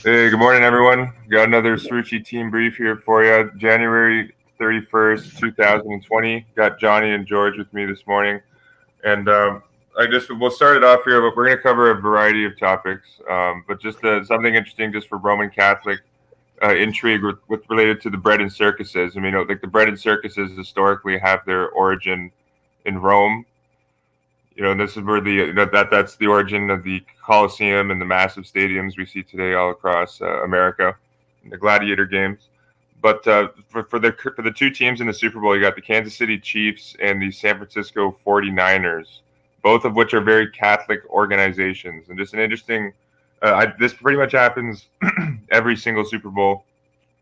Hey, good morning, everyone. Got another Cirucci team brief here for you. January 31st, 2020. Got Johnny and George with me this morning. And we'll start it off here, but we're going to cover a variety of topics. But just something interesting just for Roman Catholic intrigue with related to the bread and circuses. I mean, like the bread and circuses historically have their origin in Rome. This is where that's the origin of the Colosseum and the massive stadiums we see today all across America, and the gladiator games. But for the two teams in the Super Bowl, you got the Kansas City Chiefs and the San Francisco 49ers, both of which are very Catholic organizations. And just an interesting, this pretty much happens every single Super Bowl.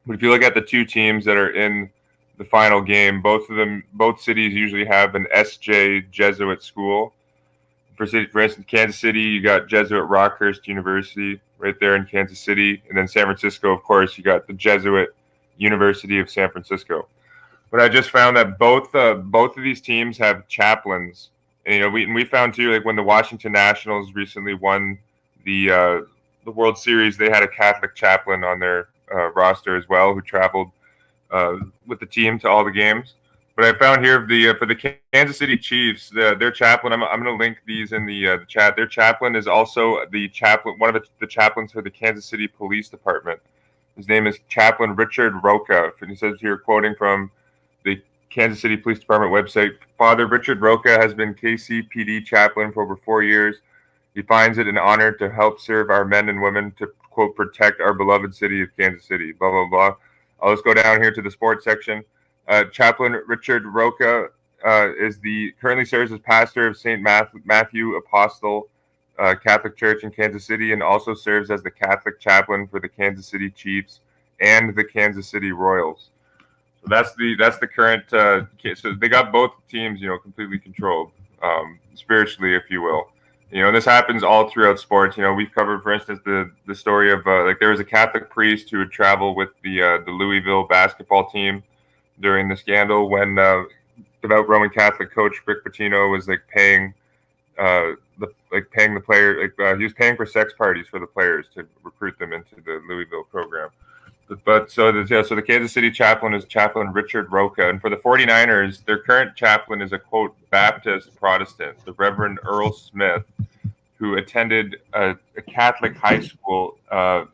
But if you look at the two teams that are in the final game, both cities usually have an SJ Jesuit school. For instance, Kansas City, you got Jesuit Rockhurst University right there in Kansas City, and then San Francisco, of course, you got the Jesuit University of San Francisco. But I just found that both of these teams have chaplains, and we found too, like when the Washington Nationals recently won the World Series, they had a Catholic chaplain on their roster as well, who traveled with the team to all the games. But I found here for the Kansas City Chiefs, their chaplain. I'm going to link these in the chat. Their chaplain is also one of the chaplains for the Kansas City Police Department. His name is Chaplain Richard Roca. And he says here, quoting from the Kansas City Police Department website, Father Richard Roca has been KCPD chaplain for over 4 years. He finds it an honor to help serve our men and women to, quote, protect our beloved city of Kansas City, blah, blah, blah. I'll just go down here to the sports section. Chaplain Richard Roca currently serves as pastor of St. Matthew Apostle Catholic Church in Kansas City, and also serves as the Catholic chaplain for the Kansas City Chiefs and the Kansas City Royals. So that's the current. So they got both teams, completely controlled spiritually, if you will. This happens all throughout sports. We've covered, for instance, the story of there was a Catholic priest who would travel with the Louisville basketball team during the scandal when devout Roman Catholic coach Rick Pitino was paying the player, he was paying for sex parties for the players to recruit them into the Louisville program. So the Kansas City chaplain is Chaplain Richard Roca, and for the 49ers, their current chaplain is a, quote, Baptist Protestant, the Reverend Earl Smith, who attended a Catholic high school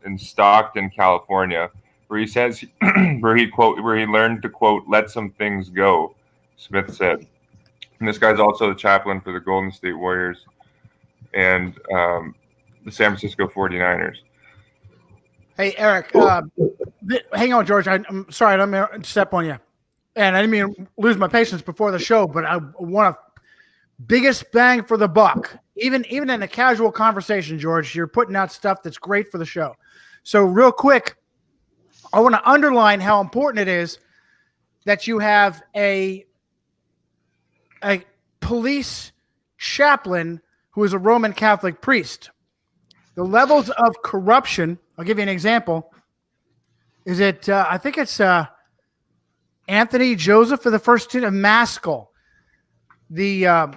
in Stockton, California, where he says where he learned to, quote, let some things go, Smith said. And this guy's also the chaplain for the Golden State Warriors and the San Francisco 49ers. Hey, Eric, hang on, George. I'm sorry, I didn't step on you. And I didn't mean to lose my patience before the show, but I want a biggest bang for the buck. Even in a casual conversation, George, you're putting out stuff that's great for the show. So real quick, I want to underline how important it is that you have a police chaplain who is a Roman Catholic priest. The levels of corruption, I'll give you an example. Is it, I think it's Anthony Joseph for the first team of Maskell, the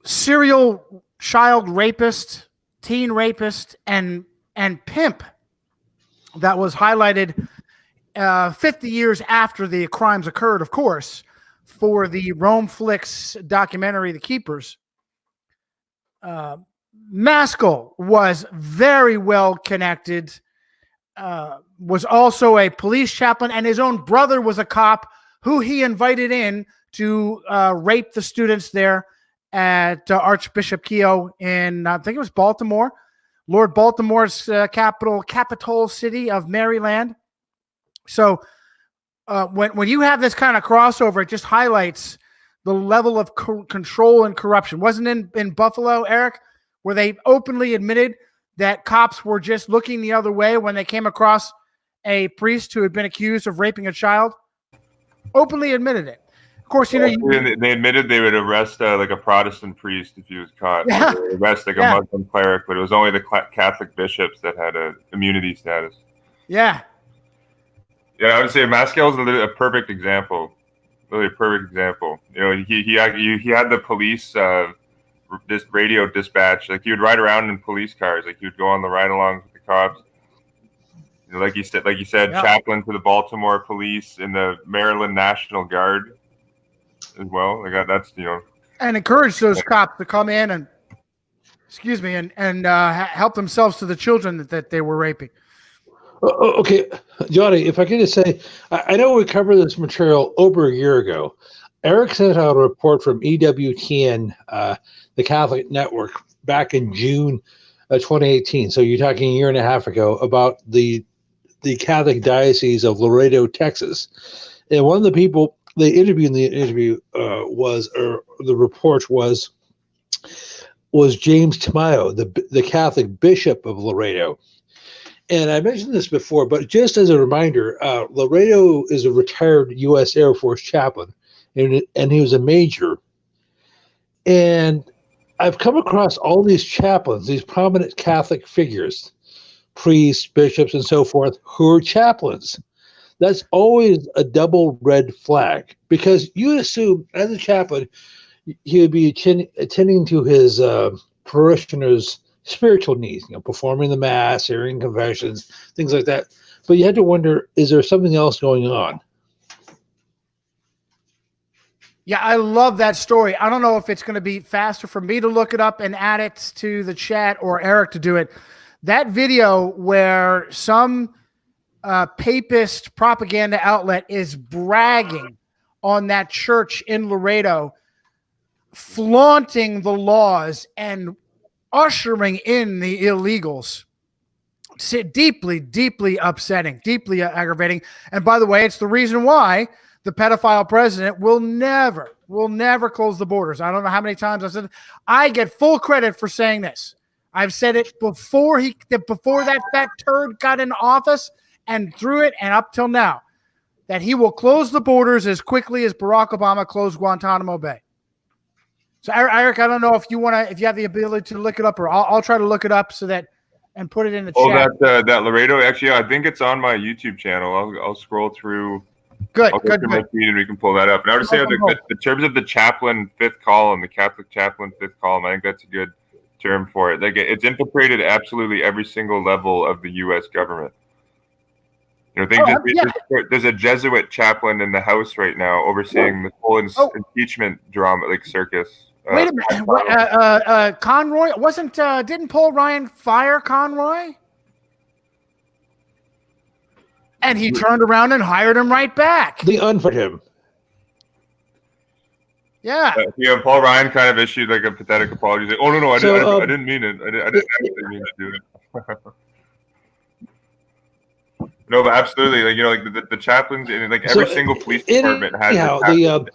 serial child rapist, teen rapist, and pimp that was highlighted 50 years after the crimes occurred, of course, for the Rome Flix documentary, The Keepers. Maskell was very well connected, was also a police chaplain, and his own brother was a cop who he invited in to rape the students there at Archbishop Keough in, I think it was Baltimore, Lord Baltimore's capital city of Maryland. So when you have this kind of crossover, it just highlights the level of control and corruption. Wasn't in Buffalo, Eric, where they openly admitted that cops were just looking the other way when they came across a priest who had been accused of raping a child? Openly admitted it. Of course, they admitted they would arrest a Protestant priest if he was caught. Yeah. They would arrest a Muslim cleric, but it was only the Catholic bishops that had an immunity status. Yeah. Yeah, I would say Maskell's a perfect example. Really a perfect example. He had the police this radio dispatch. Like he would ride around in police cars. Like he would go on the ride-alongs with the cops. Like you said, Yeah. chaplain to the Baltimore Police and the Maryland National Guard as well. Like that's and encourage those cops to come in and help themselves to the children that they were raping. Okay, Johnny, if I could just say, I know we covered this material over a year ago. Eric sent out a report from EWTN, the Catholic Network, back in June of 2018. So you're talking a year and a half ago about the Catholic Diocese of Laredo, Texas. And one of the people they interviewed in the interview the report was James Tamayo, the Catholic Bishop of Laredo. And I mentioned this before, but just as a reminder, Laredo is a retired U.S. Air Force chaplain, and he was a major. And I've come across all these chaplains, these prominent Catholic figures, priests, bishops, and so forth, who are chaplains. That's always a double red flag, because you assume, as a chaplain, he would be attending to his parishioners' spiritual needs, performing the mass, hearing confessions, things like that. But you had to wonder, is there something else going on? Yeah, I love that story. I don't know if it's going to be faster for me to look it up and add it to the chat or Eric to do it. That video where some papist propaganda outlet is bragging on that church in Laredo, flaunting the laws and ushering in the illegals. Deeply, deeply upsetting, deeply aggravating. And by the way, it's the reason why the pedophile president will never close the borders. I don't know how many times I said it. I get full credit for saying this. I've said it before that fat turd got in office and through it and up till now, that he will close the borders as quickly as Barack Obama closed Guantanamo Bay. So Eric, I don't know if you have the ability to look it up, or I'll try to look it up and put it in the chat. That Laredo, actually, I think it's on my YouTube channel. I'll scroll through. Good. My feed and we can pull that up. And I would say in terms of the chaplain fifth column, the Catholic chaplain fifth column, I think that's a good term for it. Like it's infiltrated absolutely every single level of the U.S. government. There's a Jesuit chaplain in the House right now overseeing the whole impeachment drama, like circus. Wait a minute. Conroy didn't Paul Ryan fire Conroy? And he turned around and hired him right back. They unfit him. Yeah. Paul Ryan kind of issued like a pathetic apology. Like, oh no, I didn't mean it. I didn't actually mean to do it. No, but absolutely, the chaplains and every single police department has. I'm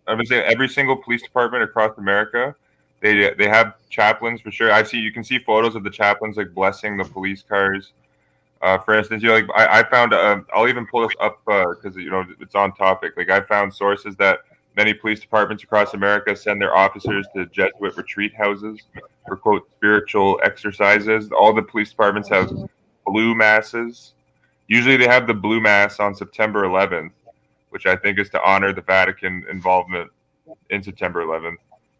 gonna say every single police department across America, they have chaplains for sure. You can see photos of the chaplains blessing the police cars. For instance, I found I'll even pull this up because it's on topic. I found sources that many police departments across America send their officers to Jesuit retreat houses for quote spiritual exercises. All the police departments have blue masses. Usually they have the blue mass on September 11th, which I think is to honor the Vatican involvement in September 11th.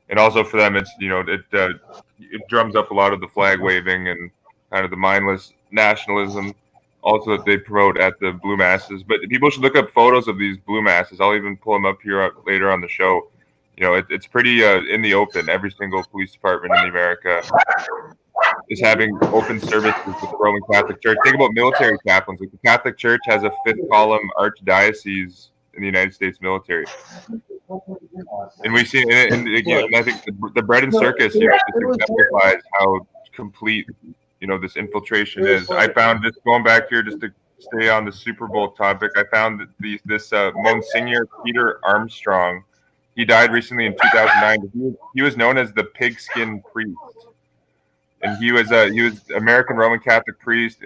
And also for them, it's it drums up a lot of the flag waving and kind of the mindless nationalism also that they promote at the blue masses. But people should look up photos of these blue masses. I'll even pull them up here later on the show. It's pretty in the open. Every single police department in America is having open services with the Roman Catholic Church. Think about military chaplains. The Catholic Church has a fifth column archdiocese in the United States military. And we see, and I think the bread and circus here just exemplifies how complete this infiltration is. I found this, going back here just to stay on the Super Bowl topic, I found that this Monsignor Peter Armstrong, he died recently in 2009. He was known as the pigskin priest, and he was American Roman Catholic priest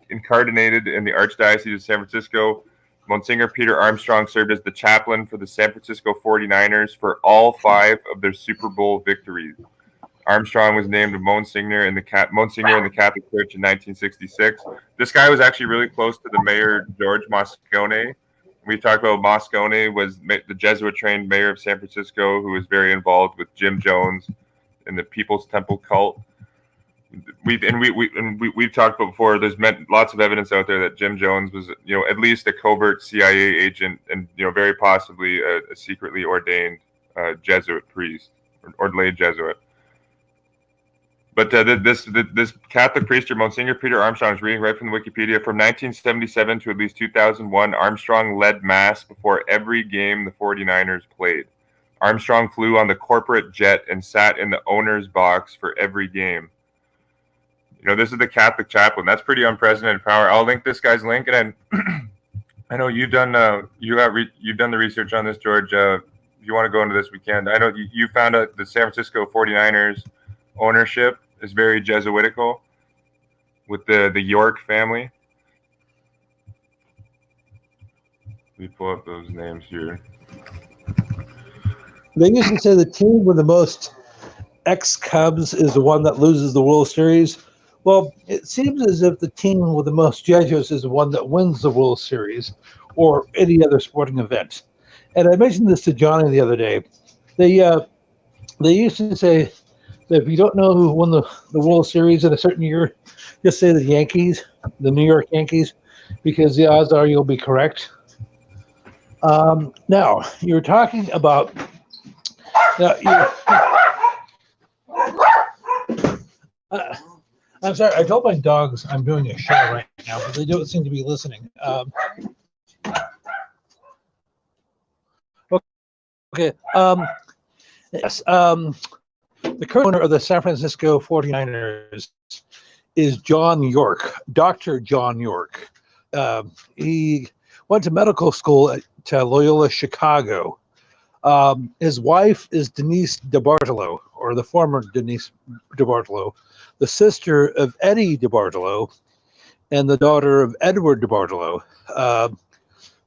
incarnated in the Archdiocese of San Francisco. Monsignor Peter Armstrong served as the chaplain for the San Francisco 49ers for all 5 of their Super Bowl victories. Armstrong was named a Monsignor in the Catholic Church in 1966. This guy was actually really close to the mayor, George Moscone. We talked about Moscone was the Jesuit-trained mayor of San Francisco who was very involved with Jim Jones in the People's Temple cult. We've talked about before. There's lots of evidence out there that Jim Jones was, at least a covert CIA agent, and very possibly a secretly ordained Jesuit priest or lay Jesuit. But this Catholic priest, Monsignor Peter Armstrong, is reading right from the Wikipedia. From 1977 to at least 2001, Armstrong led Mass before every game the 49ers played. Armstrong flew on the corporate jet and sat in the owner's box for every game. This is the Catholic chaplain. That's pretty unprecedented power. I'll link this guy's link, and I know you've done you've done the research on this, George. If you want to go into this, we can. I know you found out the San Francisco 49ers ownership is very Jesuitical with the York family. Let me pull up those names here. They used to say the team with the most ex-Cubs is the one that loses the World Series. Well, it seems as if the team with the most Jesuits is the one that wins the World Series or any other sporting event. And I mentioned this to Johnny the other day. They used to say that if you don't know who won the World Series in a certain year, just say the Yankees, the New York Yankees, because the odds are you'll be correct. Now, you're talking about... I'm sorry, I told my dogs I'm doing a show right now, but they don't seem to be listening. Okay. Yes. The current owner of the San Francisco 49ers is John York, Dr. John York. He went to medical school at Loyola Chicago. His wife is Denise DeBartolo, or the former Denise DeBartolo, the sister of Eddie DeBartolo, and the daughter of Edward DeBartolo.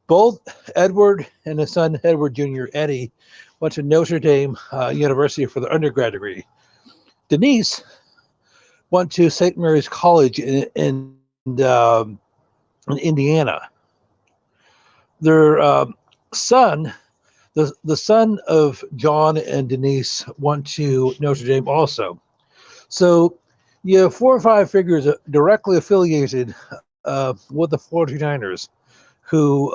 Both Edward and his son Edward Jr. Eddie went to Notre Dame University for their undergrad degree. Denise went to St. Mary's College in Indiana. Their son, the son of John and Denise, went to Notre Dame also. So you have 4 or 5 figures directly affiliated with the 49ers who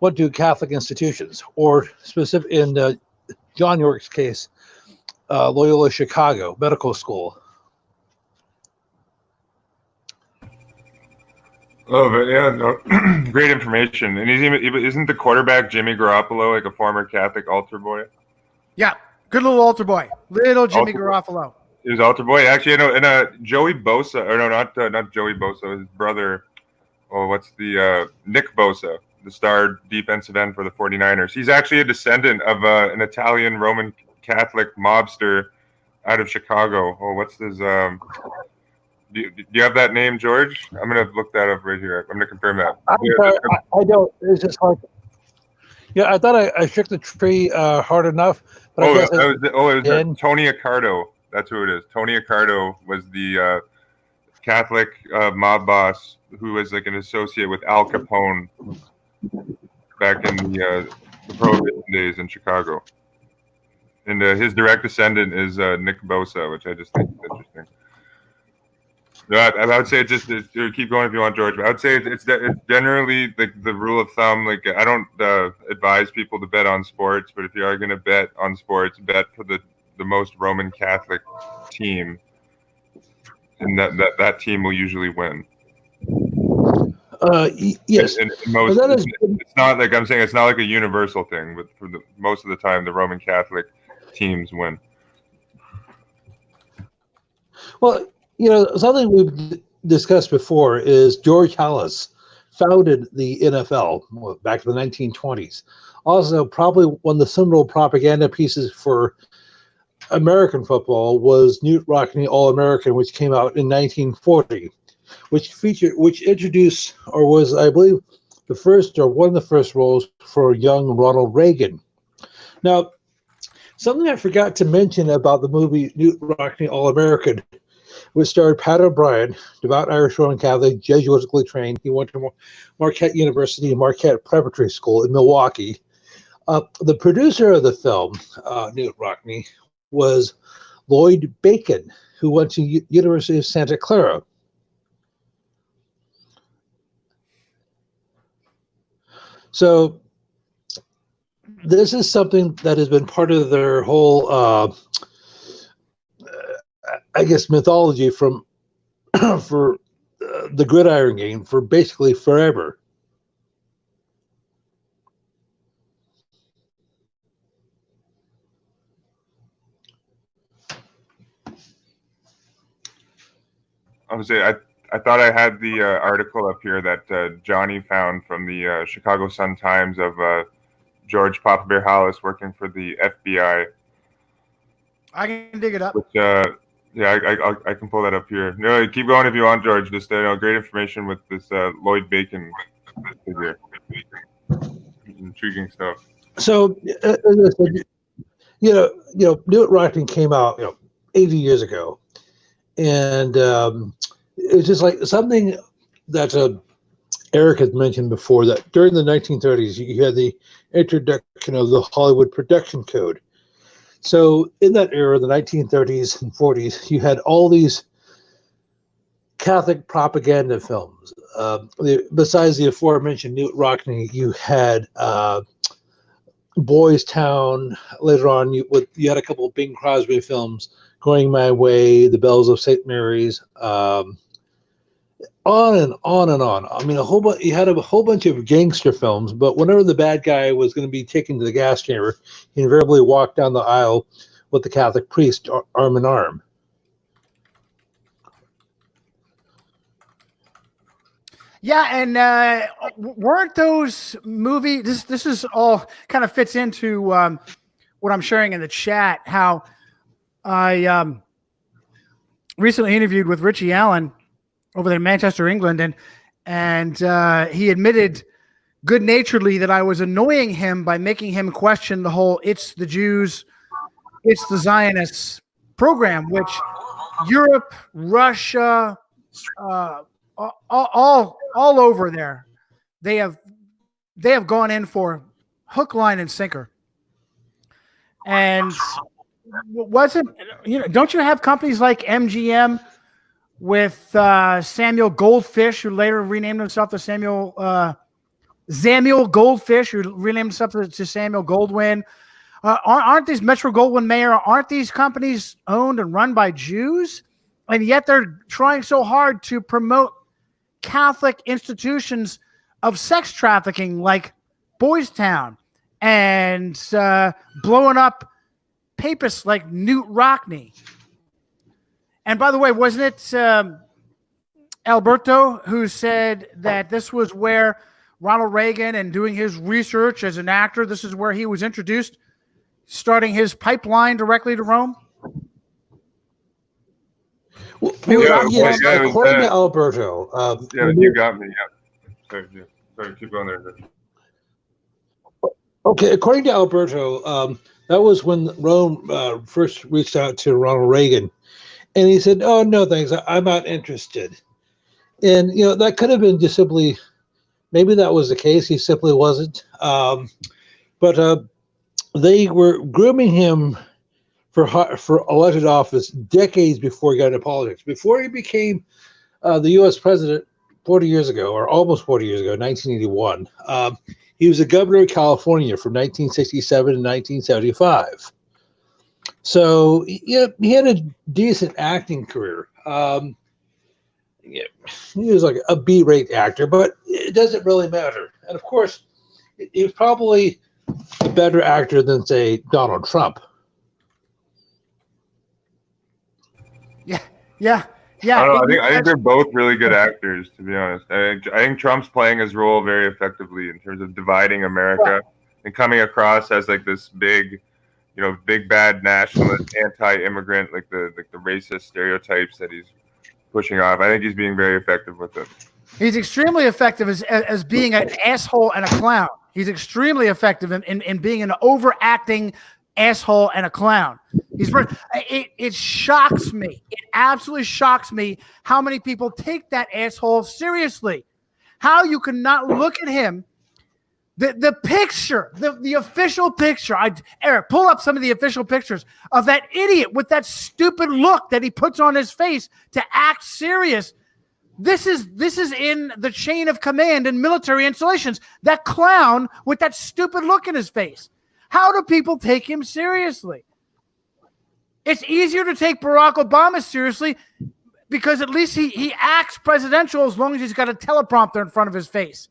went to Catholic institutions, or specific in John York's case, Loyola Chicago Medical School. Oh, but yeah, no, great information. And isn't the quarterback Jimmy Garoppolo like a former Catholic altar boy? Yeah, good little altar boy, little Jimmy Garoppolo. He was altar boy. Actually, and Joey Bosa, or no, not Joey Bosa, his brother. Oh, what's the Nick Bosa, the star defensive end for the 49ers. He's actually a descendant of an Italian Roman Catholic mobster out of Chicago. Oh, what's his do you have that name, George? I'm going to look that up right here. I'm going to confirm that. I don't. It's just like, yeah, I thought I shook the tree hard enough. But it was Tony Accardo. That's who it is. Tony Accardo was the Catholic mob boss who was like an associate with Al Capone back in the Prohibition days in Chicago. And his direct descendant is Nick Bosa, which I just think is interesting. No, I would say just keep going if you want, George. But I would say it's generally the rule of thumb. Like, I don't advise people to bet on sports, but if you are going to bet on sports, bet for the most Roman Catholic team, and that team will usually win. Yes, and most, it's not like I'm saying it's not like a universal thing, but for most of the time, the Roman Catholic teams win. Well, something we've discussed before is George Halas founded the NFL back in the 1920s. Also, probably one of the seminal propaganda pieces for American football was Knute Rockne All-American, which came out in 1940, which introduced, or was, I believe, the first or one of the first roles for young Ronald Reagan. Now, something I forgot to mention about the movie Knute Rockne All-American, which starred Pat O'Brien, devout Irish Roman Catholic, Jesuitically trained. He went to Marquette University and Marquette Preparatory School in Milwaukee. The producer of the film, Knute Rockne, was Lloyd Bacon, who went to University of Santa Clara. So this is something that has been part of their whole, I guess, mythology from for the gridiron game for basically forever. Obviously, I thought I had the article up here that Johnny found from the Chicago Sun-Times of George Papa Bear Hollis working for the FBI. I can dig it up. Which, yeah, I can pull that up here. No, keep going if you want, George. Just great information with this Lloyd Bacon figure. Intriguing stuff. So, Newt Rockne came out, 80 years ago, and it's just like something that Eric had mentioned before, that during the 1930s you had the introduction of the Hollywood Production Code. So in that era, the 1930s and 40s, you had all these Catholic propaganda films. Besides the aforementioned Newt Rockne, you had Boys Town. Later on, you had a couple of Bing Crosby films, Going My Way, The Bells of St. Mary's, on and on and on. I mean, you had a whole bunch of gangster films, but whenever the bad guy was going to be taken to the gas chamber, he invariably walked down the aisle with the Catholic priest arm in arm. Yeah, and weren't those movies? This is all kind of fits into what I'm sharing in the chat. How I recently interviewed with Richie Allen over there in Manchester, England, and he admitted good-naturedly that I was annoying him by making him question the whole "it's the Jews, it's the Zionists" program, which Europe, Russia, all over there, they have gone in for hook, line, and sinker. And wasn't, don't you have companies like MGM with Samuel Goldfish, who later renamed himself to Samuel Goldfish, who renamed himself to Samuel Goldwyn? Aren't these Metro-Goldwyn-Mayer, aren't these companies owned and run by Jews? And yet they're trying so hard to promote Catholic institutions of sex trafficking like Boys Town and blowing up papists like Newt Rockne. And by the way, wasn't it Alberto who said that this was where Ronald Reagan, and doing his research as an actor, this is where he was introduced, starting his pipeline directly to Rome? According to Alberto. You got me. Yeah. Sorry, keep going there. Okay, according to Alberto, that was when Rome first reached out to Ronald Reagan, and he said, "Oh no, thanks, I'm not interested." And that could have been just simply, maybe that was the case. He simply wasn't. But they were grooming him for elected office decades before he got into politics. Before he became the U.S. president 40 years ago, or almost 40 years ago, 1981, he was the governor of California from 1967 to 1975. So he had a decent acting career. He was like a B-rate actor, but it doesn't really matter. And of course, he was probably a better actor than, say, Donald Trump. Yeah. I think they're both really good actors, to be honest. I think Trump's playing his role very effectively in terms of dividing America and coming across as like this big, big bad nationalist, anti-immigrant, like the racist stereotypes that he's pushing off. I think he's being very effective with it. He's extremely effective as being an asshole and a clown. He's extremely effective in being an overacting asshole and a clown. It shocks me. It absolutely shocks me how many people take that asshole seriously. How you can not look at him The picture, the official picture. Eric, pull up some of the official pictures of that idiot with that stupid look that he puts on his face to act serious. This is in the chain of command in military installations. That clown with that stupid look in his face. How do people take him seriously? It's easier to take Barack Obama seriously because at least he acts presidential as long as he's got a teleprompter in front of his face.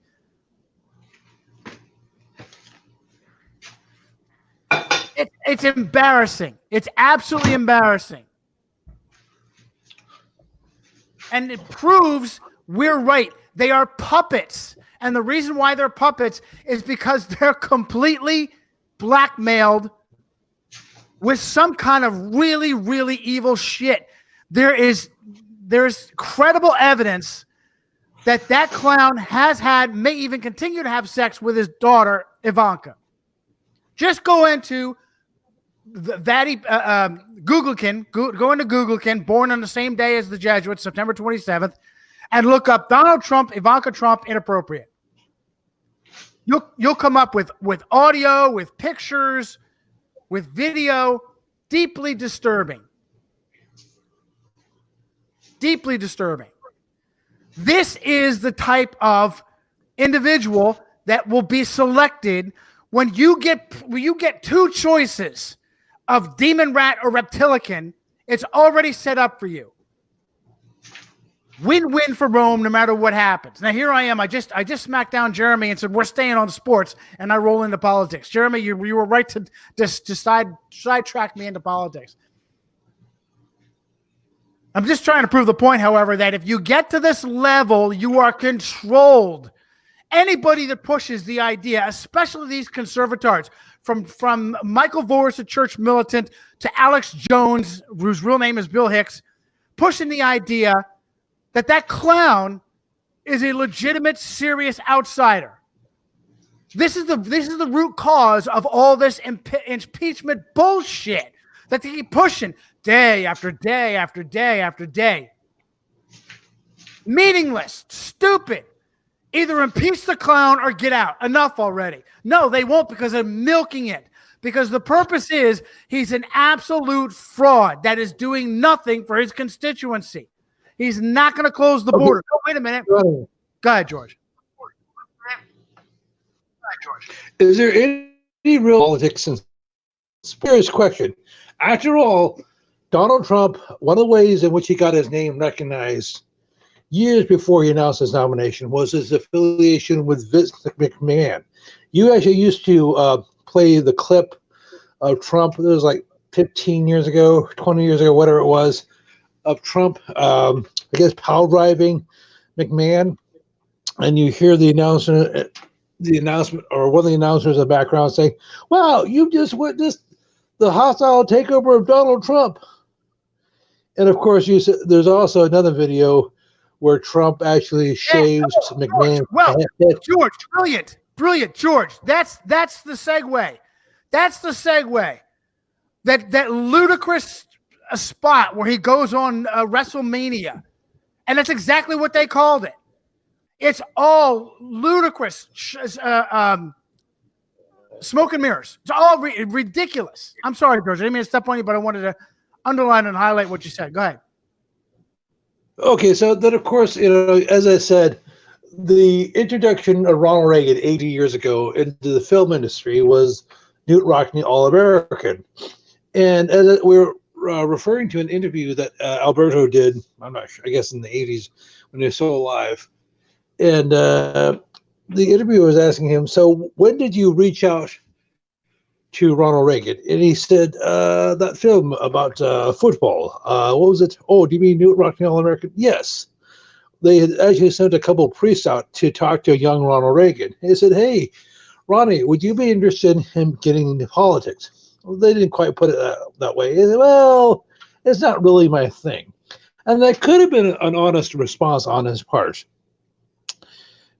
It's embarrassing. It's absolutely embarrassing. And it proves we're right. They are puppets. And the reason why they're puppets is because they're completely blackmailed with some kind of really, really evil shit. There's credible evidence that clown has had, may even continue to have sex with his daughter, Ivanka. Just go into Googlekin, go into Googlekin, born on the same day as the Jesuits, September 27th, and look up Donald Trump, Ivanka Trump, inappropriate. You'll come up with audio, with pictures, with video, deeply disturbing. Deeply disturbing. This is the type of individual that will be selected when you get two choices of demon rat or reptilian. It's already set up for you. Win-win for Rome, no matter what happens. Now here I am. I just smacked down Jeremy and said we're staying on sports, and I roll into politics. Jeremy, you were right to sidetrack me into politics. I'm just trying to prove the point, however, that if you get to this level, you are controlled. Anybody that pushes the idea, especially these conservators, from Michael Voris, a church militant, to Alex Jones, whose real name is Bill Hicks, pushing the idea that clown is a legitimate, serious outsider. This is the root cause of all this impeachment bullshit that they keep pushing day after day after day after day. Meaningless, stupid. Either impeach the clown or get out. Enough already. No, they won't because they're milking it. Because the purpose is he's an absolute fraud that is doing nothing for his constituency. He's not going to close the border. Oh, wait a minute. Go ahead, George. Is there any real politics in serious question? After all, Donald Trump, one of the ways in which he got his name recognized years before he announced his nomination was his affiliation with Vince McMahon. You actually used to play the clip of Trump. It was like 15 years ago, 20 years ago, whatever it was, of Trump, I guess, power driving McMahon. And you hear the announcement, or one of the announcers in the background saying, "Wow, you just witnessed the hostile takeover of Donald Trump." And of course, there's also another video where Trump actually shaves McMahon. Well, George, brilliant, George. That's the segue. That's the segue. That ludicrous spot where he goes on WrestleMania, and that's exactly what they called it. It's all ludicrous, smoke and mirrors. It's all ridiculous. I'm sorry, George. I didn't mean to step on you, but I wanted to underline and highlight what you said. Go ahead. Okay, so then, of course, as I said, the introduction of Ronald Reagan 80 years ago into the film industry was Knute Rockne All-American. And as we're referring to an interview that Alberto did, I'm not sure, I guess in the 80s when he was still alive. And the interviewer was asking him, so when did you reach out to Ronald Reagan? And he said, that film about football. What was it? Oh, do you mean Knute Rockne All-American? Yes. They had actually sent a couple of priests out to talk to young Ronald Reagan. He said, hey, Ronnie, would you be interested in him getting into politics? Well, they didn't quite put it that way. He said, well, it's not really my thing. And that could have been an honest response on his part,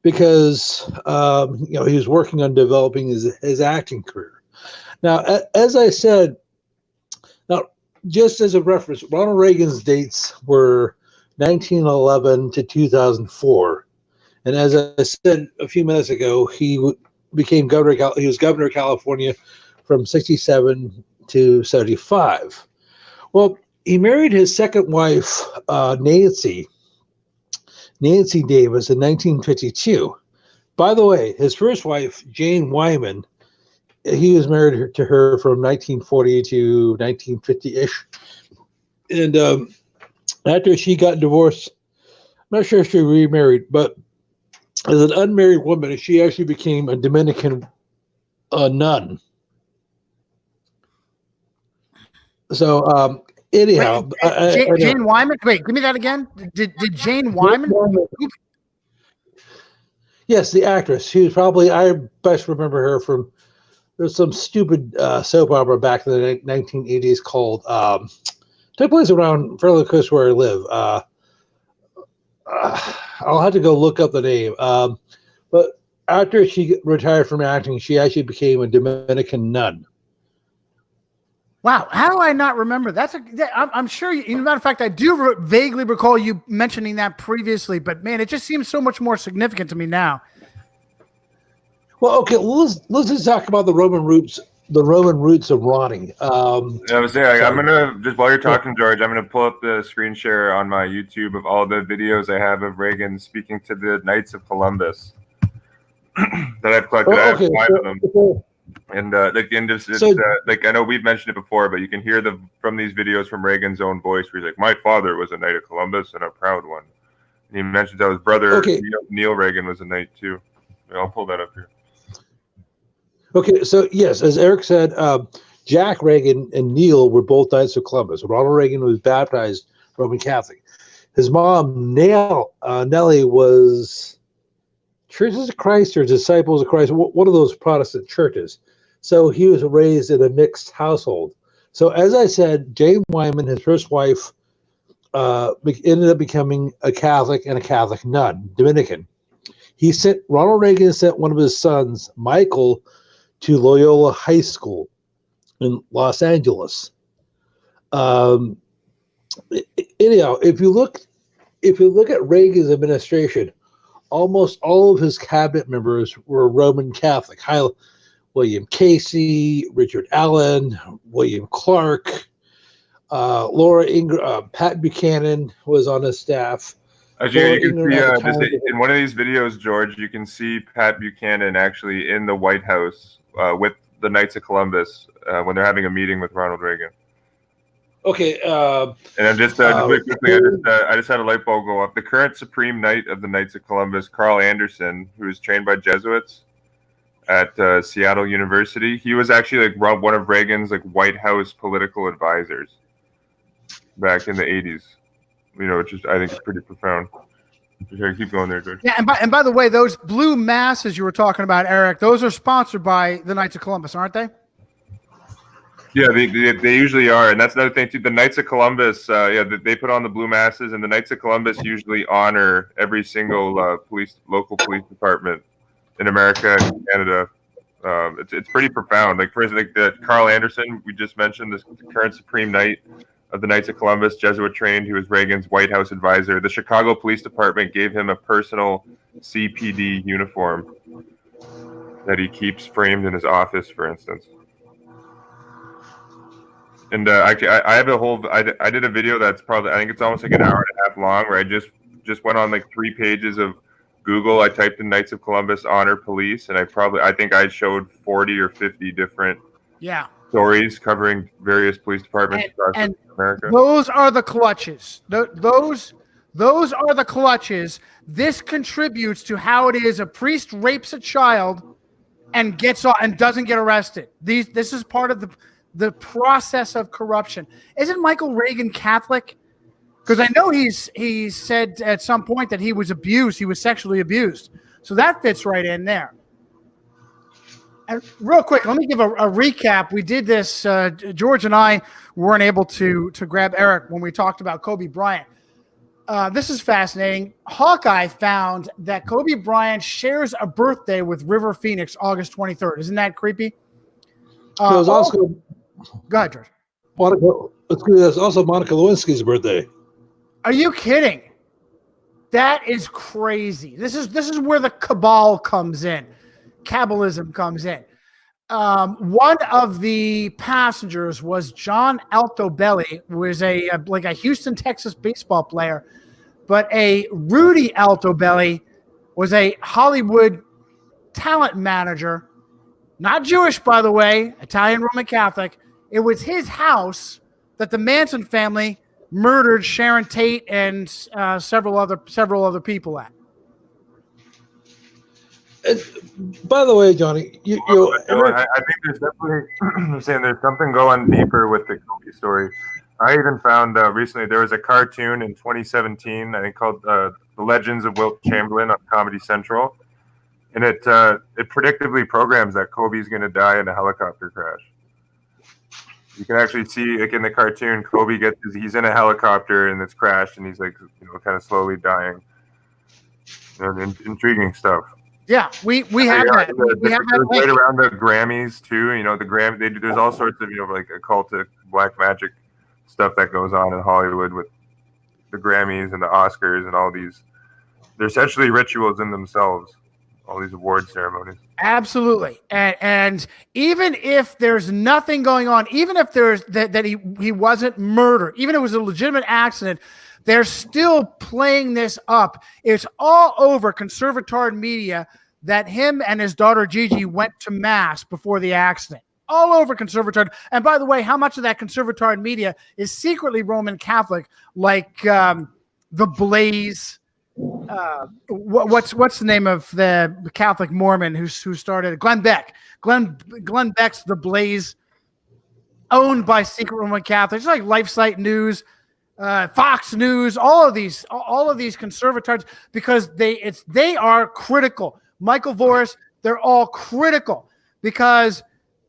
because he was working on developing his acting career. Now, as I said, just as a reference, Ronald Reagan's dates were 1911 to 2004. And as I said a few minutes ago, he became governor. He was governor of California from 67 to 75. Well, he married his second wife, Nancy Davis, in 1952. By the way, his first wife, Jane Wyman, he was married to her from 1940 to 1950-ish. And after she got divorced, I'm not sure if she remarried, but as an unmarried woman, she actually became a Dominican nun. So anyhow, wait, Jane Wyman. Wait, give me that again. Did Jane Wyman? Yes, the actress. She was probably, I best remember her from, there's some stupid soap opera back in the 1980s called, took place around fairly close where I live. I'll have to go look up the name. But after she retired from acting, she actually became a Dominican nun. Wow, how do I not remember? I'm sure. As a matter of fact, I do vaguely recall you mentioning that previously, but man, it just seems so much more significant to me now. Well, okay, let's just talk about the Roman roots. The Roman roots of Ronnie. I was saying, I'm gonna just while you're talking, George, I'm gonna pull up the screen share on my YouTube of all the videos I have of Reagan speaking to the Knights of Columbus that I've collected. I have 5 of them. And like I know we've mentioned it before, but you can hear from these videos from Reagan's own voice where he's like, "My father was a Knight of Columbus and a proud one." And he mentions that his brother Neil Reagan was a Knight too. I'll pull that up here. Okay, so yes, as Eric said, Jack Reagan and Neil were both Knights of Columbus. Ronald Reagan was baptized Roman Catholic. His mom, Nellie, was Churches of Christ or Disciples of Christ, one of those Protestant churches. So he was raised in a mixed household. So as I said, Jane Wyman, his first wife, ended up becoming a Catholic and a Catholic nun, Dominican. Ronald Reagan sent one of his sons, Michael, to Loyola High School in Los Angeles. Anyhow, if you look at Reagan's administration, almost all of his cabinet members were Roman Catholic. William Casey, Richard Allen, William Clark, Laura Ingram, Pat Buchanan was on his staff. Actually, you can see in one of these videos, George, you can see Pat Buchanan actually in the White House with the Knights of Columbus when they're having a meeting with Ronald Reagan. Okay. And I'm just really quickly, I just had a light bulb go up. The current Supreme Knight of the Knights of Columbus, Carl Anderson, who was trained by Jesuits at Seattle University, he was actually like one of Reagan's White House political advisors back in the 80s. Which is, I think, is pretty profound. Okay, keep going there, George. Yeah, and by the way, those blue masses you were talking about, Eric, those are sponsored by the Knights of Columbus, aren't they? Yeah, they usually are, and that's another thing too. The Knights of Columbus, they put on the blue masses, and the Knights of Columbus usually honor every single local police department in America and Canada. It's pretty profound. Like for instance, the Carl Anderson we just mentioned, this current Supreme Knight of the Knights of Columbus, Jesuit trained, who was Reagan's White House advisor. The Chicago Police Department gave him a personal CPD uniform that he keeps framed in his office, for instance. And I have a whole. I did a video that's probably, I think it's almost like an hour and a half long, where I just went on 3 pages of Google. I typed in Knights of Columbus Honor Police, and I think I showed 40 or 50 different stories covering various police departments across America. Those are the clutches. Those are the clutches. This contributes to how it is a priest rapes a child and gets off and doesn't get arrested. This is part of the process of corruption. Isn't Michael Reagan Catholic? Because I know he said at some point that he was abused. He was sexually abused. So that fits right in there. And real quick, let me give a recap. We did this. George and I weren't able to grab Eric when we talked about Kobe Bryant. This is fascinating. Hawkeye found that Kobe Bryant shares a birthday with River Phoenix, August 23rd. Isn't that creepy? It was also go ahead, George. It's also Monica Lewinsky's birthday. Are you kidding? That is crazy. This is where the cabal comes in. Kabbalism comes in. One of the passengers was John Altobelli, who is like a Houston, Texas baseball player, but a Rudy Altobelli was a Hollywood talent manager, not Jewish, by the way, Italian Roman Catholic. It was his house that the Manson family murdered Sharon Tate and several other people at. By the way, Johnny, I think there's definitely I'm saying there's something going deeper with the Kobe story. I even found recently there was a cartoon in 2017, I think called The Legends of Wilt Chamberlain on Comedy Central, and it predictively programs that Kobe's going to die in a helicopter crash. You can actually see, like in the cartoon, Kobe he's in a helicopter and it's crashed, and he's like, kind of slowly dying. Intriguing stuff. Yeah, we have that. We have that right around the Grammys too. There's all sorts of like occultic black magic stuff that goes on in Hollywood with the Grammys and the Oscars and all these. They're essentially rituals in themselves. All these award ceremonies. Absolutely, and even if there's nothing going on, even if there's that he wasn't murdered, even if it was a legitimate accident, they're still playing this up. It's all over conservatard media that him and his daughter Gigi went to mass before the accident. All over conservatard. And by the way, how much of that conservatard media is secretly Roman Catholic, like the Blaze? What's the name of the Catholic Mormon who started it? Glenn Beck. Glenn Beck's The Blaze, owned by secret Roman Catholics, like LifeSite News, Fox News, all of these conservatards, because they are critical. Michael Voris, they're all critical because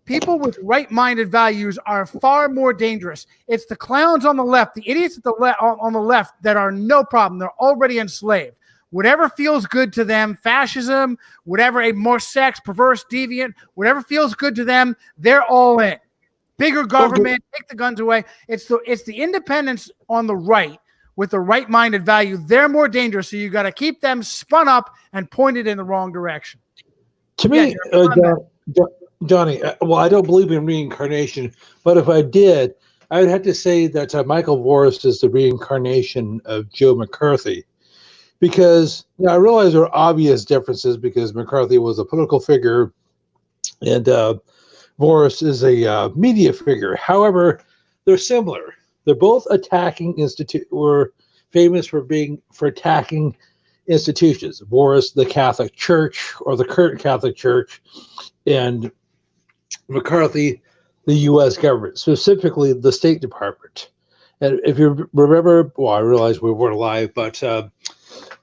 people with right-minded values are far more dangerous. It's the clowns on the left, the idiots on the left that are no problem. They're already enslaved. Whatever feels good to them, fascism, whatever, a more sex, perverse, deviant, whatever feels good to them, they're all in. Bigger government, take the guns away. It's the independents on the right with the right-minded value. They're more dangerous, so you got to keep them spun up and pointed in the wrong direction. To me, Johnny, well, I don't believe in reincarnation, but if I did, I would have to say that Michael Voris is the reincarnation of Joe McCarthy. Because now I realize there are obvious differences because McCarthy was a political figure and Voris is a media figure. However, they're similar. They're both were famous for attacking institutions. Voris, the Catholic Church, or the current Catholic Church, and McCarthy, the U.S. government, specifically the State Department. And if you remember, well, I realize we weren't alive, but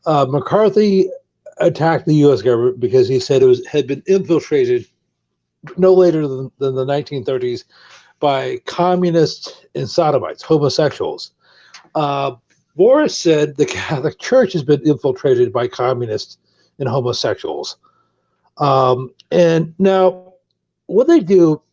McCarthy attacked the U.S. government because he said it had been infiltrated no later than the 1930s by communists and sodomites, homosexuals. Voris said the Catholic Church has been infiltrated by communists and homosexuals. And now what they do,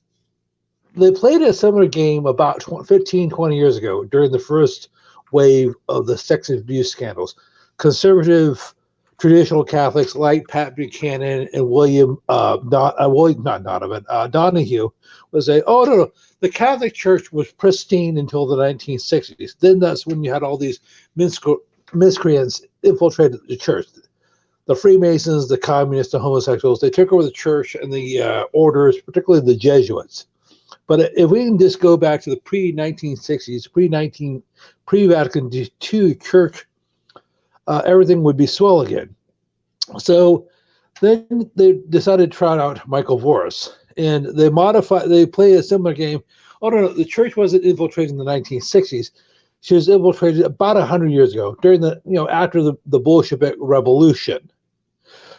they played a similar game about 15, 20 years ago during the first wave of the sex abuse scandals. Conservative traditional Catholics like Pat Buchanan and Donahue would say, oh, no, the Catholic Church was pristine until the 1960s. Then that's when you had all these miscreants infiltrated the church. The Freemasons, the communists, the homosexuals, they took over the church and the orders, particularly the Jesuits. But if we can just go back to the pre-1960s, pre-Vatican II church, everything would be swell again. So then they decided to try out Michael Voris, and they play a similar game. Oh, no, the church wasn't infiltrated in the 1960s. She was infiltrated about 100 years ago during after the Bolshevik Revolution.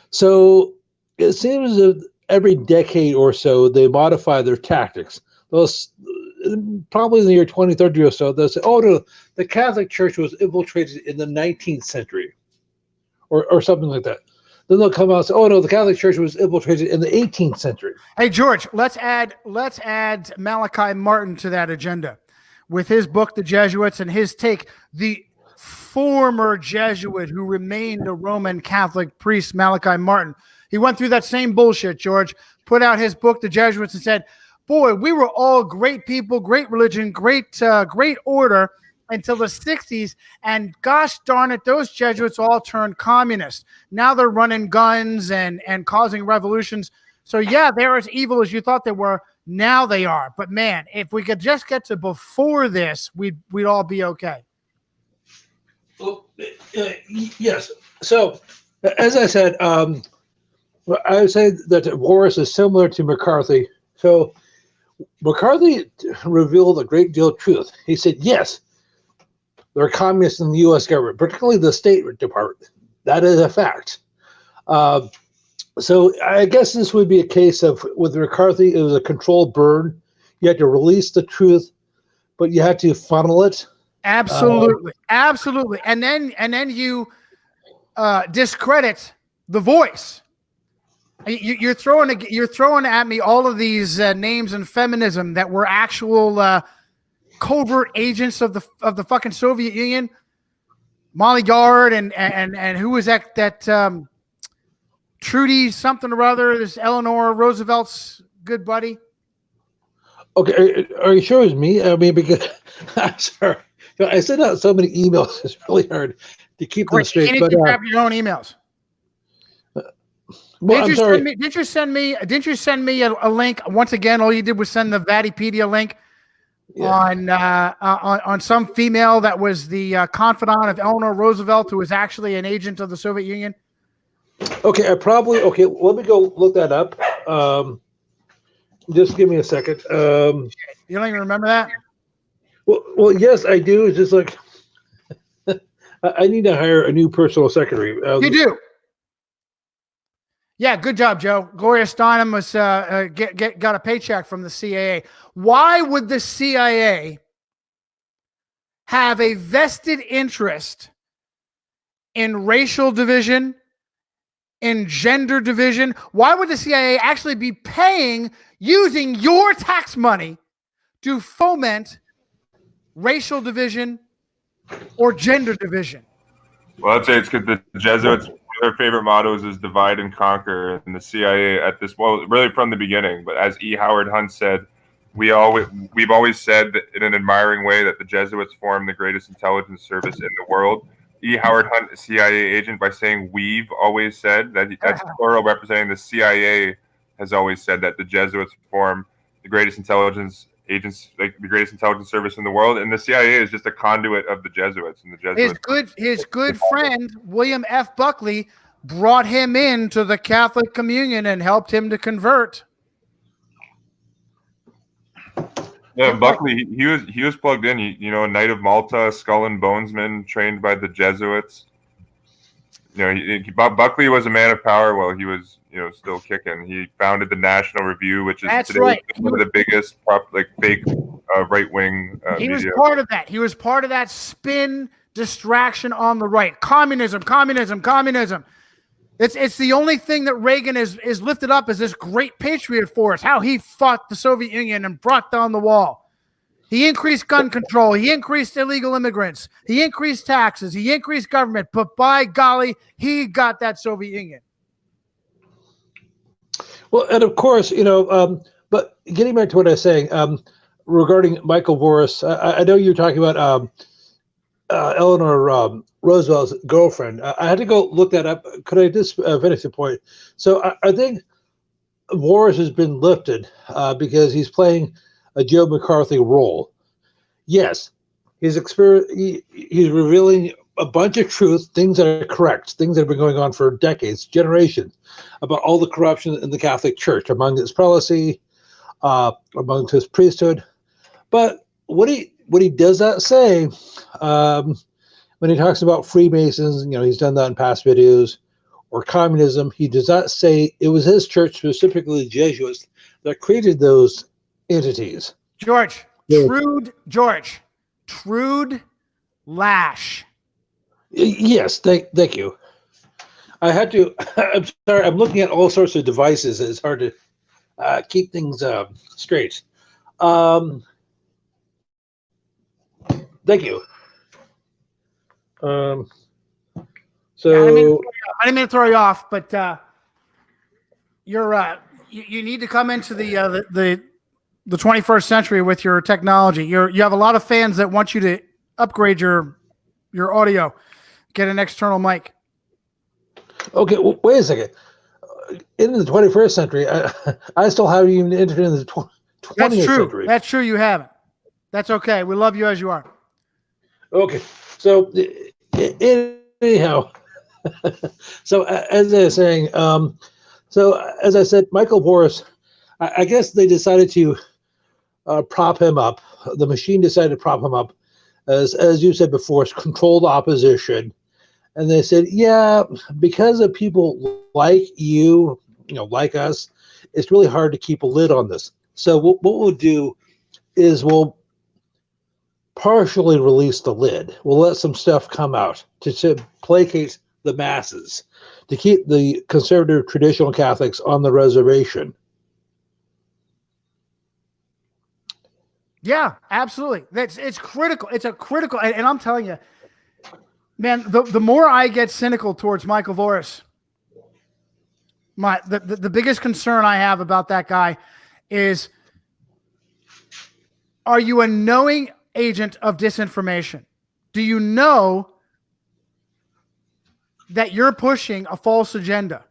So it seems that every decade or so, they modify their tactics. Probably in the year 2030 or so, they'll say, oh, no, the Catholic Church was infiltrated in the 19th century or something like that. Then they'll come out and say, oh, no, the Catholic Church was infiltrated in the 18th century. Hey, George, let's add Malachi Martin to that agenda with his book, The Jesuits, and his take. The former Jesuit who remained a Roman Catholic priest, Malachi Martin. He went through that same bullshit, George, put out his book, The Jesuits, and said, boy, we were all great people, great religion, great order until the 60s. And gosh darn it, those Jesuits all turned communist. Now they're running guns and causing revolutions. So yeah, they're as evil as you thought they were. Now they are. But man, if we could just get to before this, we'd all be okay. Well, yes. So, as I said, I would say that Boris is similar to McCarthy. So, McCarthy revealed a great deal of truth. He said, yes, there are communists in the U.S. government, particularly the State Department. That is a fact. So I guess this would be a case of, with McCarthy, it was a controlled burn. You had to release the truth, but you had to funnel it. Absolutely, absolutely. And then you discredit the voice. You're throwing at me all of these names and feminism that were actual covert agents of the fucking Soviet Union. Molly Gard and who was that Trudy something or other, this Eleanor Roosevelt's good buddy. Okay, are you sure it was me? I mean, because I'm sorry, I sent out so many emails. It's really hard to keep them straight. You need to grab your own emails. Well, Didn't you send me a link? Once again, all you did was send the Vatipedia link on some female that was the confidant of Eleanor Roosevelt, who was actually an agent of the Soviet Union. Okay, let me go look that up. Just give me a second. You don't even remember that? Well, yes, I do. It's just like I need to hire a new personal secretary. You do. Yeah, good job, Joe. Gloria Steinem was got a paycheck from the CIA. Why would the CIA have a vested interest in racial division, in gender division? Why would the CIA actually be paying, using your tax money to foment racial division or gender division? Well, I'd say it's because the Jesuits, their favorite mottos is divide and conquer, and the CIA at this, well, really from the beginning. But as E. Howard Hunt said, we've always said that in an admiring way that the Jesuits form the greatest intelligence service in the world. E. Howard Hunt, a CIA agent, by saying we've always said that that's plural, representing the CIA has always said that the Jesuits form the greatest intelligence agents, like the greatest intelligence service in the world, and the CIA is just a conduit of the Jesuits. And the Jesuits, his good friend William F. Buckley brought him into the Catholic communion and helped him to convert. Yeah, Buckley, he was plugged in. A Knight of Malta, skull and bonesman, trained by the Jesuits. Buckley was a man of power while he was, still kicking. He founded the National Review, which is today one of the biggest fake right wing. He was part of that. He was part of that spin distraction on the right. Communism. It's the only thing that Reagan is lifted up as this great patriot force. How he fought the Soviet Union and brought down the wall. He increased gun control. He increased illegal immigrants. He increased taxes. He increased government. But by golly, he got that Soviet Union. Well, and of course, but getting back to what I was saying regarding Michael Boris, I know you're talking about Eleanor Roosevelt's girlfriend. I had to go look that up. Could I just finish the point? So I think Boris has been lifted because he's playing a Joe McCarthy role. Yes, he's revealing a bunch of truth, things that are correct, things that have been going on for decades, generations, about all the corruption in the Catholic Church, among its prelacy, among his priesthood. But what he does not say, when he talks about Freemasons, he's done that in past videos, or communism, he does not say it was his church, specifically the Jesuits, that created those entities. Trude Lash. Yes, thank you. I had to. I'm sorry. I'm looking at all sorts of devices. It's hard to keep things straight. Thank you. So Yeah, I didn't mean to throw you off, but you need to come into the 21st century with your technology. You have a lot of fans that want you to upgrade your audio, get an external mic. okay, wait a second. In the 21st century, I still haven't even entered into the 20th century. That's true. You haven't. That's okay. We love you as you are. Okay, so anyhow, so as I was saying, so as I said, Michael Boris, I guess they decided to prop him up. The machine decided to prop him up, as you said before, controlled opposition. And they said, yeah, because of people like you, like us, it's really hard to keep a lid on this. So what we'll do is we'll partially release the lid. We'll let some stuff come out to placate the masses, to keep the conservative traditional Catholics on the reservation. Yeah, absolutely. It's critical. It's a critical, and I'm telling you, man, the more I get cynical towards Michael Voris, the biggest concern I have about that guy is, are you a knowing agent of disinformation? Do you know that you're pushing a false agenda?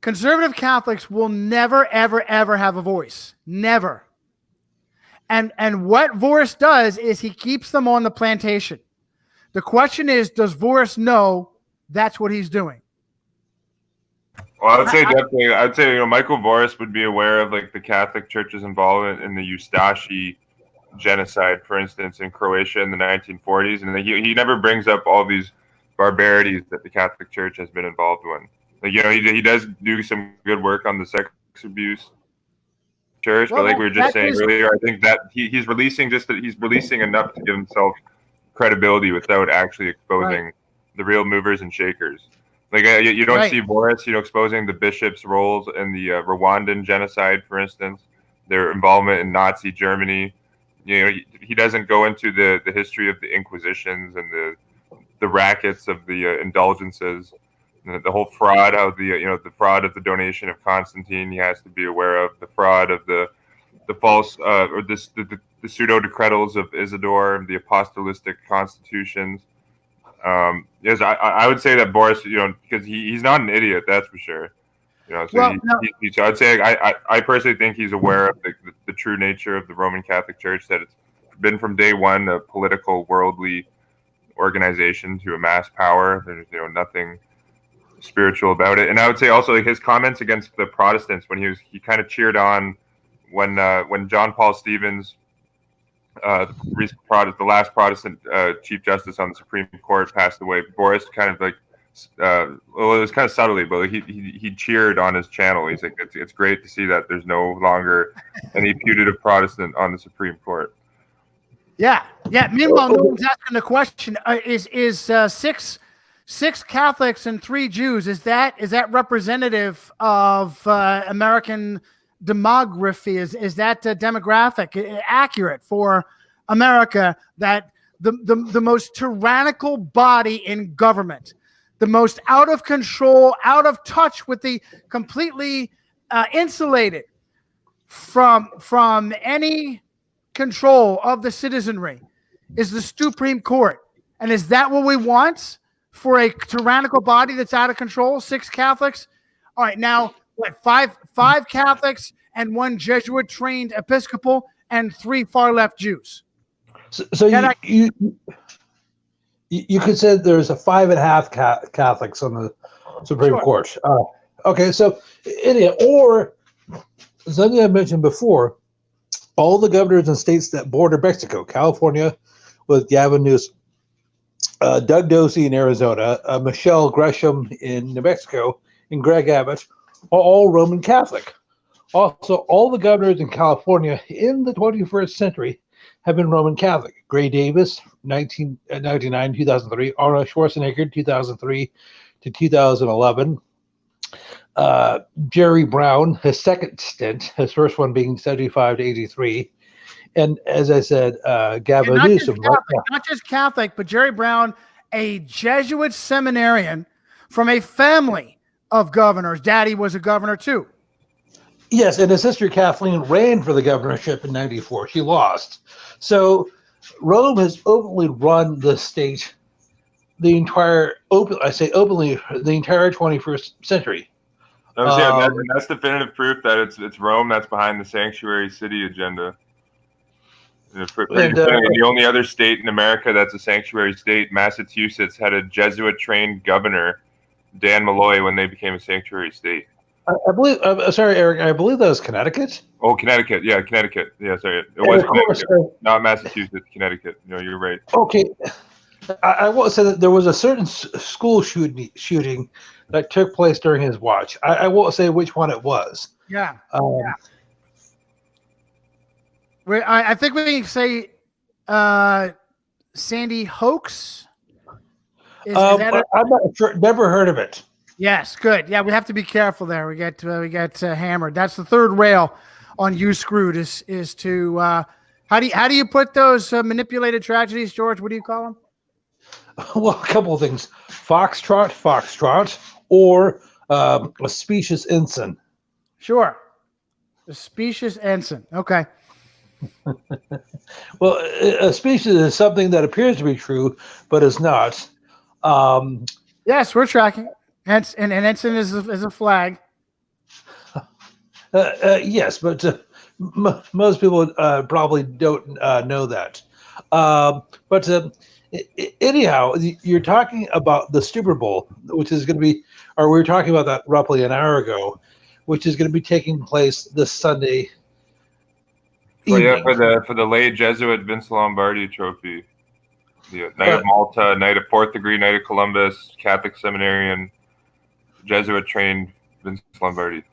Conservative Catholics will never, ever, ever have a voice. Never. And what Voris does is he keeps them on the plantation. The question is, does Voris know that's what he's doing? Well, I would say definitely. I'd say Michael Voris would be aware of like the Catholic Church's involvement in the Ustashi genocide, for instance, in Croatia in the 1940s, and he never brings up all these barbarities that the Catholic Church has been involved in. Like, he does do some good work on the sex abuse church, but like we were just saying earlier, I think that he's releasing enough to give himself credibility without actually exposing the real movers and shakers. Like you don't see Boris, exposing the bishops' roles in the Rwandan genocide, for instance, their involvement in Nazi Germany. He doesn't go into the history of the Inquisitions and the rackets of the indulgences, the whole fraud of the fraud of the donation of Constantine. He has to be aware of the fraud of the false or the pseudo decretals of Isidore, the apostolic constitutions. Yes, I would say that Boris, because he's not an idiot, that's for sure. So I'd say I personally think he's aware of the true nature of the Roman Catholic Church, that it's been from day one a political, worldly organization to amass power. There's nothing spiritual about it. And I would say also like his comments against the Protestants when he kind of cheered on when John Paul Stevens, the last Protestant Chief Justice on the Supreme Court, passed away. Boris kind of like, it was kind of subtly, but he cheered on his channel. He's like, it's great to see that there's no longer any putative Protestant on the Supreme Court. Yeah. Meanwhile, no one's asking the question: is six Catholics and 3 Jews? Is that representative of American demography? Is that demographic accurate for America? That the most tyrannical body in government, the most out of control, out of touch with the completely insulated from any control of the citizenry, is the Supreme Court. And is that what we want for a tyrannical body that's out of control? 6 Catholics. All right, now what? Five Catholics and 1 Jesuit-trained Episcopal and 3 far-left Jews. So you could say there's a 5.5 Catholics on the Supreme Court. Okay, so or something I mentioned before, all the governors and states that border Mexico, California with Gavin Newsom, Doug Ducey in Arizona, Michelle Gresham in New Mexico, and Greg Abbott are all Roman Catholic. Also, all the governors in California in the 21st century have been Roman Catholic. Gray Davis, 1999, 2003. Arnold Schwarzenegger, 2003 to 2011. Jerry Brown, his second stint, his first one being 75 to 83. And as I said, Gavin Newsom. Not just Catholic, but Jerry Brown a Jesuit seminarian from a family of governors. Daddy was a governor too. Yes, and his sister Kathleen ran for the governorship in '94. She lost. So Rome has openly run the state the entire openly the entire 21st century. And that's definitive proof that it's Rome that's behind the sanctuary city agenda. The only other state in America that's a sanctuary state, Massachusetts, had a Jesuit-trained governor, Dan Malloy, when they became a sanctuary state. I believe. Sorry, Eric. I believe that was Connecticut. Oh, Connecticut. Yeah, Connecticut. Yeah, sorry. It was Connecticut, not Massachusetts. Connecticut. No, you're right. Okay. I will say that there was a certain school shooting that took place during his watch. I won't say which one it was. Yeah. I think we can say Sandy Hoax. I'm not sure. Never heard of it. Yes, good. Yeah, we have to be careful there. We get hammered. That's the third rail on You Screwed is to how do you put those manipulated tragedies, George? What do you call them? Well, a couple of things: foxtrot, or a specious ensign. Sure, a specious ensign. Okay. Well, a species is something that appears to be true, but is not. Yes, we're tracking. And ensign is a flag. Yes, but most people probably don't know that. But anyhow, you're talking about the Super Bowl, which is going to be, or we were talking about that roughly an hour ago, which is going to be taking place this Sunday. Oh yeah, for the late Jesuit Vince Lombardi Trophy, the Knight of Malta, Knight of Fourth Degree, Knight of Columbus, Catholic seminarian, Jesuit trained Vince Lombardi.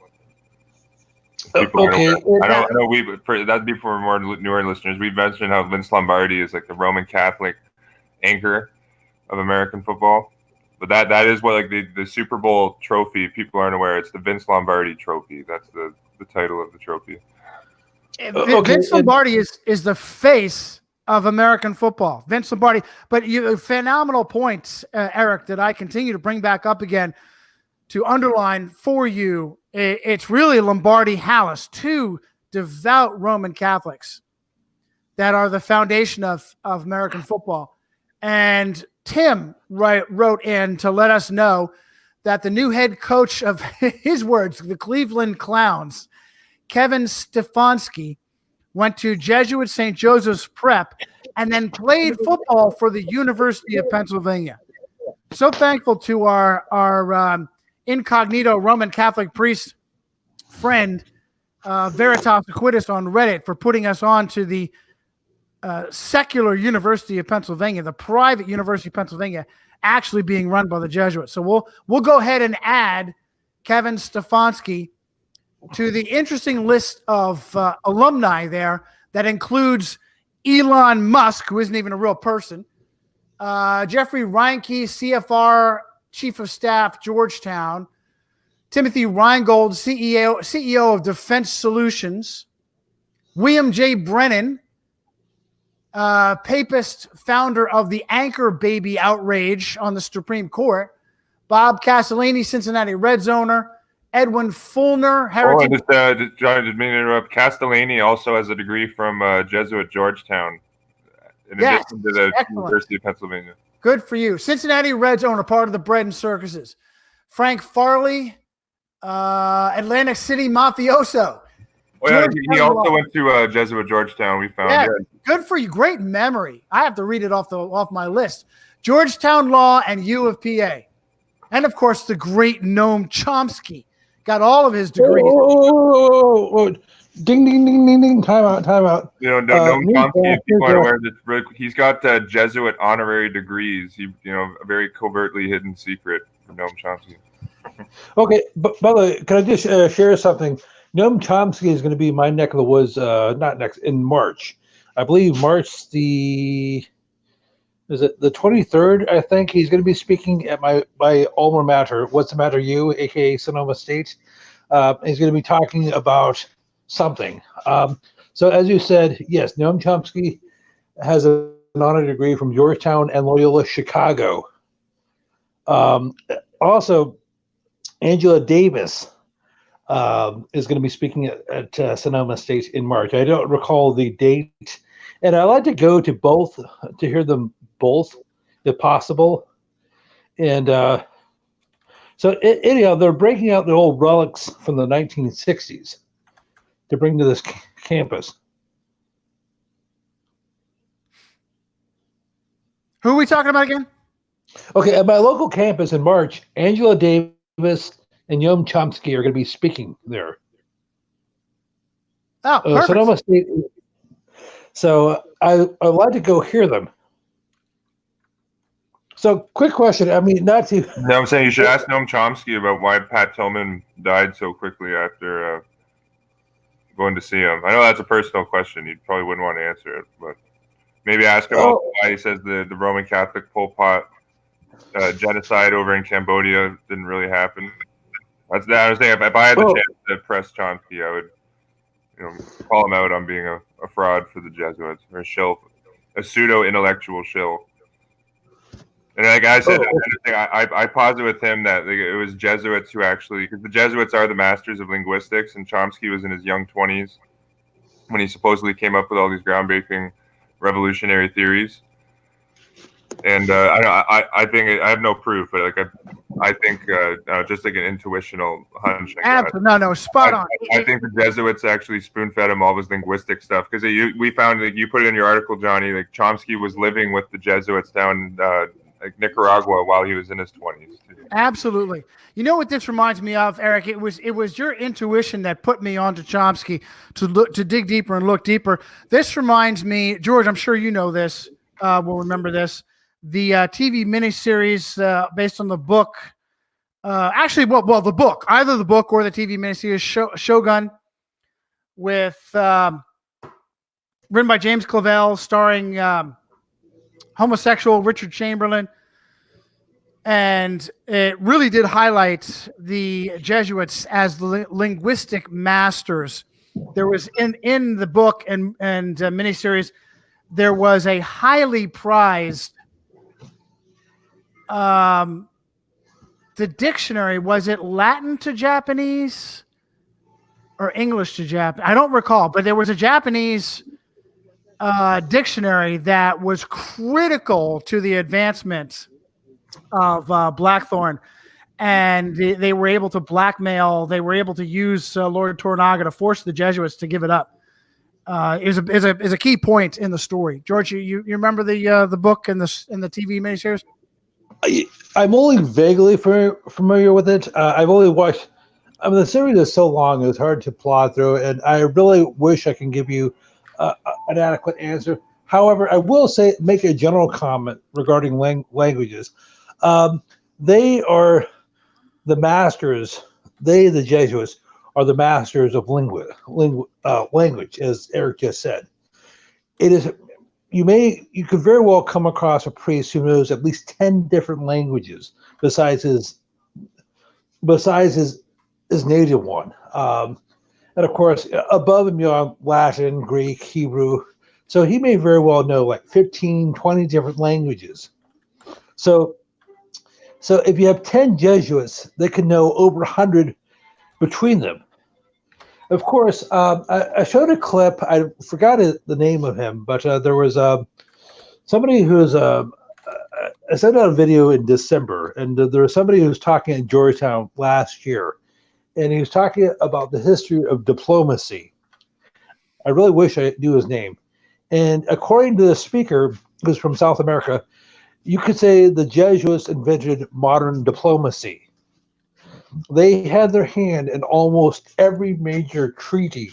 Okay, I know that'd be for more newer listeners. We've mentioned how Vince Lombardi is like the Roman Catholic anchor of American football, but that is what like the Super Bowl trophy. People aren't aware it's the Vince Lombardi Trophy. That's the title of the trophy. Vince Lombardi is the face of American football. Vince Lombardi, but phenomenal points, Eric, that I continue to bring back up again to underline for you. It's really Lombardi Hallis, two devout Roman Catholics that are the foundation of American football. And Tim wrote in to let us know that the new head coach of his words, the Cleveland Clowns, Kevin Stefanski, went to Jesuit St. Joseph's Prep and then played football for the University of Pennsylvania. So thankful to our incognito Roman Catholic priest friend, Veritas Aquitas on Reddit, for putting us on to the secular University of Pennsylvania, the private University of Pennsylvania, actually being run by the Jesuits. So we'll go ahead and add Kevin Stefanski to the interesting list of alumni there that includes Elon Musk, who isn't even a real person, Jeffrey Reinke, CFR Chief of Staff, Georgetown, Timothy Reingold, CEO of Defense Solutions, William J. Brennan, papist founder of the Anchor Baby outrage on the Supreme Court, Bob Castellini, Cincinnati Reds owner, Edwin Fulner, heritage. John, didn't mean to interrupt. Castellani also has a degree from Jesuit Georgetown, in addition to the University of Pennsylvania. Good for you. Cincinnati Reds owner, part of the Bread and Circuses. Frank Farley, Atlantic City mafioso. Oh, yeah, he also went to Jesuit Georgetown, we found. Yeah, good for you. Great memory. I have to read it off my list. Georgetown Law and U of PA. And, of course, the great Noam Chomsky. Got all of his degrees. Ding, ding, ding, ding, ding. Time out. You know, Noam Chomsky, if people aren't aware, he's got Jesuit honorary degrees. A very covertly hidden secret from Noam Chomsky. Okay, but by the way, can I just share something? Noam Chomsky is going to be my neck of the woods, in March. I believe March the 23rd, I think. He's going to be speaking at my alma mater, What's the Matter You, aka Sonoma State. He's going to be talking about something. So as you said, yes, Noam Chomsky has a honor degree from Georgetown and Loyola Chicago. Also, Angela Davis is going to be speaking at Sonoma State in March. I don't recall the date, and I like to go to both to hear them both, if possible. And so, anyhow, they're breaking out the old relics from the 1960s to bring to this campus. Who are we talking about again? Okay, at my local campus in March, Angela Davis and Noam Chomsky are going to be speaking there. Oh, perfect. Sonoma State. So I'd like to go hear them. So, quick question. I mean, not to. No, I'm saying you should ask Noam Chomsky about why Pat Tillman died so quickly after going to see him. I know that's a personal question. You probably wouldn't want to answer it, but maybe ask him why he says the Roman Catholic Pol Pot genocide over in Cambodia didn't really happen. I was saying if I had the chance to press Chomsky, I would, call him out on being a fraud for the Jesuits, or a shill, a pseudo intellectual shill. And like I said, I posit with him that it was Jesuits who actually, because the Jesuits are the masters of linguistics, and Chomsky was in his young 20s when he supposedly came up with all these groundbreaking revolutionary theories. And I think I have no proof, but I think just like an intuitional hunch. No, spot on. I think the Jesuits actually spoon-fed him all this linguistic stuff because we found that you put it in your article, Johnny. Like Chomsky was living with the Jesuits down like Nicaragua while he was in his 20s. Absolutely. You know what this reminds me of, Eric? It was your intuition that put me onto Chomsky to dig deeper and look deeper. This reminds me, George, I'm sure you know this. Will remember this. The TV miniseries based on the book. The book, either the book or the TV miniseries Shogun, with written by James Clavell, starring homosexual Richard Chamberlain. And it really did highlight the Jesuits as linguistic masters. There was in the book and miniseries, there was a highly prized the dictionary. Was it Latin to Japanese or English to Japanese? I don't recall, but there was a Japanese dictionary that was critical to the advancement of Blackthorn, and they were able to blackmail. They were able to use Lord Toranaga to force the Jesuits to give it up. Is a key point in the story. George, you remember the book and the TV miniseries? I'm only vaguely familiar with it. I've only watched. I mean, the series is so long; it's hard to plod through, and I really wish I can give you an adequate answer. However, I will make a general comment regarding languages. They are the masters. The Jesuits, are the masters of language, as Eric just said. It is. You could very well come across a priest who knows at least 10 different languages besides his native one. And of course, above and beyond Latin, Greek, Hebrew. So he may very well know like 15, 20 different languages. So if you have 10 Jesuits, they can know over 100 between them. Of course, I showed a clip. I forgot the name of him, but there was somebody who's I sent out a video in December, and there was somebody who was talking at Georgetown last year, and he was talking about the history of diplomacy. I really wish I knew his name. And according to the speaker, who's from South America, you could say the Jesuits invented modern diplomacy. They had their hand in almost every major treaty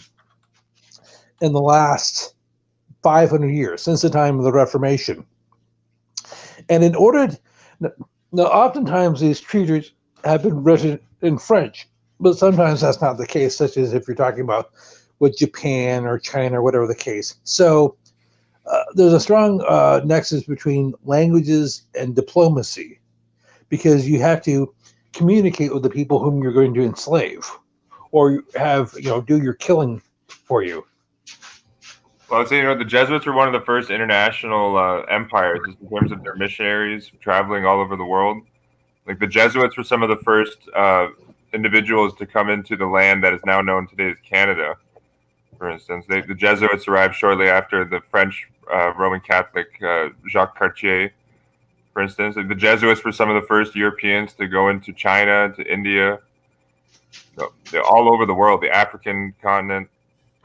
in the last 500 years, since the time of the Reformation. And now oftentimes these treaties have been written in French, but sometimes that's not the case, such as if you're talking about with Japan or China or whatever the case. So there's a strong nexus between languages and diplomacy, because you have to communicate with the people whom you're going to enslave or have do your killing for you. Well, I'd say, the Jesuits were one of the first international empires just in terms of their missionaries traveling all over the world. Like the Jesuits were some of the first individuals to come into the land that is now known today as Canada. For instance, the Jesuits arrived shortly after the French Roman Catholic Jacques Cartier. For instance, like the Jesuits were some of the first Europeans to go into China, to India, they're all over the world, the African continent.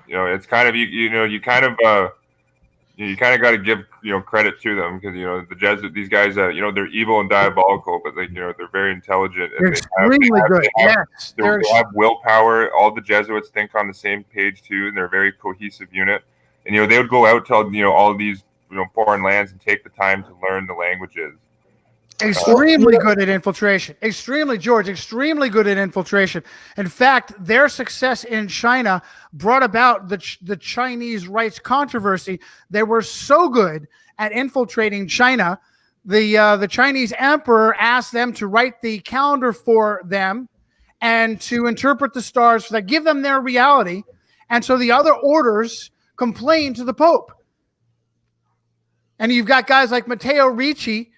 It's kind of you kind of got to give credit to them because the Jesuit, these guys, they're evil and diabolical, but they're very intelligent and They're extremely good. Yes, they have willpower. All the Jesuits think on the same page too, and they're a very cohesive unit. And they would go out to all these foreign lands and take the time to learn the languages. Extremely good at infiltration. Extremely good at infiltration. In fact, their success in China brought about the Chinese rights controversy. They were so good at infiltrating China. The Chinese emperor asked them to write the calendar for them and to interpret the stars that give them their reality. And so the other orders complained to the Pope. And you've got guys like Matteo Ricci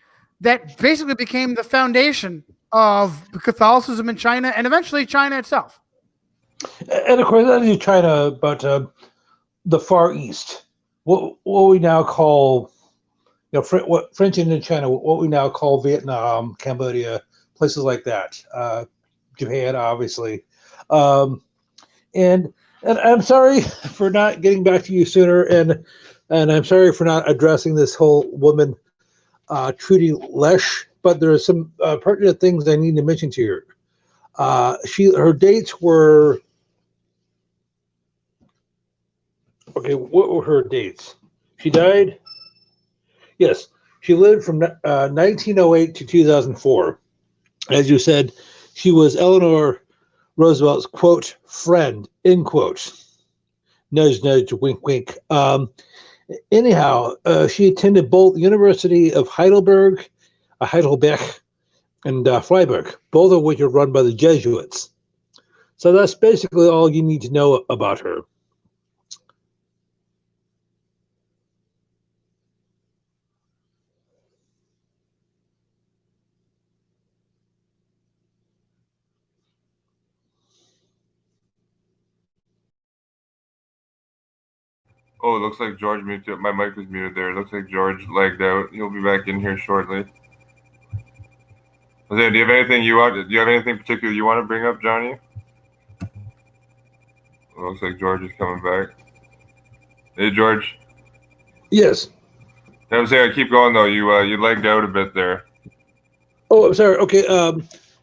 that basically became the foundation of Catholicism in China and eventually China itself. And of course, not only China, but the Far East, what we now call, what French Indochina, what we now call Vietnam, Cambodia, places like that, Japan, obviously. And I'm sorry for not getting back to you sooner, and I'm sorry for not addressing this whole woman, Trudy Lesh, but there are some pertinent things I need to mention to you. Her dates were, okay, what were her dates? She died, yes, she lived from 1908 to 2004. As you said, she was Eleanor Roosevelt's, quote, friend, end quote. Nudge, nudge, wink, wink. Anyhow, she attended both University of Heidelberg, and Freiburg, both of which are run by the Jesuits. So that's basically all you need to know about her. Oh, it looks like George muted. My mic was muted there. It looks like George lagged out. He'll be back in here shortly. Jose, do you have anything particular you want to bring up, Johnny? It looks like George is coming back. Hey, George. Yes. I was saying, keep going though. You lagged out a bit there. Oh, I'm sorry. Okay.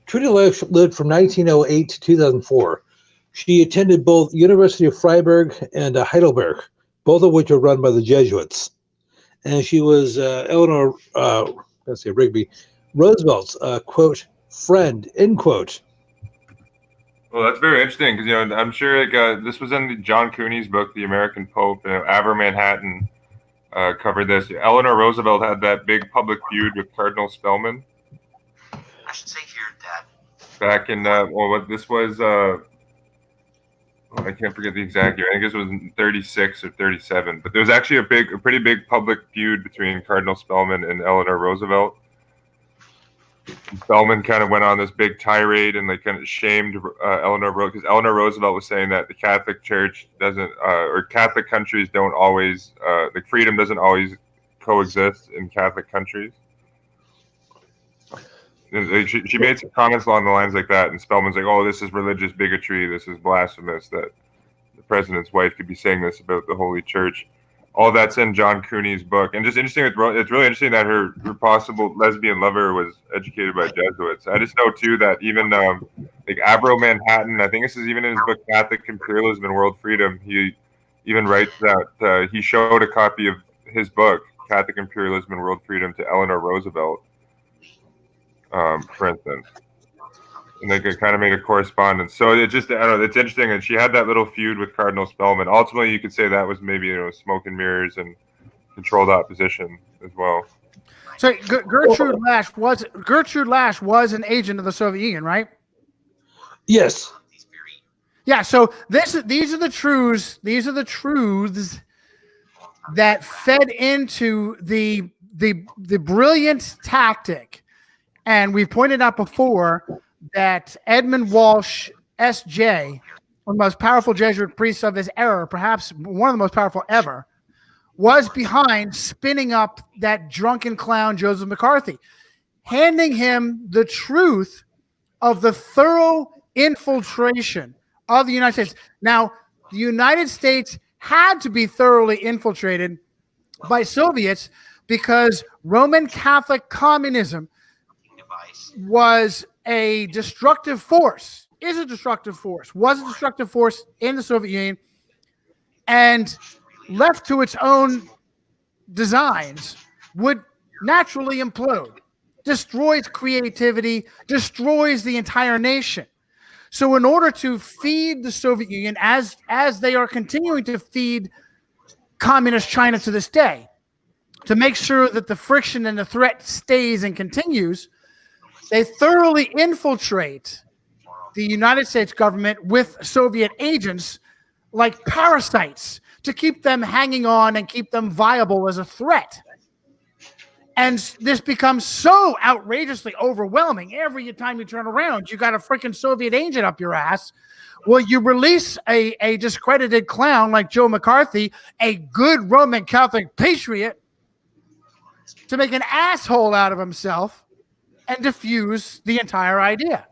Trudy Lesh lived from 1908 to 2004. She attended both University of Freiburg and Heidelberg, both of which are run by the Jesuits. And she was Eleanor, Rigby, Roosevelt's, quote, friend, end quote. Well, that's very interesting because, I'm sure this was in John Cooney's book, The American Pope, Aver Manhattan covered this. Eleanor Roosevelt had that big public feud with Cardinal Spellman. I should say here that back in, this was, I can't forget the exact year. I think it was 36 or 37. But there was actually a pretty big public feud between Cardinal Spellman and Eleanor Roosevelt. And Spellman kind of went on this big tirade and kind of shamed Eleanor Roosevelt because Eleanor Roosevelt was saying that the Catholic Church doesn't, or Catholic countries don't always, freedom doesn't always coexist in Catholic countries. She made some comments along the lines like that, and Spellman's like, "Oh, this is religious bigotry. This is blasphemous that the president's wife could be saying this about the Holy Church." All that's in John Cooney's book, and just interesting. It's really interesting that her possible lesbian lover was educated by Jesuits. I just know too that even Avro Manhattan, I think this is even in his book Catholic Imperialism and World Freedom. He even writes that he showed a copy of his book Catholic Imperialism and World Freedom to Eleanor Roosevelt. For instance, and they could kind of make a correspondence. So it's interesting. And she had that little feud with Cardinal Spellman. Ultimately, you could say that was maybe smoke and mirrors and controlled opposition as well. So Gertrude Lash was an agent of the Soviet Union, right? Yes. Yeah. So these are the truths. These are the truths that fed into the brilliant tactic. And we've pointed out before that Edmund Walsh, S.J., one of the most powerful Jesuit priests of his era, perhaps one of the most powerful ever, was behind spinning up that drunken clown, Joseph McCarthy, handing him the truth of the thorough infiltration of the United States. Now, the United States had to be thoroughly infiltrated by Soviets because Roman Catholic communism was a destructive force, is a destructive force, was a destructive force in the Soviet Union, and left to its own designs would naturally implode, destroys creativity, destroys the entire nation. So in order to feed the Soviet Union, as they are continuing to feed communist China to this day, to make sure that the friction and the threat stays and continues, they thoroughly infiltrate the United States government with Soviet agents like parasites to keep them hanging on and keep them viable as a threat. And this becomes so outrageously overwhelming. Every time you turn around, you got a freaking Soviet agent up your ass. Well, you release a discredited clown like Joe McCarthy, a good Roman Catholic patriot, to make an asshole out of himself and diffuse the entire idea.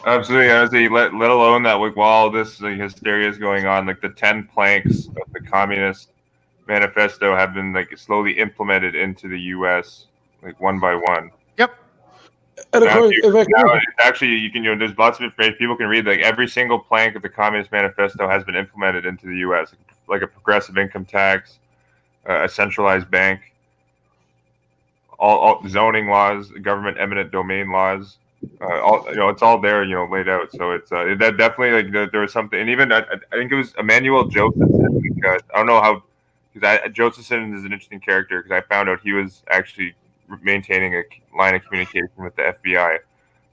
Absolutely, honestly, let alone that like, while all this hysteria is going on, like the 10 planks of the Communist Manifesto have been like slowly implemented into the U.S. like one by one. Yep. And of course, actually, you can there's lots of information people can read. Like every single plank of the Communist Manifesto has been implemented into the U.S. Like a progressive income tax, a centralized bank, all zoning laws, government eminent domain laws. It's all there, laid out. So it's that definitely there was something, and even I think it was Emmanuel Josephson. I don't know how, because Josephson is an interesting character because I found out he was actually maintaining a line of communication with the FBI.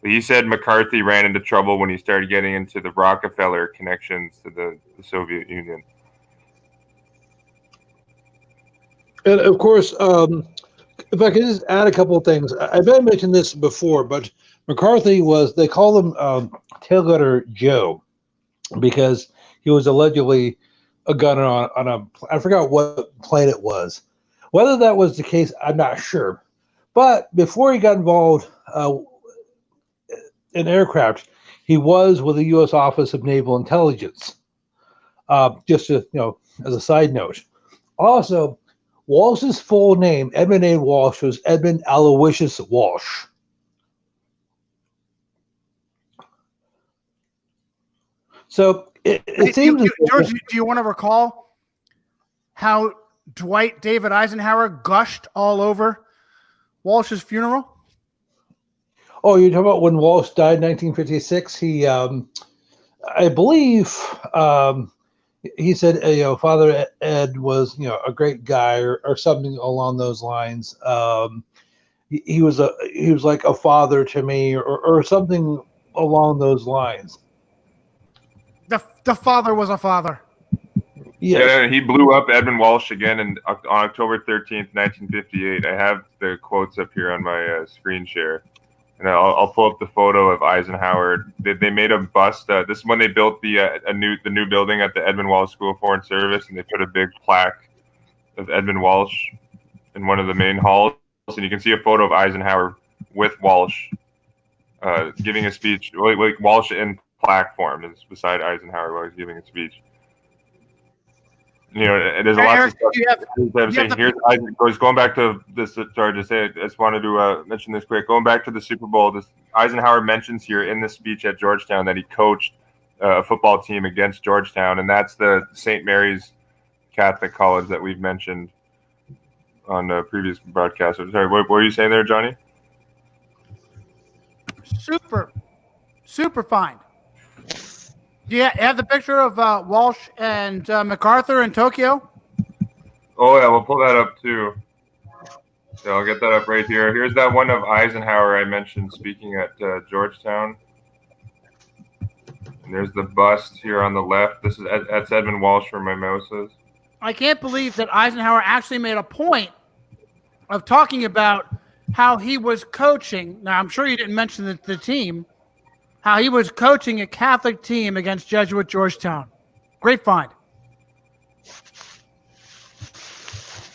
But he said McCarthy ran into trouble when he started getting into the Rockefeller connections to the Soviet Union. And of course, if I could just add a couple of things, I may have mentioned this before, but McCarthy they call him Tailgutter Joe because he was allegedly a gunner on I forgot what plane it was. Whether that was the case, I'm not sure. But before he got involved in aircraft, he was with the U.S. Office of Naval Intelligence. Just to, as a side note. Also, Walsh's full name, Edmund A. Walsh, was Edmund Aloysius Walsh. So it seems. George, do you want to recall how Dwight David Eisenhower gushed all over Walsh's funeral? Oh, you're talking about when Walsh died in 1956? He, I believe, he said, Father Ed was, a great guy or something along those lines. He was like a father to me or something along those lines. The father was a father. Yes. Yeah, he blew up Edmund Walsh again on October 13th, 1958. I have the quotes up here on my screen share. And I'll pull up the photo of Eisenhower. They made a bust. This is when they built the new building at the Edmund Walsh School of Foreign Service, and they put a big plaque of Edmund Walsh in one of the main halls. And you can see a photo of Eisenhower with Walsh giving a speech. Like Walsh in plaque form is beside Eisenhower while he's giving a speech. There's a lot of stuff. Here's going back to this. Sorry to say, I just wanted to mention this quick. Going back to the Super Bowl, Eisenhower mentions here in this speech at Georgetown that he coached a football team against Georgetown, and that's the St. Mary's Catholic College that we've mentioned on the previous broadcast. Sorry, what were you saying there, Johnny? Super fine. Yeah, you have the picture of Walsh and MacArthur in Tokyo? Oh, yeah, we'll pull that up, too. So I'll get that up right here. Here's that one of Eisenhower I mentioned speaking at Georgetown. And there's the bust here on the left. That's Edmund Walsh where my mouse is. I can't believe that Eisenhower actually made a point of talking about how he was coaching. Now, I'm sure you didn't mention the team, how he was coaching a Catholic team against Jesuit Georgetown. Great find.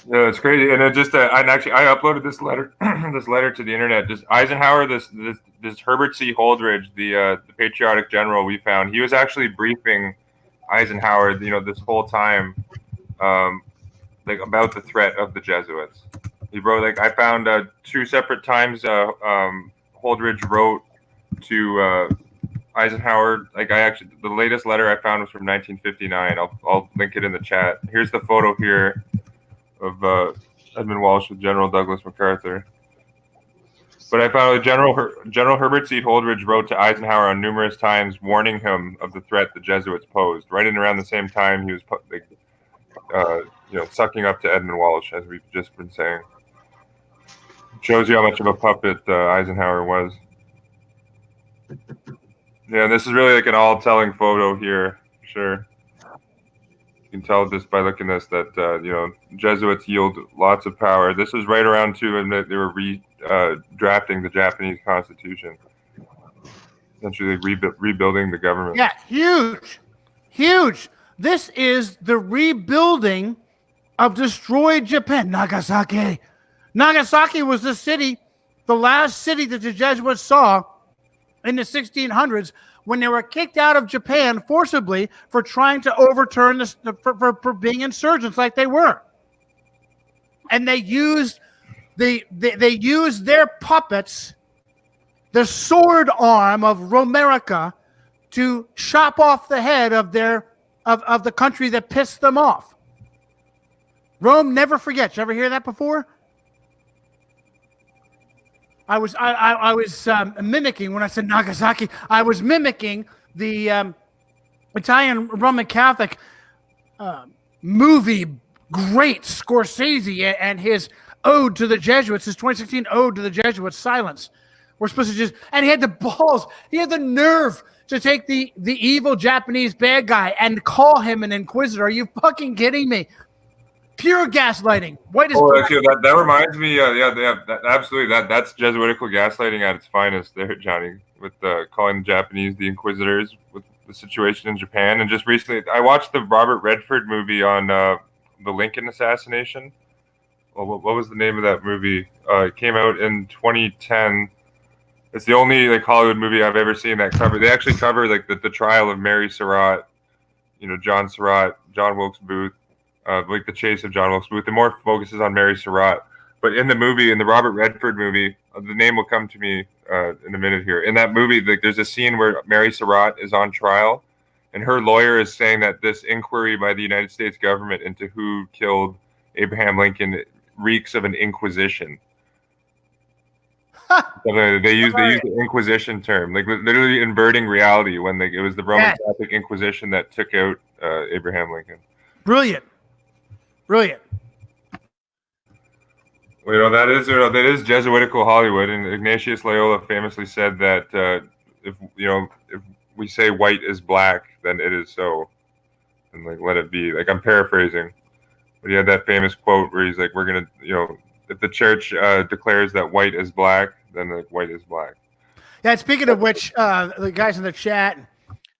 Yeah, it's crazy. And it just, I uploaded this letter, this letter to the internet. Just Eisenhower, this Herbert C. Holdridge, the patriotic general we found. He was actually briefing Eisenhower, this whole time, like about the threat of the Jesuits. He wrote, like, I found 2 separate times Holdridge wrote to Eisenhower. Like, the latest letter I found was from 1959. I'll link it in the chat. Here's the photo here of Edmund Walsh with General Douglas MacArthur. But I found General Herbert C. Holdridge wrote to Eisenhower on numerous times, warning him of the threat the Jesuits posed. Right in around the same time, he was sucking up to Edmund Walsh, as we've just been saying. Shows you how much of a puppet Eisenhower was. Yeah, this is really like an all-telling photo here, for sure. You can tell just by looking at this that Jesuits yield lots of power. This was right around too, and they were drafting the Japanese Constitution, essentially rebuilding the government. Yeah, huge. This is the rebuilding of destroyed Japan. Nagasaki. Nagasaki was the last city that the Jesuits saw in the 1600s when they were kicked out of Japan forcibly for trying to overturn for being insurgents like they were. And they used their puppets, the sword arm of Romerica, to chop off the head of the country that pissed them off. Rome never forgets. You ever hear that before? I was mimicking when I said Nagasaki. I was mimicking the Italian Roman Catholic movie great Scorsese and his ode to the Jesuits, his 2016 ode to the Jesuits, Silence. We're supposed to and he had the balls, he had the nerve to take the evil Japanese bad guy and call him an inquisitor. Are you fucking kidding me? Pure gaslighting. Actually, that reminds me. Absolutely. That's Jesuitical gaslighting at its finest, there, Johnny. With calling the Japanese the inquisitors with the situation in Japan. And just recently, I watched the Robert Redford movie on the Lincoln assassination. Well, what was the name of that movie? It came out in 2010. It's the only Hollywood movie I've ever seen that cover. They actually cover the trial of Mary Surratt, John Surratt, John Wilkes Booth. The chase of John Wilkes Booth. The more focuses on Mary Surratt. But in the Robert Redford movie, the name will come to me in a minute here. In that movie, there's a scene where Mary Surratt is on trial, and her lawyer is saying that this inquiry by the United States government into who killed Abraham Lincoln reeks of an inquisition. They use the Inquisition term, literally inverting reality when it was the Roman Catholic Inquisition that took out Abraham Lincoln. Brilliant. Well, that is Jesuitical Hollywood, and Ignatius Loyola famously said that if we say white is black, then it is so, and let it be. I'm paraphrasing, but he had that famous quote where he's like, "We're gonna, if the church declares that white is black, then white is black." Yeah. Speaking of which, the guys in the chat,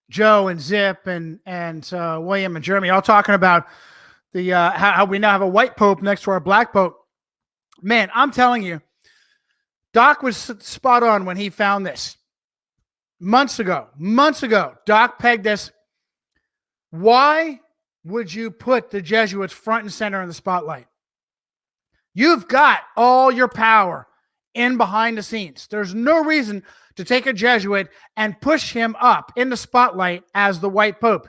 Joe and Zip and William and Jeremy, all talking about the how we now have a white pope next to our black pope. Man, I'm telling you, Doc was spot on when he found this months ago. Doc pegged this. Why would you put the Jesuits front and center in the spotlight? You've got all your power in behind the scenes. There's no reason to take a Jesuit and push him up in the spotlight as the white pope,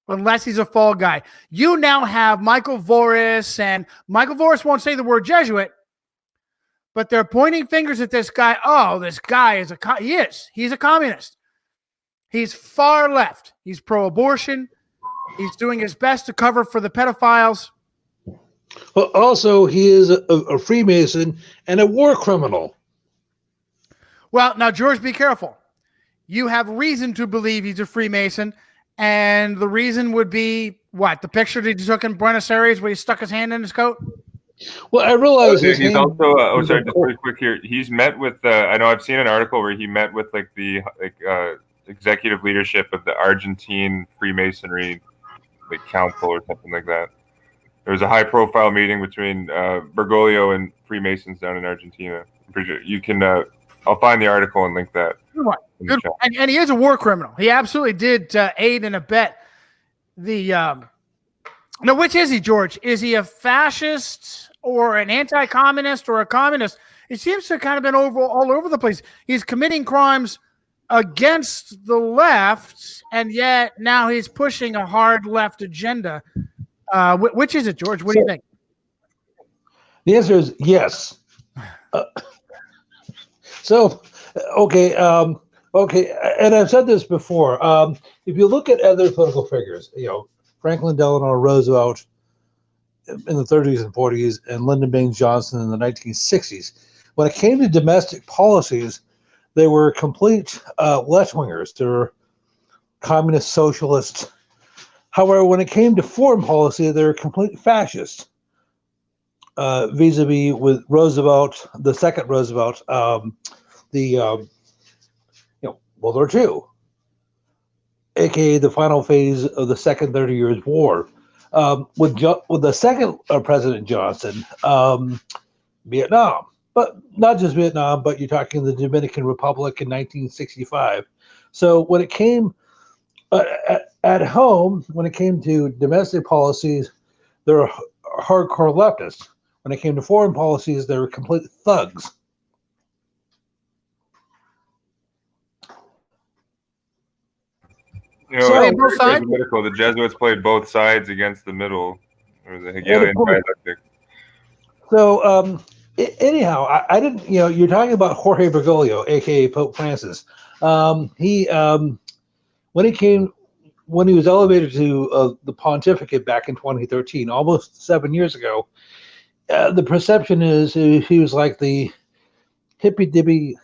unless he's a fall guy. You now have Michael Voris, and Michael Voris won't say the word Jesuit, but they're pointing fingers at this guy. Oh, this guy is he's a communist. He's far left. He's pro-abortion. He's doing his best to cover for the pedophiles. Well, also, he is a Freemason and a war criminal. Well, now, George, be careful. You have reason to believe he's a Freemason, And the reason would be what? The picture that he took in Buenos Aires where he stuck his hand in his coat? Well, I realize He's his also. hand- Oh, sorry, just really quick here. He's met with. I know I've seen an article where he met with like the executive leadership of the Argentine Freemasonry like council or something like that. There was a high-profile meeting between Bergoglio and Freemasons down in Argentina. I'm pretty sure you can. I'll find the article and link that. Good. And he is a war criminal. He absolutely did aid and abet the. Now, which is he, George? Is he a fascist or an anti-communist or a communist? It seems to have kind of been all over the place. He's committing crimes against the left, and yet now he's pushing a hard left agenda. Which is it, George? What do you think? The answer is yes. Okay, and I've said this before. If you look at other political figures, Franklin Delano Roosevelt in the 30s and 40s, and Lyndon Baines Johnson in the 1960s, when it came to domestic policies, they were complete left-wingers. They were communist socialists. However, when it came to foreign policy, they were complete fascists. Vis-a-vis with Roosevelt, the second Roosevelt, World War II, aka the final phase of the second 30 Years' War. With the second President Johnson, Vietnam, but not just Vietnam, but you're talking the Dominican Republic in 1965. So when it came at home, when it came to domestic policies, they were hardcore leftists. When it came to foreign policies, they were complete thugs. Both sides? The Jesuits played both sides against the middle. There was a Hegelian dialectic. So anyhow, I didn't. You're talking about Jorge Bergoglio, aka Pope Francis. When he was elevated to the pontificate back in 2013, almost 7 years ago, the perception is he was like the hippy dippy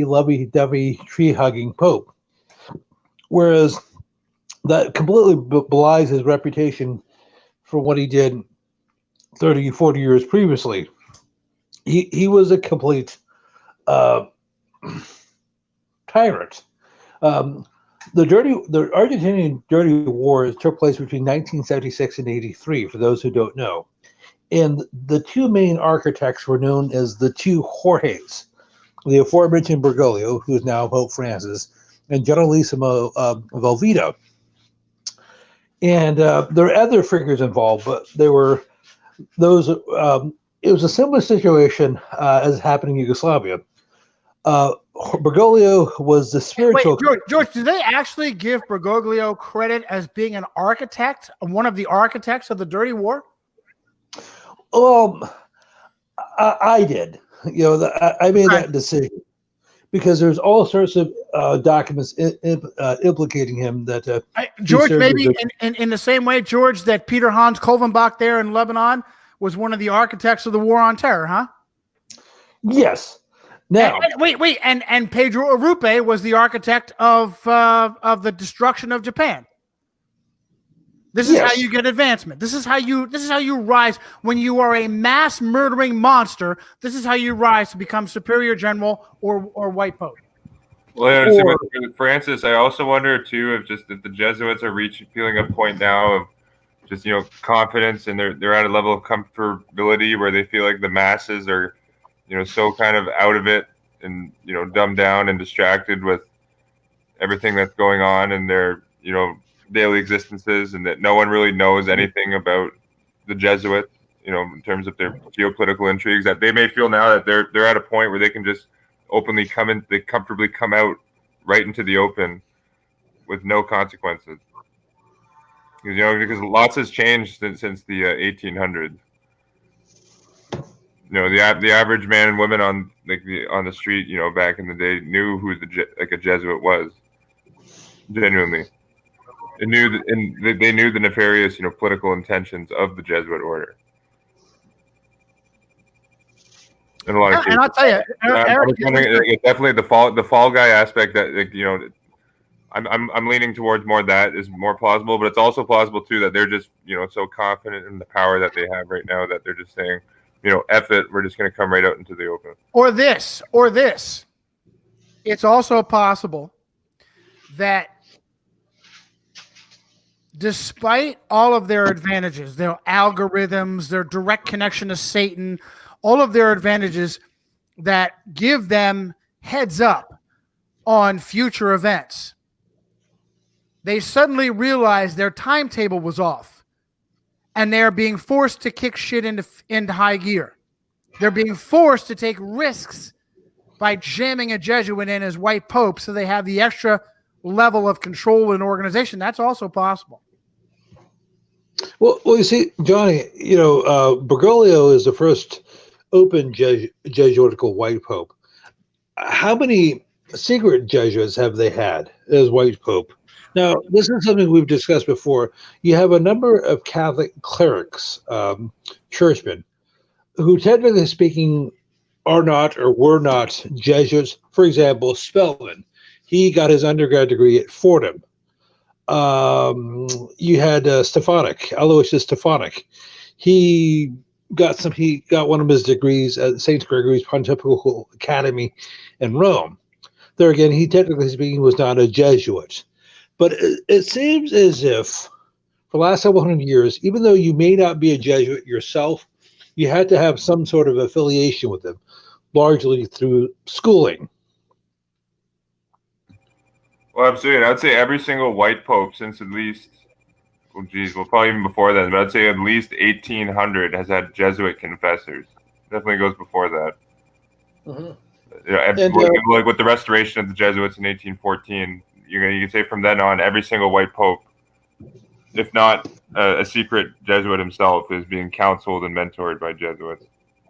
lovey dovey tree hugging Pope, whereas that completely belies his reputation for what he did 30, 40 years previously. He was a complete tyrant. The Argentinian Dirty War took place between 1976 and 83, for those who don't know. And the two main architects were known as the two Jorges, the aforementioned Bergoglio, who is now Pope Francis, and Generalissimo Velveeta. And there are other figures involved, but there were those. It was a similar situation as happened in Yugoslavia. Bergoglio was the spiritual. Wait, George, do they actually give Bergoglio credit as being an architect, one of the architects of the Dirty War? I did. I made that decision because there's all sorts of documents implicating him that. George, maybe in the same way, George, that Peter Hans Kolvenbach there in Lebanon was one of the architects of the War on Terror, huh? Yes. Now, and Pedro Arrupe was the architect of the destruction of Japan. This is how you get advancement. This is how you rise when you are a mass murdering monster. This is how you rise to become superior general or white pope. Well, I understand with Francis. I also wonder too if the Jesuits are feeling a point now of just confidence, and they're at a level of comfortability where they feel like the masses are so kind of out of it and dumbed down and distracted with everything that's going on in their daily existences, and that no one really knows anything about the Jesuits, in terms of their geopolitical intrigues, that they may feel now that they're at a point where they can just openly comfortably come out right into the open with no consequences. Because lots has changed since the 1800s. The average man and woman on the street, back in the day, knew who a Jesuit was. Genuinely. They knew the nefarious, political intentions of the Jesuit order. In a lot of cases. And I'll tell you, Eric, definitely the fall guy aspect that I'm leaning towards more that is more plausible, but it's also plausible too that they're just so confident in the power that they have right now that they're just saying, F it, we're just going to come right out into the open. Or this. It's also possible that despite all of their advantages, their algorithms, their direct connection to Satan, all of their advantages that give them heads up on future events, they suddenly realized their timetable was off and they're being forced to kick shit into high gear. They're being forced to take risks by jamming a Jesuit in as white pope so they have the extra level of control and organization. That's also possible. Well, you see, Johnny, Bergoglio is the first open Jesuitical white pope. How many secret Jesuits have they had as white pope? Now, this is something we've discussed before. You have a number of Catholic clerics, churchmen, who technically speaking are not or were not Jesuits. For example, Spellman, he got his undergrad degree at Fordham. You had Aloysius Stefanik. He got one of his degrees at St. Gregory's Pontifical Academy in Rome. There again, he technically speaking was not a Jesuit. But it seems as if for the last several hundred years, even though you may not be a Jesuit yourself, you had to have some sort of affiliation with them, largely through schooling. Well, absolutely. I'd say every single white pope since at least, probably even before then, but I'd say at least 1800 has had Jesuit confessors. Definitely goes before that. Mm-hmm. Like with the restoration of the Jesuits in 1814, you can say from then on, every single white pope, if not a secret Jesuit himself, is being counseled and mentored by Jesuits,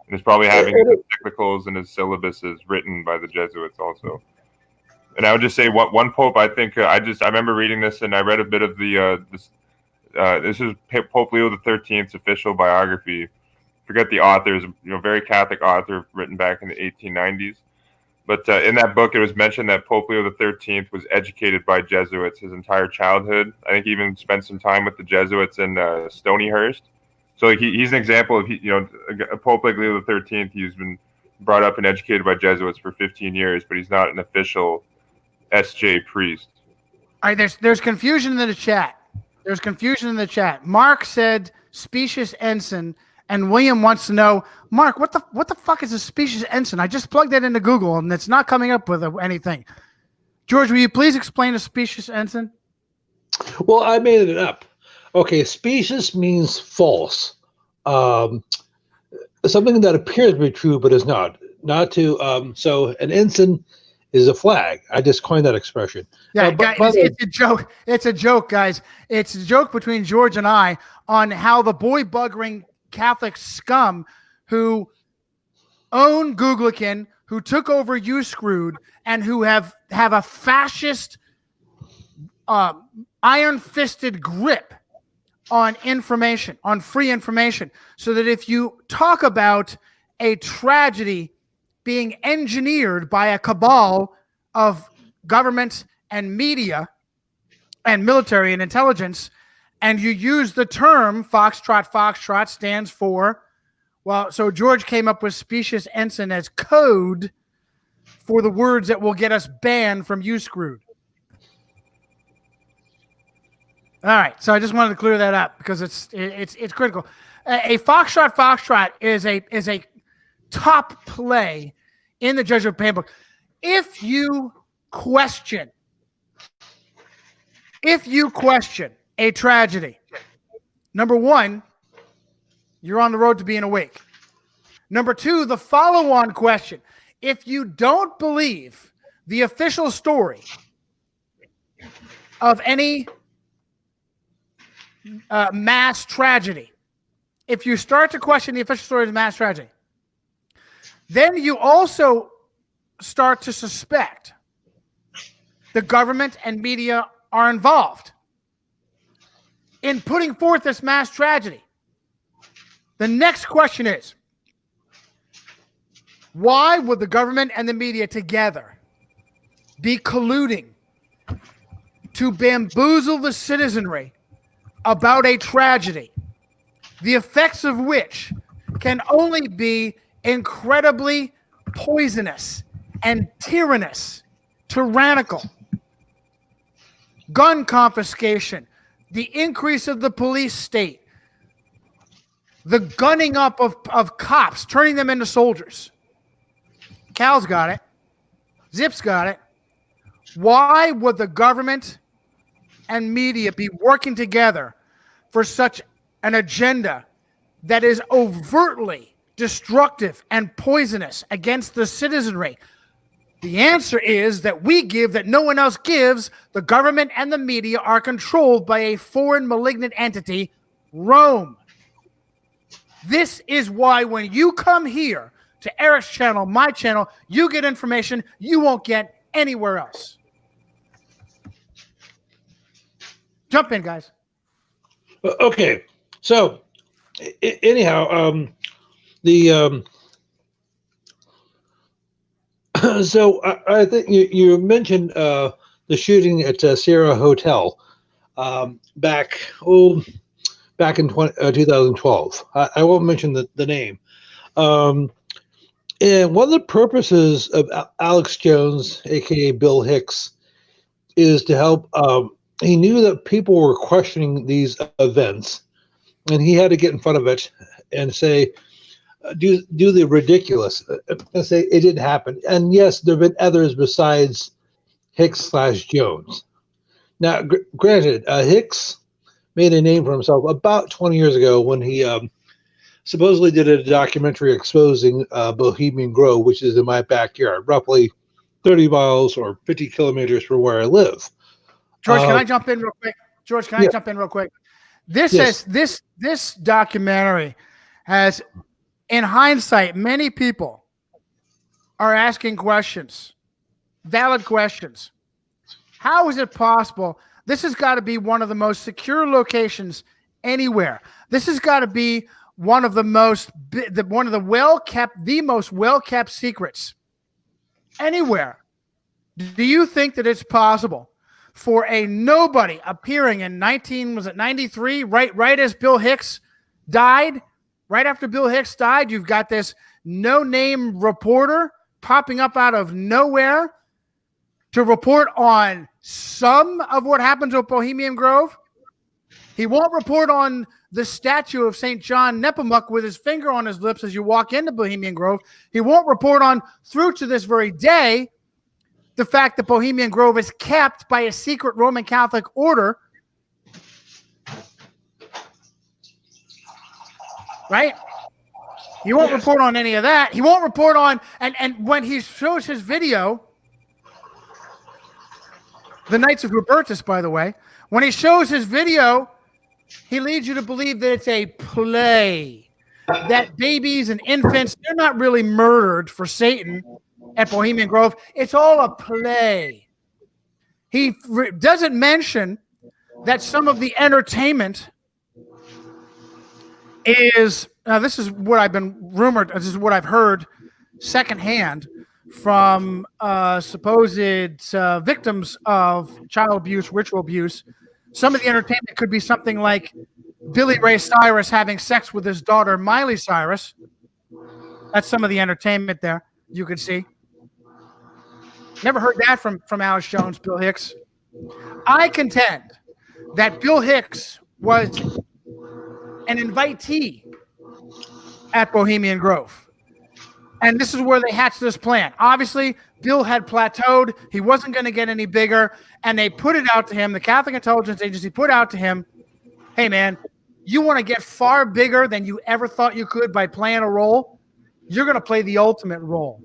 and is probably having his encyclicals and his syllabuses written by the Jesuits also. And I would just say one pope, I think I remember reading this, and I read a bit of this is Pope Leo XIII's official biography. Forget the author, is very Catholic author written back in the 1890s. But in that book, it was mentioned that Pope Leo XIII was educated by Jesuits his entire childhood. I think he even spent some time with the Jesuits in Stonyhurst. So he's an example of a Pope like Leo XIII. He's been brought up and educated by Jesuits for 15 years, but he's not an official SJ priest. All right, there's confusion in the chat. Mark said specious ensign, and William wants to know, Mark, what the fuck is a specious ensign? I just plugged that into Google and it's not coming up with anything. George, will you please explain a specious ensign? Well, I made it up. Okay, specious means false. Something that appears to be true but is not. So an ensign is a flag. I just coined that expression. Yeah, guys, it's a joke. It's a joke, guys. It's a joke between George and I on how the boy buggering Catholic scum who own Googlican, who took over YouScrewed, and who have a fascist, iron-fisted grip on information, on free information, so that if you talk about a tragedy being engineered by a cabal of government and media and military and intelligence, and you use the term foxtrot stands for, well, so George came up with specious ensign as code for the words that will get us banned from YouScrewed. All right, so I just wanted to clear that up because it's critical. A foxtrot is a top play in the Jesuit handbook. If you question a tragedy, number one, you're on the road to being awake. Number two, the follow-on question, if you don't believe the official story of any mass tragedy, if you start to question the official story of the mass tragedy, then you also start to suspect the government and media are involved in putting forth this mass tragedy. The next question is, why would the government and the media together be colluding to bamboozle the citizenry about a tragedy, the effects of which can only be incredibly poisonous and tyrannical. Gun confiscation, the increase of the police state, the gunning up of cops, turning them into soldiers. Cal's got it. Zip's got it. Why would the government and media be working together for such an agenda that is overtly destructive and poisonous against the citizenry? The answer is that we give that no one else gives. The government and the media are controlled by a foreign malignant entity, Rome. This is why when you come here to Eric's channel, my channel, you get information you won't get anywhere else. Jump in, guys. Okay, so anyhow, so I think you mentioned the shooting at Sierra Hotel back in 2012. I won't mention the name. And one of the purposes of Alex Jones, aka Bill Hicks, is to help. He knew that people were questioning these events, and he had to get in front of it and say, do the ridiculous, and say it didn't happen. And yes, there have been others besides Hicks/Jones. Now, granted, Hicks made a name for himself about 20 years ago when he supposedly did a documentary exposing Bohemian Grove, which is in my backyard, roughly 30 miles or 50 kilometers from where I live. George, can I jump in real quick? George, can I jump in real quick? This documentary has, in hindsight, many people are asking questions, valid questions. How is it possible? This has got to be one of the most secure locations anywhere. This has got to be one of the most well-kept secrets anywhere. Do you think that it's possible for a nobody appearing in 93, right as Bill Hicks died? Right after Bill Hicks died, you've got this no-name reporter popping up out of nowhere to report on some of what happened to Bohemian Grove. He won't report on the statue of St. John Nepomuk with his finger on his lips as you walk into Bohemian Grove. He won't report on, through to this very day, the fact that Bohemian Grove is kept by a secret Roman Catholic order. Right? He won't report on any of that. He won't report on, and when he shows his video, the Knights of Hubertus, by the way, when he shows his video, he leads you to believe that it's a play, that babies and infants, they're not really murdered for Satan at Bohemian Grove. It's all a play. He doesn't mention that some of the entertainment is, this is what I've been rumored, this is what I've heard secondhand from supposed victims of child abuse, ritual abuse. Some of the entertainment could be something like Billy Ray Cyrus having sex with his daughter, Miley Cyrus. That's some of the entertainment there you could see. Never heard that from Alex Jones, Bill Hicks. I contend that Bill Hicks was an invitee at Bohemian Grove. And this is where they hatched this plan. Obviously, Bill had plateaued. He wasn't going to get any bigger. And they put it out to him. The Catholic Intelligence Agency put out to him, hey, man, you want to get far bigger than you ever thought you could by playing a role? You're going to play the ultimate role.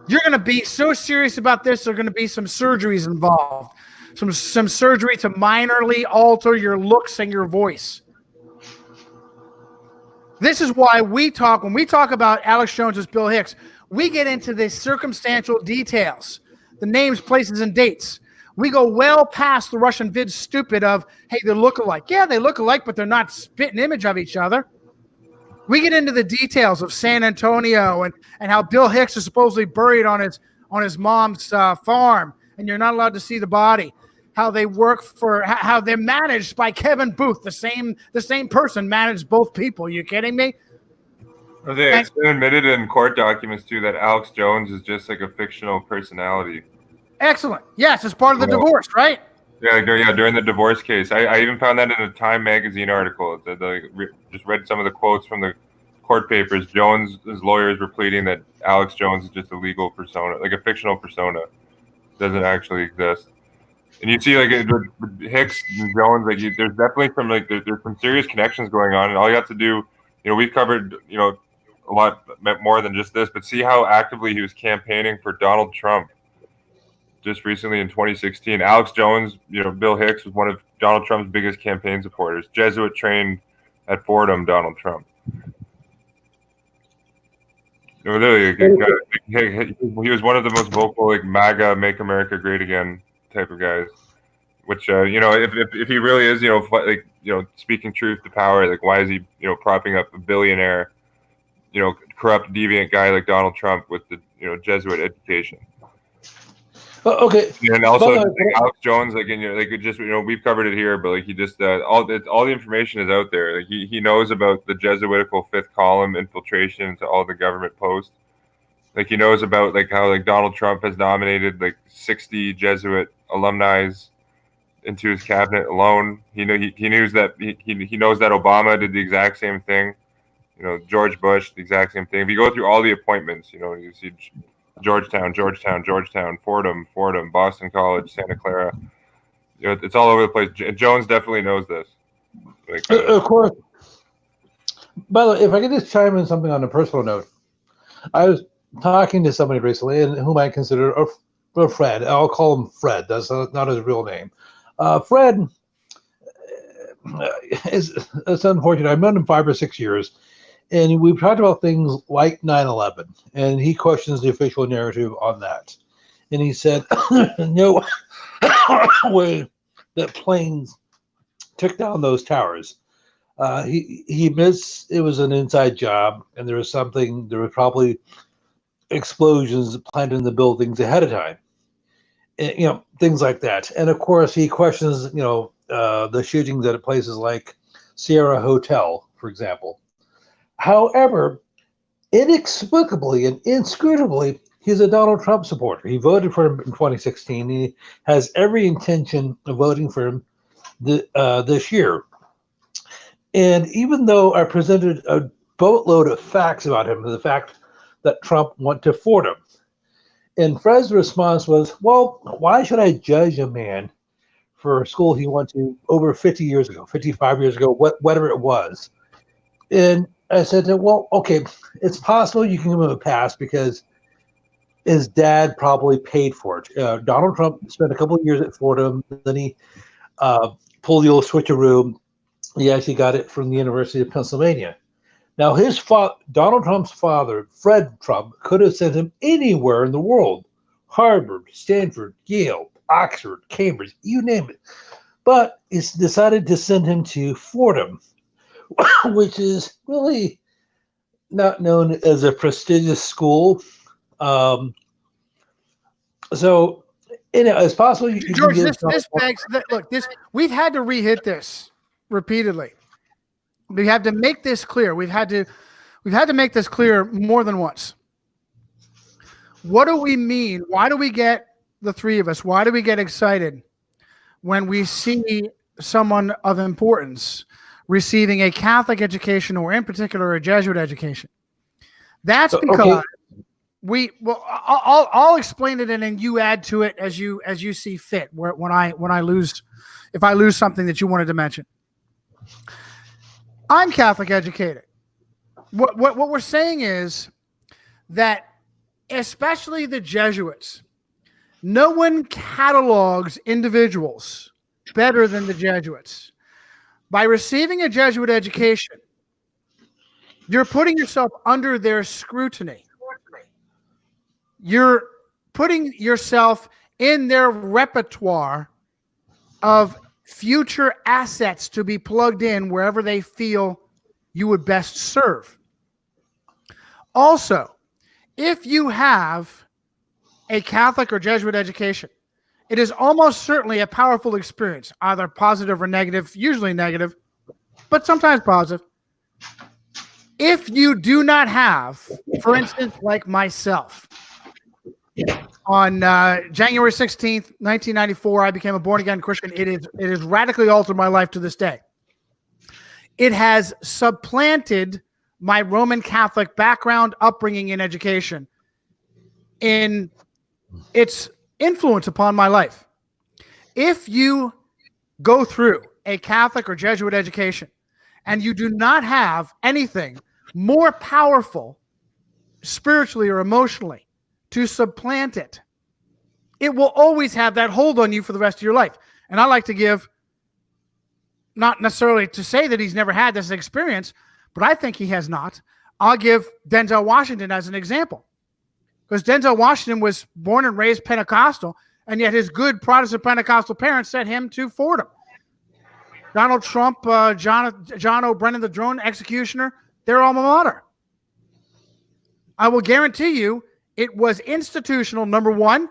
You're going to be so serious about this, there are going to be some surgeries involved. Some surgery to minorly alter your looks and your voice. This is why when we talk about Alex Jones as Bill Hicks, we get into the circumstantial details, the names, places, and dates. We go well past the Russian vid stupid of, hey, they look alike. Yeah, they look alike, but they're not spitting image of each other. We get into the details of San Antonio and how Bill Hicks is supposedly buried on his mom's farm, and you're not allowed to see the body. how they work for how they're managed by Kevin Booth. The same person managed both people. You kidding me? It's been admitted in court documents too that Alex Jones is just like a fictional personality. Excellent. Yes, it's part of the divorce, right? Yeah, during the divorce case. I even found that in a Time magazine article. Just read some of the quotes from the court papers. Jones' lawyers were pleading that Alex Jones is just a legal persona, like a fictional persona, doesn't actually exist. And you see, like with Hicks and Jones, like there's definitely some there's some serious connections going on. And all you have to do, we've covered a lot more than just this, but see how actively he was campaigning for Donald Trump. Just recently in 2016, Alex Jones, Bill Hicks was one of Donald Trump's biggest campaign supporters. Jesuit trained at Fordham, Donald Trump. Literally, he was one of the most vocal, like MAGA, Make America Great Again type of guys. Which if he really is, speaking truth to power, like why is he, propping up a billionaire, corrupt, deviant guy like Donald Trump with the, Jesuit education? Okay. And also Alex Jones, we've covered it here, but like he just all the information is out there. Like he knows about the Jesuitical fifth column infiltration into all the government posts. Like he knows about like how like Donald Trump has nominated like 60 Jesuit alumni into his cabinet alone. He knows that he knows that Obama did the exact same thing. George Bush, the exact same thing. If you go through all the appointments, you see Georgetown, Fordham, Boston College, Santa Clara. It's all over the place. Jones definitely knows this. Of course. By the way, if I could just chime in something on a personal note, I was talking to somebody recently, and whom I consider a friend. I'll call him Fred. That's not his real name. Fred it's unfortunate. I've known him 5 or 6 years, and we've talked about things like 9/11, and he questions the official narrative on that. And he said, no way that planes took down those towers. He admits it was an inside job, and there were probably explosions planted in the buildings ahead of time. And, things like that. And of course, he questions, the shootings at places like Sierra Hotel, for example. However, inexplicably and inscrutably, he's a Donald Trump supporter. He voted for him in 2016. He has every intention of voting for him this year. And even though I presented a boatload of facts about him, the fact that Trump went to Fordham, and Fred's response was, well, why should I judge a man for a school he went to over 50 years ago, 55 years ago, whatever it was? And I said, well, okay, it's possible you can give him a pass because his dad probably paid for it. Donald Trump spent a couple of years at Fordham, then he pulled the old switcheroo. He actually got it from the University of Pennsylvania. Now, Donald Trump's father, Fred Trump, could have sent him anywhere in the world. Harvard, Stanford, Yale, Oxford, Cambridge, you name it. But he's decided to send him to Fordham, which is really not known as a prestigious school. So, it's possible you George, this begs that, look, we've had to re-hit this repeatedly. We have to make this clear. We've had to make this clear more than once. What do we mean? Why do we get, the three of us, why do we get excited when we see someone of importance receiving a Catholic education, or in particular a Jesuit education? That's because I'll explain it, and then you add to it as you see fit. If I lose something that you wanted to mention. I'm Catholic educated. What we're saying is that, especially the Jesuits, no one catalogs individuals better than the Jesuits. By receiving a Jesuit education, you're putting yourself under their scrutiny. You're putting yourself in their repertoire of future assets to be plugged in wherever they feel you would best serve. Also, if you have a Catholic or Jesuit education It is almost certainly a powerful experience, either positive or negative, usually negative, but sometimes positive. If you do not have, for instance, like myself, on January 16th, 1994, I became a born-again Christian. It has radically altered my life to this day. It has supplanted my Roman Catholic background, upbringing, and education in its influence upon my life. If you go through a Catholic or Jesuit education and you do not have anything more powerful spiritually or emotionally to supplant it, it will always have that hold on you for the rest of your life. And I like to give, not necessarily to say that he's never had this experience, but I think he has not. I'll give Denzel Washington as an example, because Denzel Washington was born and raised Pentecostal, and yet his good Protestant Pentecostal parents sent him to Fordham. Donald Trump, John O'Brennan, the drone executioner, their alma mater. I will guarantee you it was institutional, number one,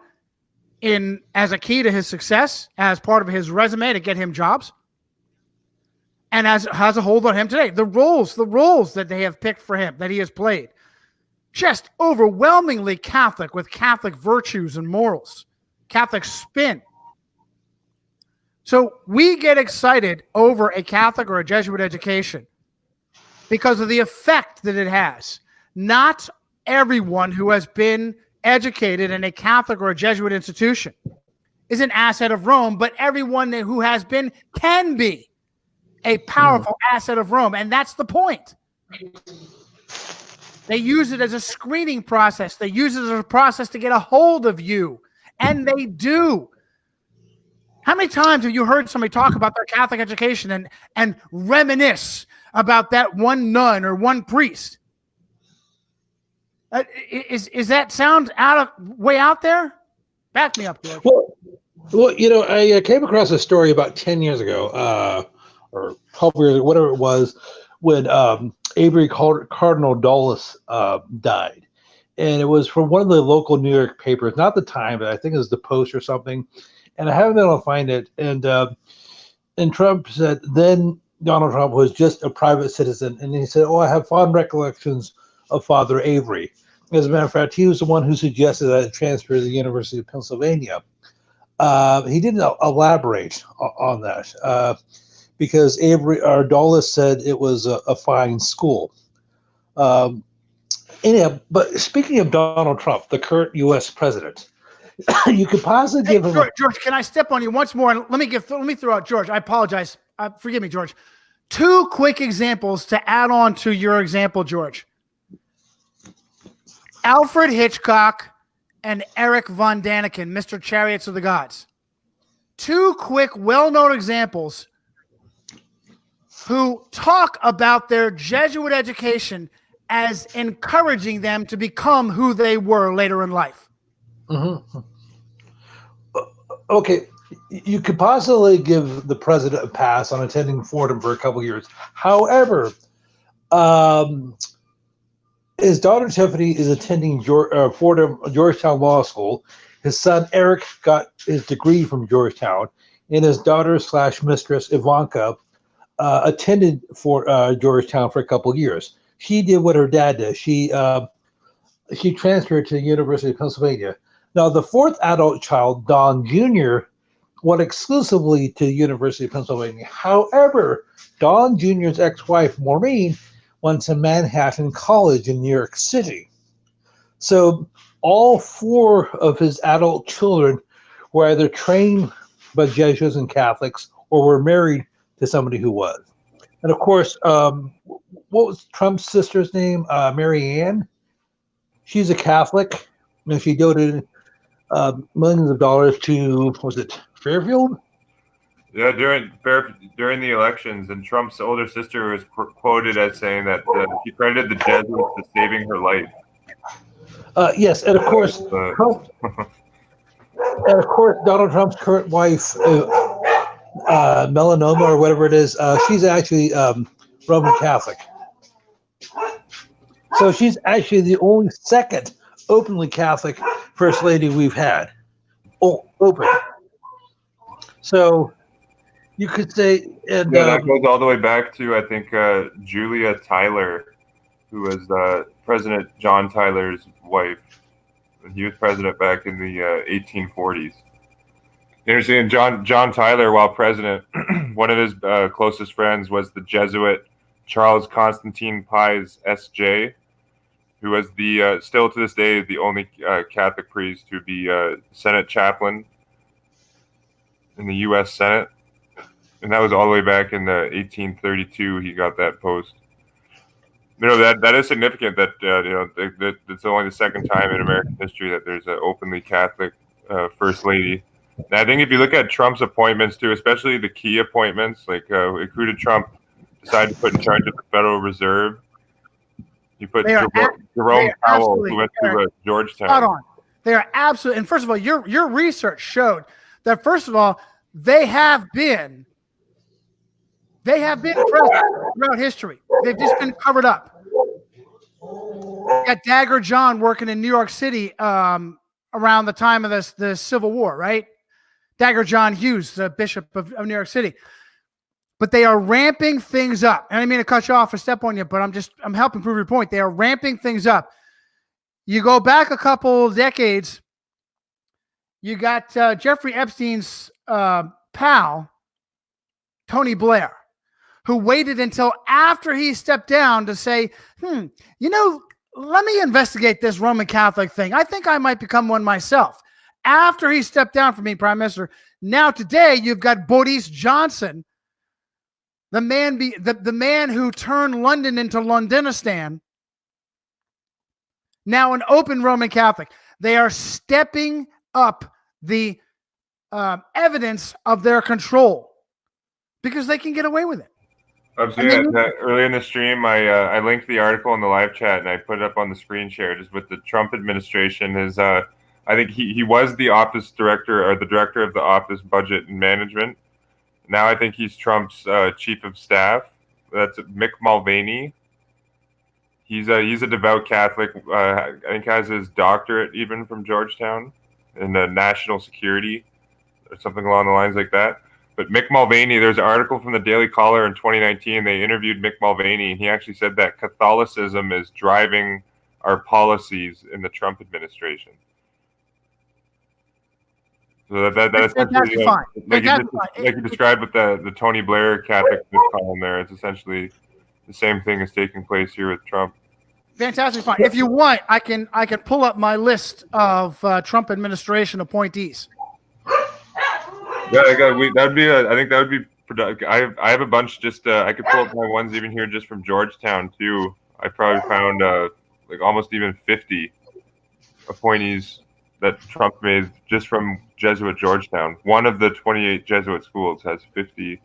as a key to his success, as part of his resume to get him jobs, and as has a hold on him today. The roles that they have picked for him, that he has played, just overwhelmingly Catholic, with Catholic virtues and morals, Catholic spin. So we get excited over a Catholic or a Jesuit education because of the effect that it has. Not everyone who has been educated in a Catholic or a Jesuit institution is an asset of Rome, but everyone who has been can be a powerful asset of Rome, and that's the point. They use it as a screening process. They use it as a process to get a hold of you, and they do. How many times have you heard somebody talk about their Catholic education and reminisce about that one nun or one priest? Is that sound way out there? Back me up, George. Well, I came across a story about 10 years ago, or 12 years ago, whatever it was, when Avery Cardinal Dulles died. And it was from one of the local New York papers, not the Times, but I think it was the Post or something. And I haven't been able to find it. And Trump said, then Donald Trump was just a private citizen. And he said, I have fond recollections of Father Avery. As a matter of fact, he was the one who suggested that I transfer to the University of Pennsylvania. He didn't elaborate on that because Avery or Dulles said it was a fine school. Anyhow, but speaking of Donald Trump, the current U.S. president, you could possibly give him. George, can I step on you once more? And let me throw out George. I apologize. Forgive me, George. 2 quick examples to add on to your example, George. Alfred Hitchcock and Eric von Daniken, Mr. Chariots of the Gods. 2 quick, well-known examples who talk about their Jesuit education as encouraging them to become who they were later in life. Mm-hmm. Okay, you could possibly give the president a pass on attending Fordham for a couple of years. However, his daughter Tiffany is attending Fordham Georgetown Law School. His son Eric got his degree from Georgetown, and his daughter / mistress Ivanka attended Georgetown for a couple of years. She did what her dad did. She transferred to the University of Pennsylvania. Now, the 4th adult child, Don Jr., went exclusively to the University of Pennsylvania. However, Don Jr.'s ex-wife, Maureen, went to Manhattan College in New York City. So all 4 of his adult children were either trained by Jesuits and Catholics or were married to somebody who was. And of course, what was Trump's sister's name? Mary Ann. She's a Catholic, and she donated millions of dollars to, was it Fairfield? Yeah, during the elections, and Trump's older sister was quoted as saying that she credited the Jesuits to saving her life. Yes, and of course, Donald Trump's current wife, Melanoma or whatever it is, she's actually Roman Catholic. So she's actually the only second openly Catholic first lady we've had. Oh, open. So you could say, and Yeah, that goes all the way back to, I think, Julia Tyler, who was President John Tyler's wife. He was president back in the 1840s. Interesting. John Tyler, while president, one of his closest friends was the Jesuit Charles Constantine Pies S.J., who was the still to this day the only Catholic priest to be Senate chaplain in the U.S. Senate, and that was all the way back in 1832. He got that post. That is significant. That that it's only the second time in American history that there's an openly Catholic first lady. And I think if you look at Trump's appointments too, especially the key appointments, like who did Trump decide to put in charge of the Federal Reserve? He put Jerome Powell, who went to Georgetown. Spot on. They are absolutely. And first of all, your research showed that first of all they have been present throughout history. They've just been covered up. You got Dagger John working in New York City around the time of the Civil War, right? Dagger John Hughes, the Bishop of New York City. But they are ramping things up. And I didn't mean to cut you off or step on you, but I'm helping prove your point. They are ramping things up. You go back a couple decades, you got Jeffrey Epstein's pal, Tony Blair, who waited until after he stepped down to say, let me investigate this Roman Catholic thing. I think I might become one myself. After he stepped down from being prime minister, now today you've got Boris Johnson, the man who turned London into Londonistan, now an open Roman Catholic. They are stepping up the evidence of their control because they can get away with it. Early in the stream, I linked the article in the live chat and I put it up on the screen share. Just with the Trump administration, I think he was the office director or the director of the office budget and management. Now I think he's Trump's chief of staff. That's Mick Mulvaney. He's a devout Catholic. I think has his doctorate even from Georgetown in national security or something along the lines like that. But Mick Mulvaney, there's an article from the Daily Caller in 2019. They interviewed Mick Mulvaney, and he actually said that Catholicism is driving our policies in the Trump administration. So that's essentially fine. Like you described with the Tony Blair Catholic column there. It's essentially the same thing is taking place here with Trump. Fantastic, fine. If you want, I can pull up my list of Trump administration appointees. Yeah, I think that would be productive. I have a bunch. Just I could pull up my ones even here just from Georgetown too. I probably found like almost even 50 appointees that Trump made just from Jesuit Georgetown. One of the 28 Jesuit schools has 50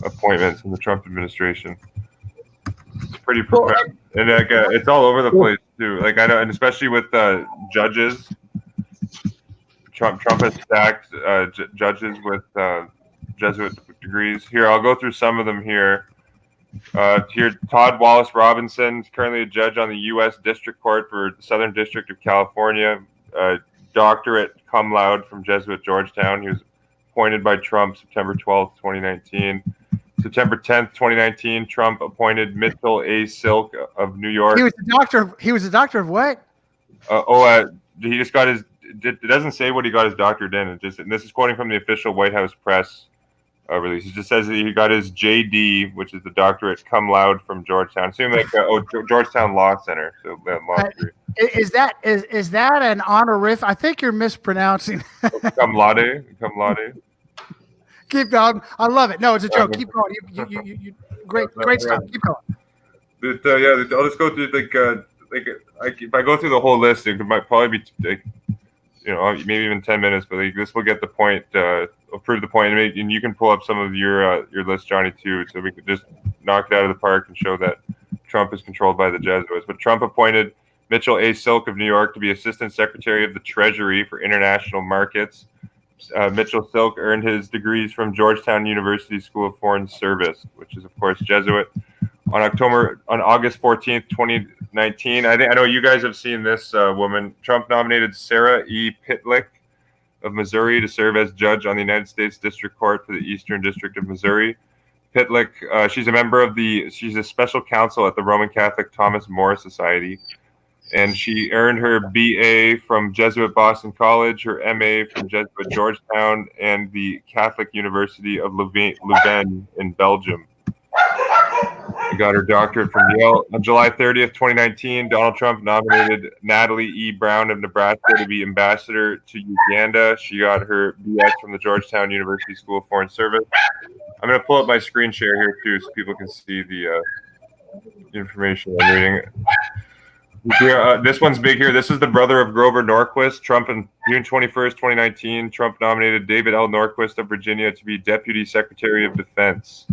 appointments in the Trump administration. It's pretty profound, and it's all over the place too. Like I know, and especially with judges. Trump has stacked judges with Jesuit degrees. Here, I'll go through some of them here. Here, Todd Wallace Robinson is currently a judge on the U.S. District Court for the Southern District of California. Doctorate cum laude from Jesuit Georgetown. He was appointed by Trump September 12th, 2019. September 10th, 2019, Trump appointed Mitchell A. Silk of New York. He was a doctor. He was a doctor of what? He just got his. It doesn't say what he got his doctorate in. And this is quoting from the official White House press release. It just says that he got his JD, which is the doctorate cum laude from Georgetown. Assume like Georgetown Law Center. So law degree. Is that an honorific? I think you're mispronouncing. Cum laude. Keep going. I love it. No, it's a joke. Keep going. You great stuff. Keep going. I'll just go through if I go through the whole list, it might probably be maybe even 10 minutes, but this will get the point. I'll prove the point, and you can pull up some of your list, Johnny, too, so we could just knock it out of the park and show that Trump is controlled by the Jesuits. But Trump appointed Mitchell A. Silk of New York to be Assistant Secretary of the Treasury for International Markets. Mitchell Silk earned his degrees from Georgetown University School of Foreign Service, which is, of course, Jesuit. On August 14th, 2019, I know you guys have seen this woman. Trump nominated Sarah E. Pitlick of Missouri to serve as judge on the United States District Court for the Eastern District of Missouri. Pitlick, she's she's a special counsel at the Roman Catholic Thomas More Society, and she earned her BA from Jesuit Boston College, her MA from Jesuit Georgetown, and the Catholic University of Louvain in Belgium. She got her doctorate from Yale. On July 30th, 2019, Donald Trump nominated Natalie E. Brown of Nebraska to be ambassador to Uganda. She got her BS from the Georgetown University School of Foreign Service. I'm going to pull up my screen share here, too, so people can see the information I'm reading. Here, this one's big here. This is the brother of Grover Norquist. Trump, on June 21st, 2019, Trump nominated David L. Norquist of Virginia to be Deputy Secretary of Defense.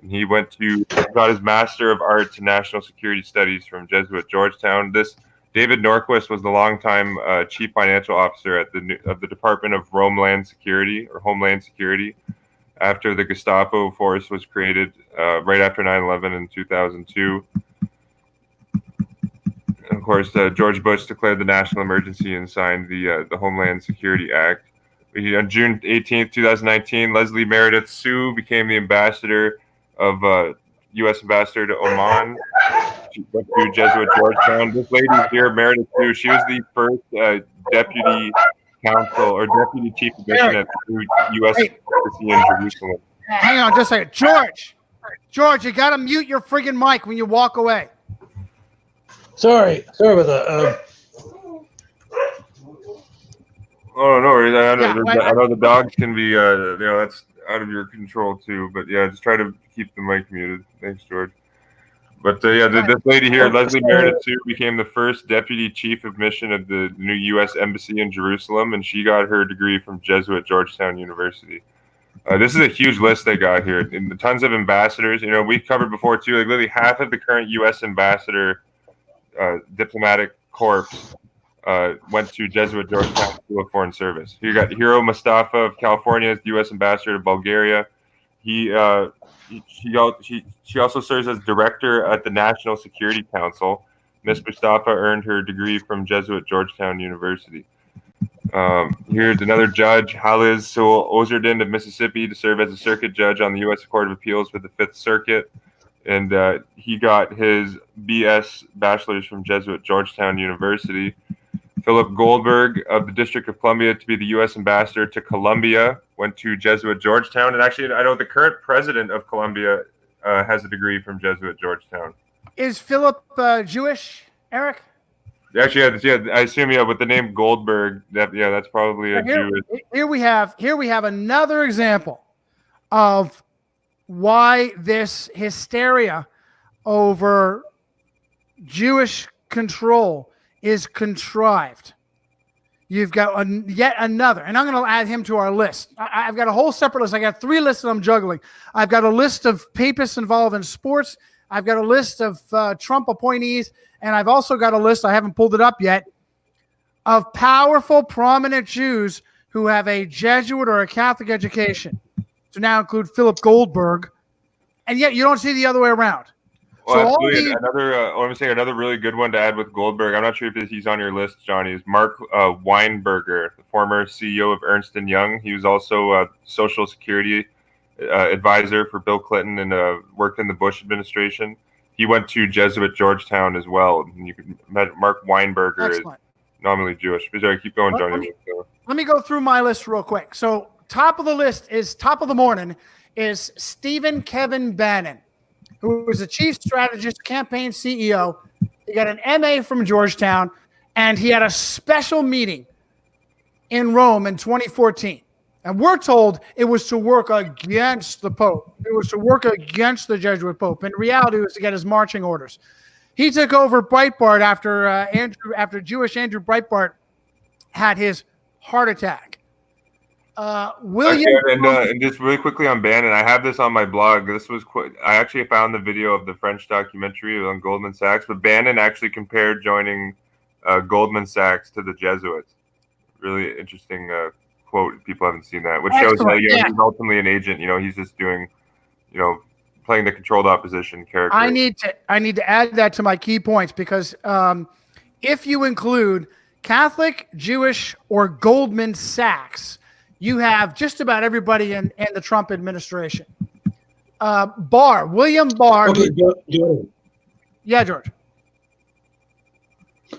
He got his Master of Arts in National Security Studies from Jesuit Georgetown. This David Norquist was the longtime Chief Financial Officer of the Department of Homeland Security after the Gestapo force was created right after 9/11 in 2002. And of course, George Bush declared the national emergency and signed the Homeland Security Act. On June 18th, 2019, Leslie Meredith Sue became the ambassador of U.S. ambassador to Oman. She went to Jesuit Georgetown. This lady here, Meredith Sue, she was the first deputy counsel or deputy chief of mission at the U.S. Embassy in Jerusalem. Hang on just a second. George, you got to mute your friggin' mic when you walk away. Sorry about that. Oh, no worries. I know the dogs can be, that's out of your control too. But yeah, just try to keep the mic muted. Thanks, George. But this lady here, Leslie Meredith Sue, became the first deputy chief of mission of the new U.S. Embassy in Jerusalem, and she got her degree from Jesuit Georgetown University. This is a huge list they got here, and tons of ambassadors. We covered before too. Like literally half of the current U.S. ambassador diplomatic corps went to Jesuit Georgetown School of Foreign Service. You got Hiro Mustafa of California as the U.S. ambassador to Bulgaria. She also serves as director at the National Security Council. Ms. Mustafa earned her degree from Jesuit Georgetown University. Here's another judge, Haliz Sewell Ozerden of Mississippi, to serve as a circuit judge on the U.S. Court of Appeals for the Fifth Circuit. And he got his BS bachelor's from Jesuit Georgetown University. Philip Goldberg of the District of Columbia to be the U.S. ambassador to Colombia, went to Jesuit Georgetown. And actually, I know the current president of Colombia has a degree from Jesuit Georgetown. Is Philip Jewish, Eric? Actually, yeah, I assume, with the name Goldberg, that's probably a Jewish. Here we have another example of why this hysteria over Jewish control is contrived. You've got yet another, and I'm going to add him to our list. I've got a whole separate list. I got 3 lists that I'm juggling. I've got a list of papists involved in sports. I've got a list of Trump appointees, and I've also got a list, I haven't pulled it up yet, of powerful, prominent Jews who have a Jesuit or a Catholic education. To now include Philip Goldberg, and yet you don't see the other way around. Well, another really good one to add with Goldberg. I'm not sure if he's on your list, Johnny. Is Mark Weinberger, the former CEO of Ernst & Young. He was also a Social Security advisor for Bill Clinton and worked in the Bush administration. He went to Jesuit Georgetown as well. And you can imagine Mark Weinberger is nominally Jewish. Sorry, keep going, Johnny. Let me go through my list real quick. So top of the morning is Stephen Kevin Bannon, who was a chief strategist, campaign CEO. He got an MA from Georgetown, and he had a special meeting in Rome in 2014. And we're told it was to work against the Pope. It was to work against the Jesuit Pope. In reality, it was to get his marching orders. He took over Breitbart after Jewish Andrew Breitbart had his heart attack. And just really quickly on Bannon, I have this on my blog. I actually found the video of the French documentary on Goldman Sachs, but Bannon actually compared joining Goldman Sachs to the Jesuits. Really interesting quote. People haven't seen that, which shows that he's ultimately an agent. He's just doing, playing the controlled opposition character. I need to add that to my key points because if you include Catholic, Jewish, or Goldman Sachs, you have just about everybody in the Trump administration. William Barr. Okay, Jordan. Yeah, George.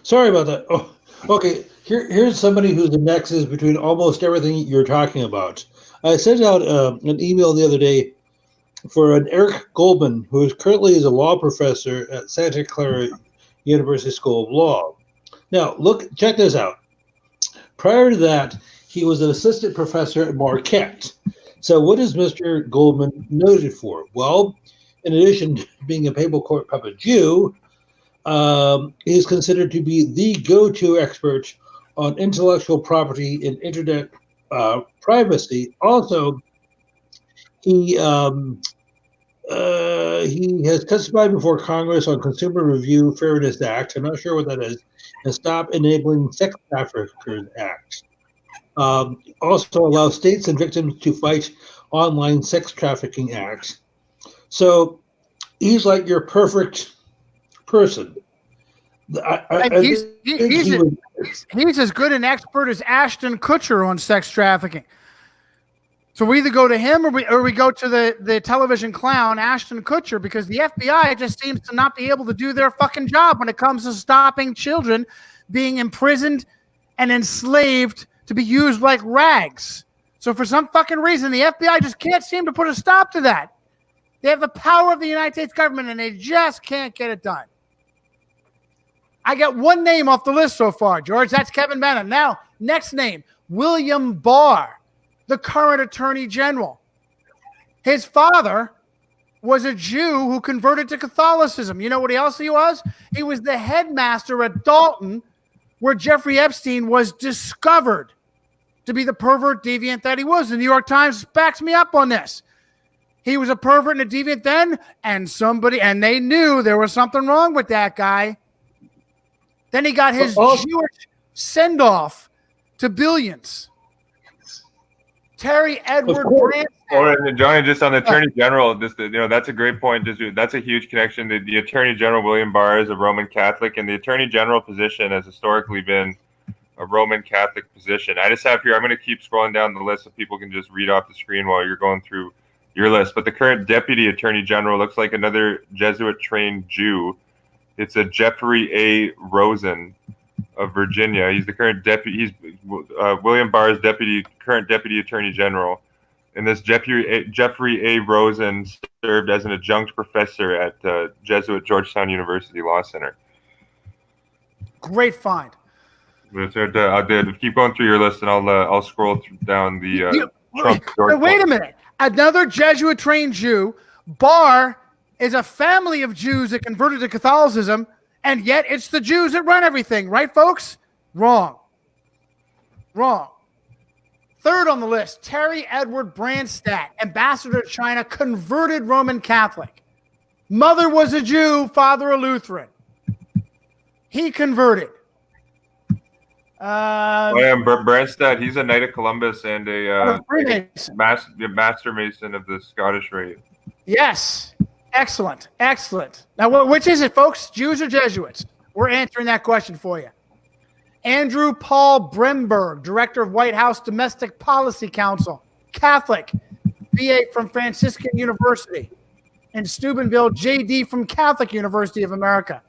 Sorry about that. Oh, okay. Here's somebody who's the nexus between almost everything you're talking about. I sent out an email the other day for an Eric Goldman, who currently is a law professor at Santa Clara University School of Law. Now, check this out. Prior to that, he was an assistant professor at Marquette. So what is Mr. Goldman noted for? Well, in addition to being a papal court puppet Jew, he is considered to be the go-to expert on intellectual property and internet privacy. Also, he has testified before Congress on Consumer Review Fairness Act. I'm not sure what that is. And Stop Enabling Sex Traffickers Act. Also allows states and victims to fight online sex trafficking acts. So he's like your perfect person. He's as good an expert as Ashton Kutcher on sex trafficking. So we either go to him or we go to the television clown Ashton Kutcher, because the FBI just seems to not be able to do their fucking job when it comes to stopping children being imprisoned and enslaved to be used like rags. So for some fucking reason, the FBI just can't seem to put a stop to that. They have the power of the United States government and they just can't get it done. I got one name off the list so far, George. That's Kevin Bannon. Now, next name, William Barr, the current Attorney General. His father was a Jew who converted to Catholicism. You know what else he was? He was the headmaster at Dalton, where Jeffrey Epstein was discovered to be the pervert deviant that he was. The New York Times backs me up on this. He was a pervert and a deviant then, and they knew there was something wrong with that guy. Then he got his Jewish send-off to billions. Terry Edward Branstad. And Johnny, just on the Attorney General, that's a great point. That's a huge connection. The Attorney General, William Barr, is a Roman Catholic, and the Attorney General position has historically been a Roman Catholic position. I just have here, I'm going to keep scrolling down the list so people can just read off the screen while you're going through your list. But the current Deputy Attorney General looks like another Jesuit-trained Jew. It's a Jeffrey A. Rosen of Virginia. He's the current deputy. He's William Barr's current Deputy Attorney General. And this Jeffrey A. Rosen served as an adjunct professor at Jesuit Georgetown University Law Center. Great find. I'll keep going through your list, and I'll scroll down the Trump. Wait a minute. Another Jesuit-trained Jew. Barr is a family of Jews that converted to Catholicism, and yet it's the Jews that run everything, right, folks? Wrong. Third on the list, Terry Edward Branstad, ambassador to China, converted Roman Catholic. Mother was a Jew, father a Lutheran. He converted. Branstad, he's a Knight of Columbus and a Master Mason of the Scottish Rite. Yes. Excellent. Now, which is it, folks? Jews or Jesuits? We're answering that question for you. Andrew Paul Bremberg, Director of White House Domestic Policy Council, Catholic, BA from Franciscan University. In Steubenville, JD from Catholic University of America.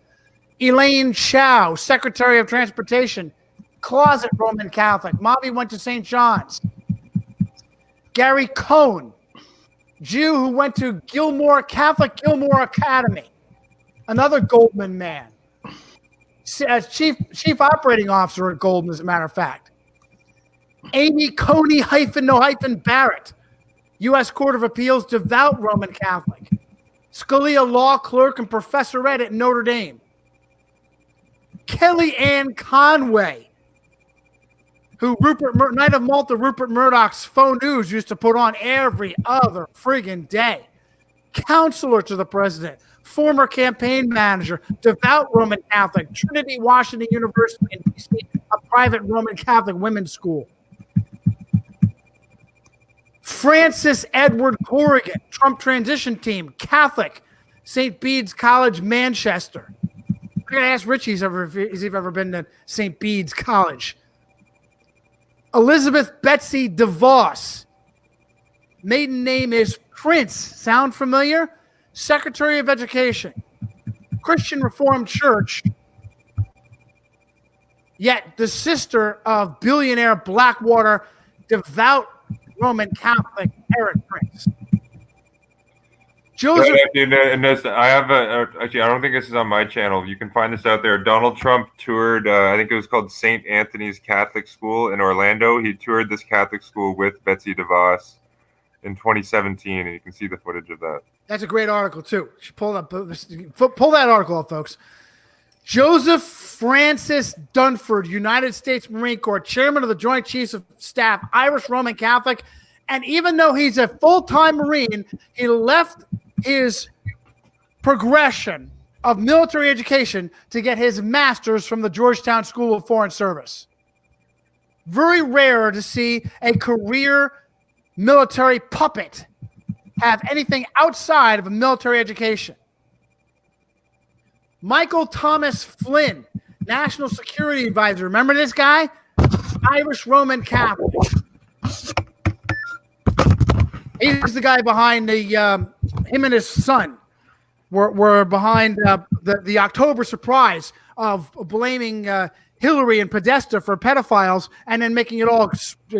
Elaine Chao, Secretary of Transportation, closet Roman Catholic. Mommy went to St. John's. Gary Cohn, Jew who went to Catholic Gilmore Academy. Another Goldman man. As chief operating officer at Goldman, as a matter of fact. Amy Coney Barrett, U.S. Court of Appeals, devout Roman Catholic. Scalia law clerk and professorette at Notre Dame. Kelly Ann Conway, who Knight of Malta Rupert Murdoch's Faux News used to put on every other friggin' day. Counselor to the president, former campaign manager, devout Roman Catholic, Trinity Washington University in D.C., a private Roman Catholic women's school. Francis Edward Corrigan, Trump transition team, Catholic, St. Bede's College, Manchester. I gotta ask Richie if he's ever been to St. Bede's College. Elizabeth Betsy DeVos. Maiden name is Prince. Sound familiar? Secretary of Education. Christian Reformed Church. Yet the sister of billionaire Blackwater, devout Roman Catholic Eric Prince. Joseph. I have actually, I don't think this is on my channel. You can find this out there. Donald Trump toured, I think it was called St. Anthony's Catholic School in Orlando. He toured this Catholic school with Betsy DeVos in 2017, and you can see the footage of that. That's a great article, too. You should pull that article up, folks. Joseph Francis Dunford, United States Marine Corps, chairman of the Joint Chiefs of Staff, Irish Roman Catholic. And even though he's a full-time Marine, he left his progression of military education to get his master's from the Georgetown School of Foreign Service. Very rare to see a career military puppet have anything outside of a military education. Michael Thomas Flynn, National Security Advisor. Remember this guy? Irish Roman Catholic. He's the guy behind the him and his son were behind the October surprise of blaming Hillary and Podesta for pedophiles and then making it all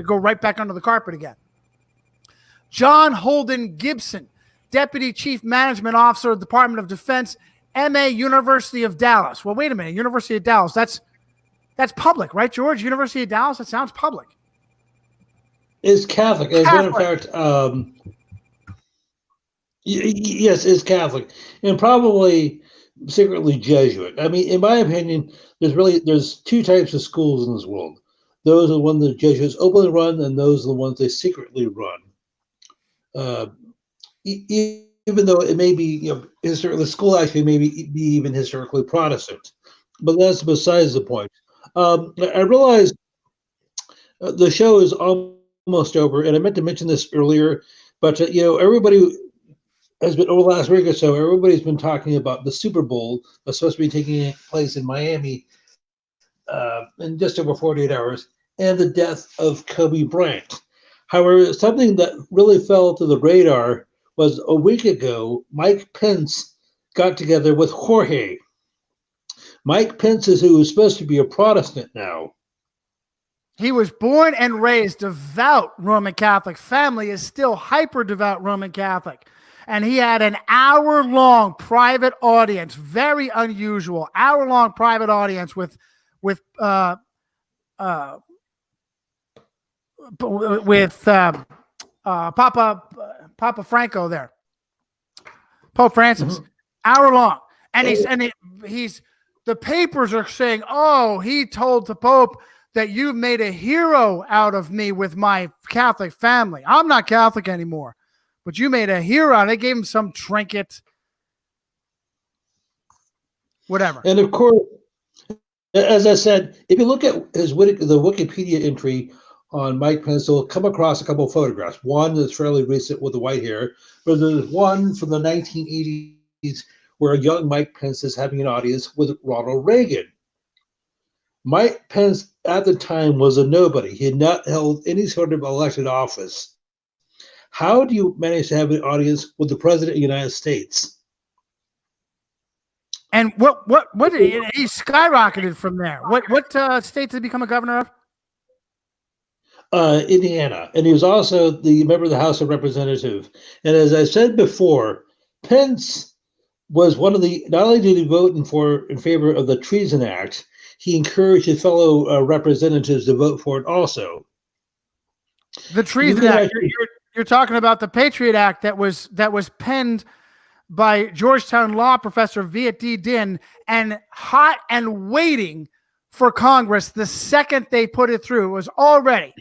go right back under the carpet again. John Holden Gibson, Deputy Chief Management Officer of the Department of Defense, MA, University of Dallas. Well, wait a minute. University of Dallas. That's public, right, George? University of Dallas. That sounds public. Is Catholic. As a matter of fact, yes, is Catholic, and probably secretly Jesuit. I mean, in my opinion, there's two types of schools in this world. Those are the ones the Jesuits openly run, and those are the ones they secretly run. Even though it may be, the school actually may be even historically Protestant, but that's besides the point. I realize the show is almost over, and I meant to mention this earlier, but everybody has been over the last week or so. Everybody's been talking about the Super Bowl that's supposed to be taking place in Miami in just over 48 hours, and the death of Kobe Bryant. However, something that really fell to the radar was a week ago, Mike Pence got together with Jorge. Mike Pence is who is supposed to be a Protestant now. He was born and raised devout Roman Catholic. Family is still hyper devout Roman Catholic. And he had an hour-long private audience, very unusual, hour-long private audience with Papa Franco there, Pope Francis, hour long, and he's the papers are saying, oh, he told the Pope that you made a hero out of me with my Catholic family. I'm not Catholic anymore, but you made a hero. They gave him some trinket, whatever. And of course, as I said, if you look at the Wikipedia entry on Mike Pence, you'll come across a couple of photographs. One that's fairly recent with the white hair, but there's one from the 1980s where a young Mike Pence is having an audience with Ronald Reagan. Mike Pence at the time was a nobody. He had not held any sort of elected office. How do you manage to have an audience with the President of the United States? And what he skyrocketed from there. What state did he become a governor of? Indiana, and he was also the member of the House of Representatives. And as I said before, Pence was one of the, not only did he vote in favor of the Treason Act, he encouraged his fellow representatives to vote for it also. The Treason Act. You're talking about the Patriot Act that was penned by Georgetown law professor Viet D. Din, and hot and waiting for Congress the second they put it through. It was already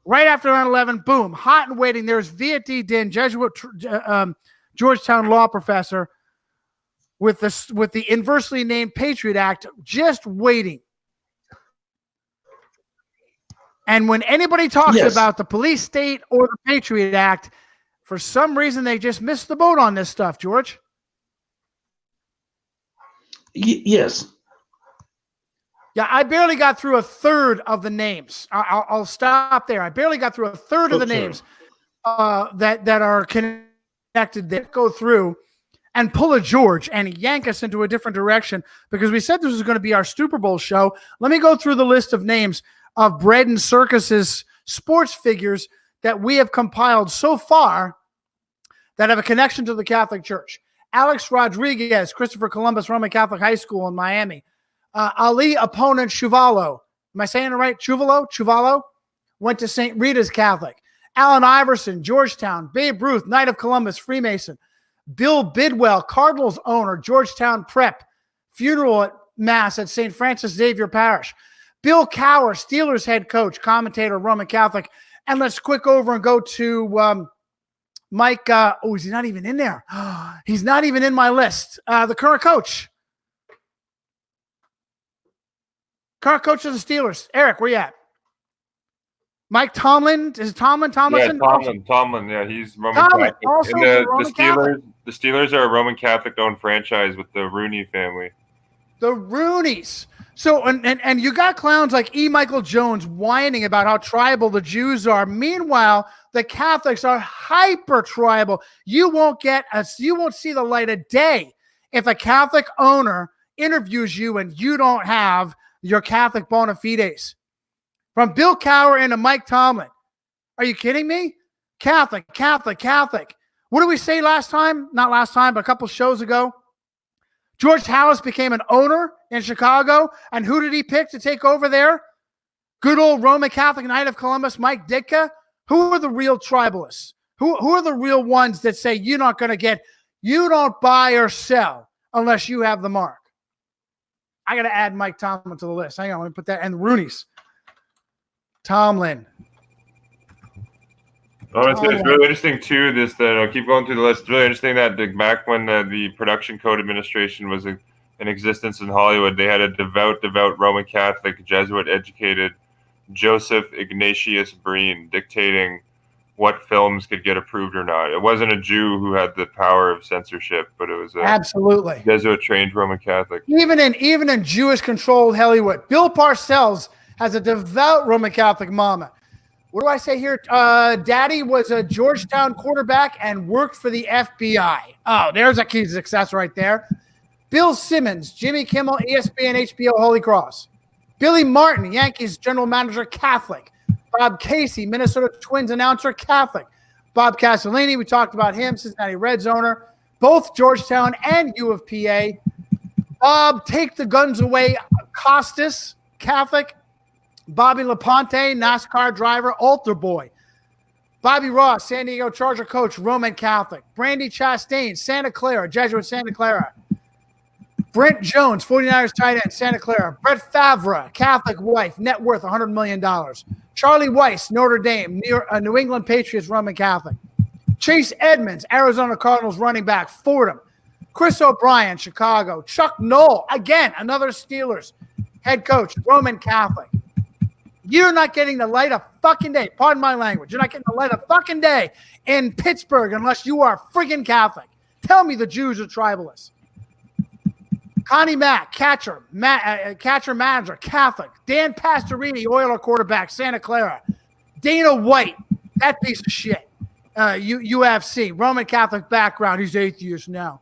right after 9/11, boom, hot and waiting. There's Viet D. Din, Jesuit Georgetown law professor, with the inversely named Patriot Act, just waiting. And when anybody talks about the police state or the Patriot Act, for some reason they just missed the boat on this stuff, George. Yes. Yeah, I barely got through a third of the names. I'll stop there. I barely got through a third of the names that are connected there. Go through and pull a George and yank us into a different direction because we said this was going to be our Super Bowl show. Let me go through the list of names of bread and circuses sports figures that we have compiled so far that have a connection to the Catholic Church. Alex Rodriguez, Christopher Columbus Roman Catholic High School in Miami. Ali opponent Chuvalo. Am I saying it right? Chuvalo went to St. Rita's Catholic. Allen Iverson, Georgetown. Babe Ruth, Knight of Columbus, Freemason. Bill Bidwell, Cardinals owner, Georgetown Prep. Funeral at Mass at St. Francis Xavier Parish. Bill Cowher, Steelers head coach, commentator, Roman Catholic. And let's quick over and go to Mike. Is he not even in there? He's not even in my list. The current coach. Current coach of the Steelers. Eric, where you at? Mike Tomlin. Is it Tomlin? Tomlinson? Yeah, Tomlin. Yeah, he's Roman Catholic. Also and Roman Catholic. The Steelers are a Roman Catholic-owned franchise with the Rooney family. The Rooneys. So, and you got clowns like E. Michael Jones whining about how tribal the Jews are. Meanwhile, the Catholics are hyper tribal. You won't see the light of day if a Catholic owner interviews you and you don't have your Catholic bona fides. From Bill Cowher into Mike Tomlin. Are you kidding me? Catholic. What did we say last time? Not last time, but a couple shows ago. George Halas became an owner in Chicago, and who did he pick to take over there? Good old Roman Catholic Knight of Columbus, Mike Ditka. Who are the real tribalists? Who are the real ones that say you don't buy or sell unless you have the mark? I got to add Mike Tomlin to the list. Hang on, let me put that. And the Rooneys. Tomlin. It's really interesting, too, I'll keep going through the list. It's really interesting that back when the Production Code Administration was in existence in Hollywood, they had a devout Roman Catholic, Jesuit-educated Joseph Ignatius Breen dictating what films could get approved or not. It wasn't a Jew who had the power of censorship, but it was absolutely Jesuit-trained Roman Catholic. Even in Jewish-controlled Hollywood, Bill Parcells has a devout Roman Catholic mama. What do I say here? Daddy was a Georgetown quarterback and worked for the FBI. Oh, there's a key to success right there. Bill Simmons, Jimmy Kimmel, ESPN, HBO, Holy Cross. Billy Martin, Yankees general manager, Catholic. Bob Casey, Minnesota Twins announcer, Catholic. Bob Castellini, we talked about him, Cincinnati Reds owner, both Georgetown and U of PA. Bob, take the guns away, Costas, Catholic. Bobby Laponte, NASCAR driver, altar boy. Bobby Ross, San Diego Charger coach, Roman Catholic. Brandy Chastain, Santa Clara, Jesuit Santa Clara. Brent Jones, 49ers tight end, Santa Clara. Brett Favre, Catholic wife, net worth $100 million. Charlie Weiss, Notre Dame, New England Patriots, Roman Catholic. Chase Edmonds, Arizona Cardinals running back, Fordham. Chris O'Brien, Chicago. Chuck Noll, again, another Steelers head coach, Roman Catholic. You're not getting the light of fucking day. Pardon my language. You're not getting the light of fucking day in Pittsburgh unless you are freaking Catholic. Tell me the Jews are tribalists. Connie Mack, catcher manager, Catholic. Dan Pastorini, Oiler quarterback, Santa Clara. Dana White, that piece of shit. UFC, Roman Catholic background. He's atheist now.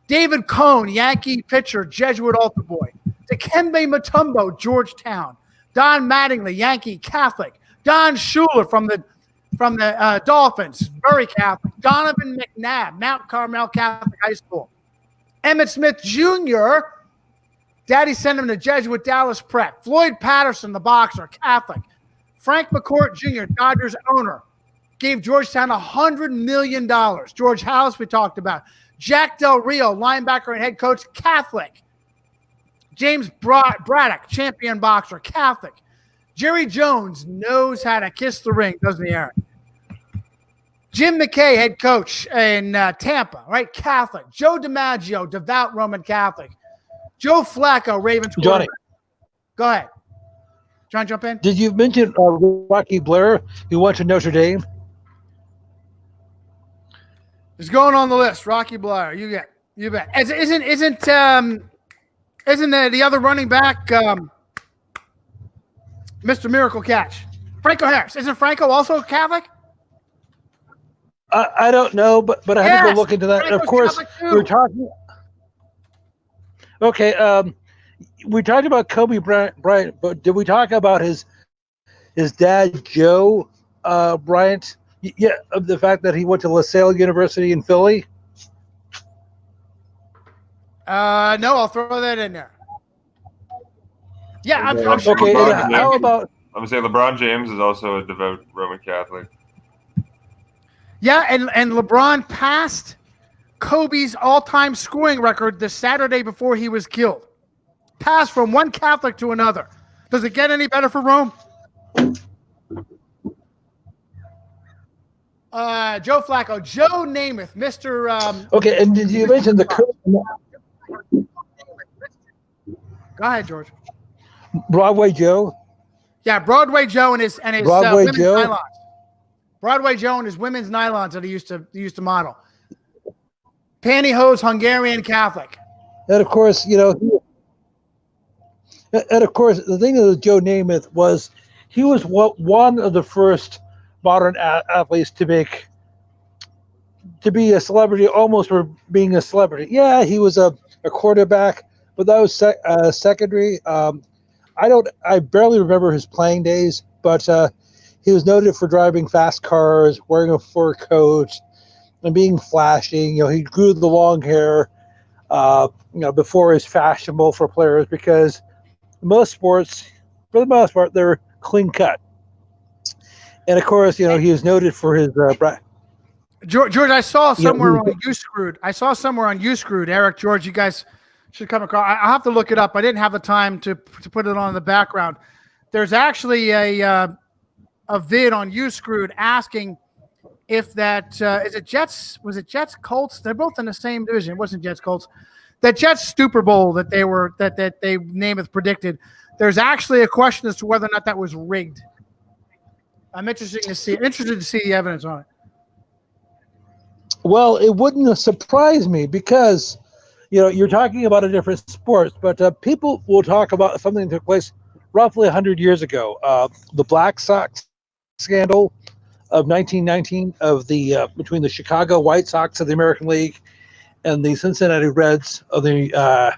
David Cohn, Yankee pitcher, Jesuit altar boy. Dikembe Mutombo, Georgetown. Don Mattingly, Yankee Catholic. Don Shula from the Dolphins, very Catholic. Donovan McNabb, Mount Carmel Catholic High School. Emmett Smith Jr., Daddy sent him to Jesuit Dallas Prep. Floyd Patterson, the boxer, Catholic. Frank McCourt Jr., Dodgers owner, gave Georgetown $100 million. George Halas, we talked about. Jack Del Rio, linebacker and head coach, Catholic. James Braddock, champion boxer, Catholic. Jerry Jones knows how to kiss the ring, doesn't he, Aaron? Jim McKay, head coach in Tampa, right? Catholic. Joe DiMaggio, devout Roman Catholic. Joe Flacco, Ravens quarterback. Johnny. Go ahead. Trying to jump in? Did you mention Rocky Blair, who went to Notre Dame? It's going on the list. Rocky Blair. You bet. Isn't Isn't the other running back Mr. Miracle Catch? Franco Harris. Isn't Franco also Catholic? I don't know, but I have to go look into that. And of course, we're talking. Okay, we talked about Kobe Bryant, but did we talk about his dad, Joe Bryant? Yeah, of the fact that he went to LaSalle University in Philly. No, I'll throw that in there. Yeah, I'm sure. Okay, how about? I'm gonna say LeBron James is also a devout Roman Catholic. Yeah, and LeBron passed Kobe's all-time scoring record the Saturday before he was killed. Passed from one Catholic to another. Does it get any better for Rome? Joe Flacco, Joe Namath, Mr. Okay, and did you mention the Go ahead, George. Broadway Joe? Yeah, Broadway Joe and his Broadway women's Joe? nylons. Broadway Joe and his women's nylons that he used to model. Pantyhose Hungarian Catholic. And of course, the thing with Joe Namath was he was one of the first modern athletes to be a celebrity, almost for being a celebrity. Yeah, he was a quarterback, but that was secondary. I barely remember his playing days, but he was noted for driving fast cars, wearing a fur coat, and being flashing. He grew the long hair, before it was fashionable for players, because most sports, for the most part, they're clean cut. And of course, he was noted for his. George, I saw somewhere on YouScrewed. Eric, George, you guys should come across. I'll have to look it up. I didn't have the time to put it on in the background. There's actually a vid on YouScrewed asking if that is it Jets? Was it Jets Colts? They're both in the same division. It wasn't Jets Colts. That Jets Super Bowl that they Namath predicted. There's actually a question as to whether or not that was rigged. I'm interested to see the evidence on it. Well, it wouldn't surprise me because, you're talking about a different sport, but people will talk about something that took place roughly 100 years ago. The Black Sox scandal of 1919 between the Chicago White Sox of the American League and the Cincinnati Reds of the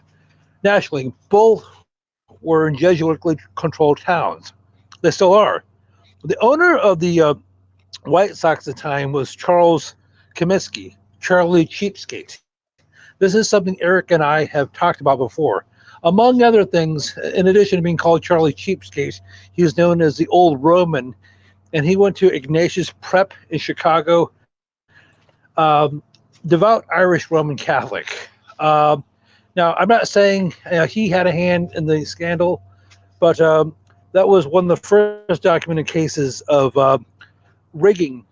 National League. Both were in Jesuitically controlled towns. They still are. The owner of the White Sox at the time was Charles Comiskey, Charlie Cheapskate. This is something Eric and I have talked about before. Among other things, in addition to being called Charlie Cheapskate, he was known as the Old Roman, and he went to Ignatius Prep in Chicago, devout Irish Roman Catholic. Now, I'm not saying he had a hand in the scandal, but that was one of the first documented cases of rigging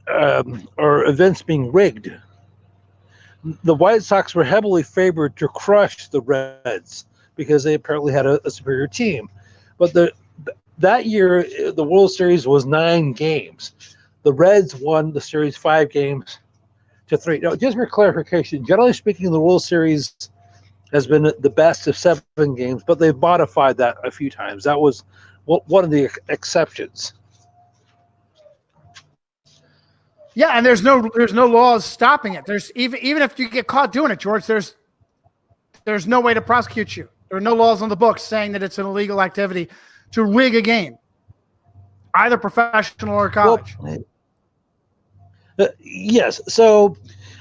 or events being rigged. The White Sox were heavily favored to crush the Reds because they apparently had a superior team. But that year, the World Series was 9 games. The Reds won the series 5-3. Now, just for clarification, generally speaking, the World Series has been the best of 7 games, but they've modified that a few times. That was one of the exceptions. Yeah, and there's no laws stopping it. There's even if you get caught doing it, George, there's no way to prosecute you. There are no laws on the books saying that it's an illegal activity to rig a game, either professional or college. Well, yes. So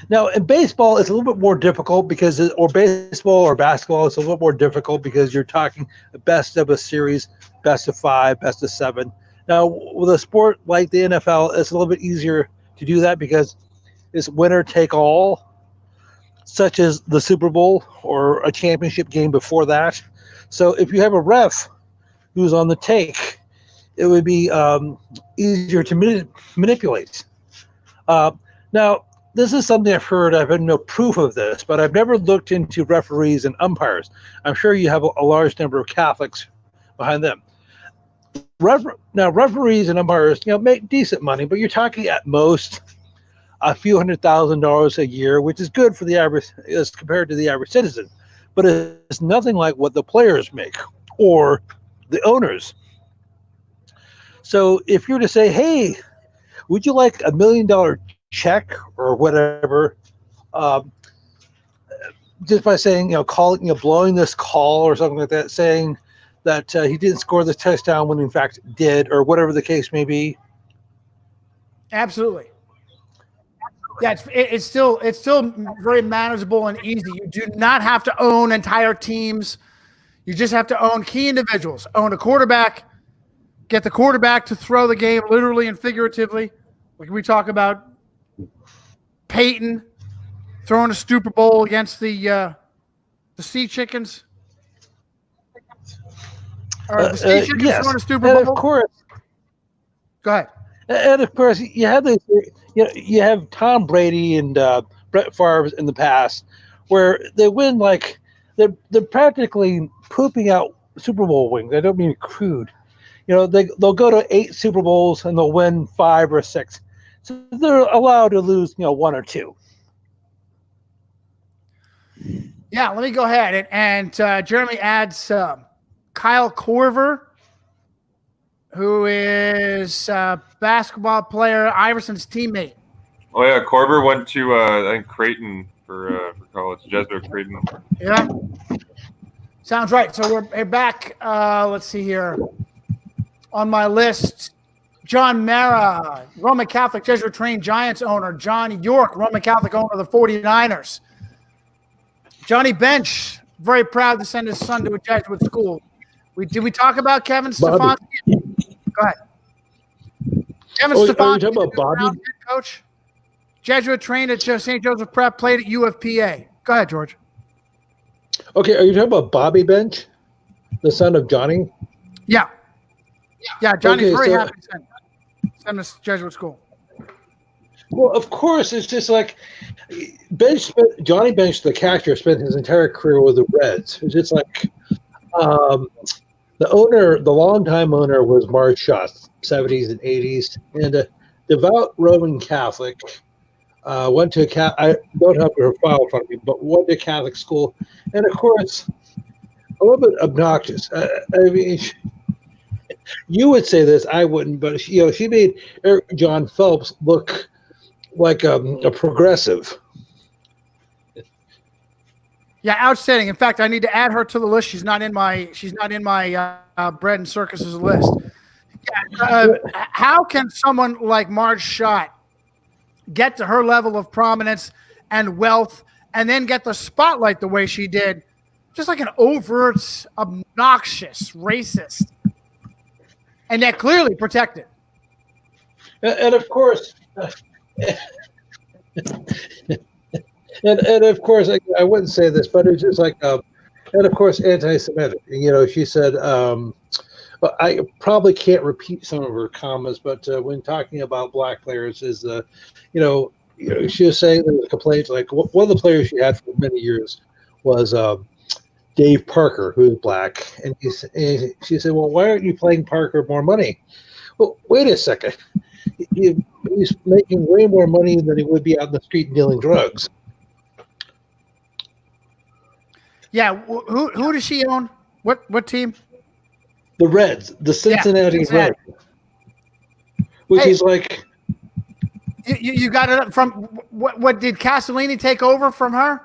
now in baseball, it's a little bit more difficult or baseball or basketball, it's a little more difficult because you're talking best of a series, best of 5, best of 7. Now, with a sport like the NFL, it's a little bit easier to do that because it's winner take all, such as the Super Bowl or a championship game before that. So if you have a ref who's on the take, it would be easier to manipulate. Now, this is something I've heard. I've had no proof of this, but I've never looked into referees and umpires. I'm sure you have a large number of Catholics behind them. Now, referees and umpires, make decent money, but you're talking at most a few $100,000 a year, which is good for the average as compared to the average citizen. but it's nothing like what the players make or the owners. So if you're to say, hey, would you like $1 million check or whatever, um, just by saying, calling, blowing this call or something like that, saying that he didn't score the touchdown when in fact did, or whatever the case may be. Absolutely. Yeah, it's still very manageable and easy. You do not have to own entire teams. You just have to own key individuals. Own a quarterback. Get the quarterback to throw the game literally and figuratively. Like we talk about Peyton throwing a Super Bowl against the Sea Chickens. Or the Sea Chickens yes. throwing a Super And Bowl. of course, go ahead. And of course, you have this. You have Tom Brady and Brett Favre in the past, where they win like they're practically pooping out Super Bowl wins. I don't mean crude. They'll go to 8 Super Bowls and they'll win 5 or 6. So they're allowed to lose 1 or 2. Yeah, let me go ahead and Jeremy adds Kyle Korver, who is a basketball player, Iverson's teammate. Oh yeah, Korver went to I think Creighton for college, Jesuit Creighton. Yeah, sounds right. So we're back. Let's see here on my list. John Mara, Roman Catholic Jesuit trained Giants owner. John York, Roman Catholic owner of the 49ers. Johnny Bench, very proud to send his son to a Jesuit school. Did we talk about Kevin Stefanski? Go ahead. Kevin Stefanski, are you talking about Bobby? Head coach, Jesuit trained at St. Joseph Prep, played at UFPA. Go ahead, George. Okay, are you talking about Bobby Bench, the son of Johnny? Yeah. Johnny's Okay, very happy to send us to Jesuit school. Well, of course, it's just like Johnny Bench, the catcher, spent his entire career with the Reds. It's just like the longtime owner was Marge Schott, 70s and 80s, and a devout Roman Catholic. Went to I don't have her file in front of me, but went to Catholic school, and of course, a little bit obnoxious. I mean, you would say this, I wouldn't, but she made Eric John Phelps look like a progressive. Yeah, outstanding. In fact, I need to add her to the list. She's not in my Bread and Circuses list. Yeah, how can someone like Marge Schott get to her level of prominence and wealth and then get the spotlight the way she did? Just like an overt, obnoxious racist. And they're clearly protected. And of course, and of course, I wouldn't say this, but it's just like, and of course, anti-Semitic. She said, I probably can't repeat some of her comments, but when talking about black players, she was saying there was complaints like one of the players she had for many years was Dave Parker, who's black, and she said, "Well, why aren't you paying Parker more money?" Well, wait a second. He's making way more money than he would be out in the street dealing drugs. Yeah, who does she own? What team? The Reds, the Cincinnati Reds, which is like you got it from what did Castellini take over from her?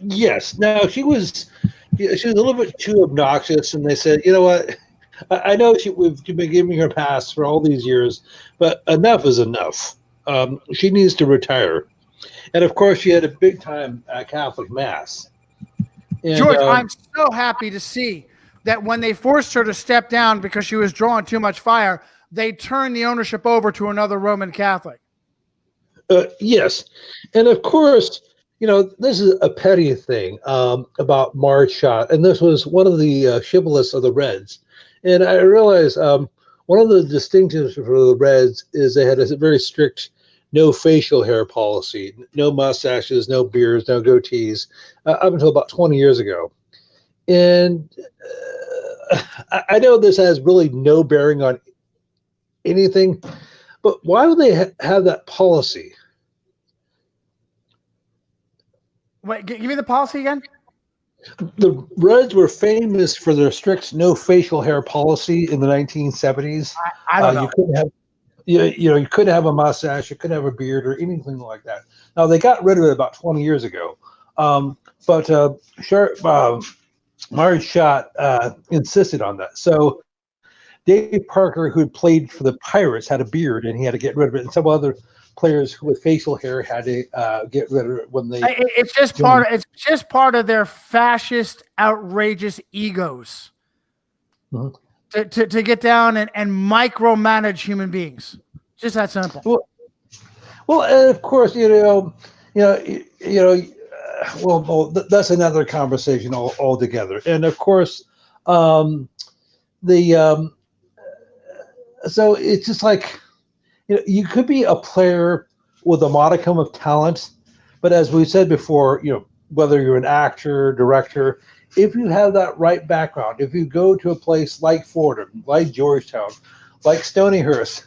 Yes. Now she was a little bit too obnoxious, and they said, "You know what? I know we've been giving her a pass for all these years, but enough is enough. She needs to retire." And of course, she had a big time Catholic mass. And, George, I'm so happy to see that when they forced her to step down because she was drawing too much fire, they turned the ownership over to another Roman Catholic. Yes, and of course, this is a petty thing about Marge Schott, and this was one of the shibboleths of the Reds. And I realize one of the distinctions for the Reds is they had a very strict no facial hair policy, no mustaches, no beards, no goatees, up until about 20 years ago. And I know this has really no bearing on anything, but why would they have that policy? Wait, give me the policy again. The Reds were famous for their strict no facial hair policy in the 1970s. I don't know. You couldn't have, you couldn't have a mustache, you couldn't have a beard or anything like that. Now they got rid of it about 20 years ago, but Myers Schott insisted on that. So Dave Parker, who had played for the Pirates, had a beard and he had to get rid of it, and some other players with facial hair had to get rid of it when they. It's just part of their fascist, outrageous egos to get down and micromanage human beings. Just that simple. Well, and of course, well, that's another conversation altogether. And of course, so it's just like, you could be a player with a modicum of talent, but as we said before, whether you're an actor, director, if you have that right background, if you go to a place like Fordham, like Georgetown, like Stonyhurst,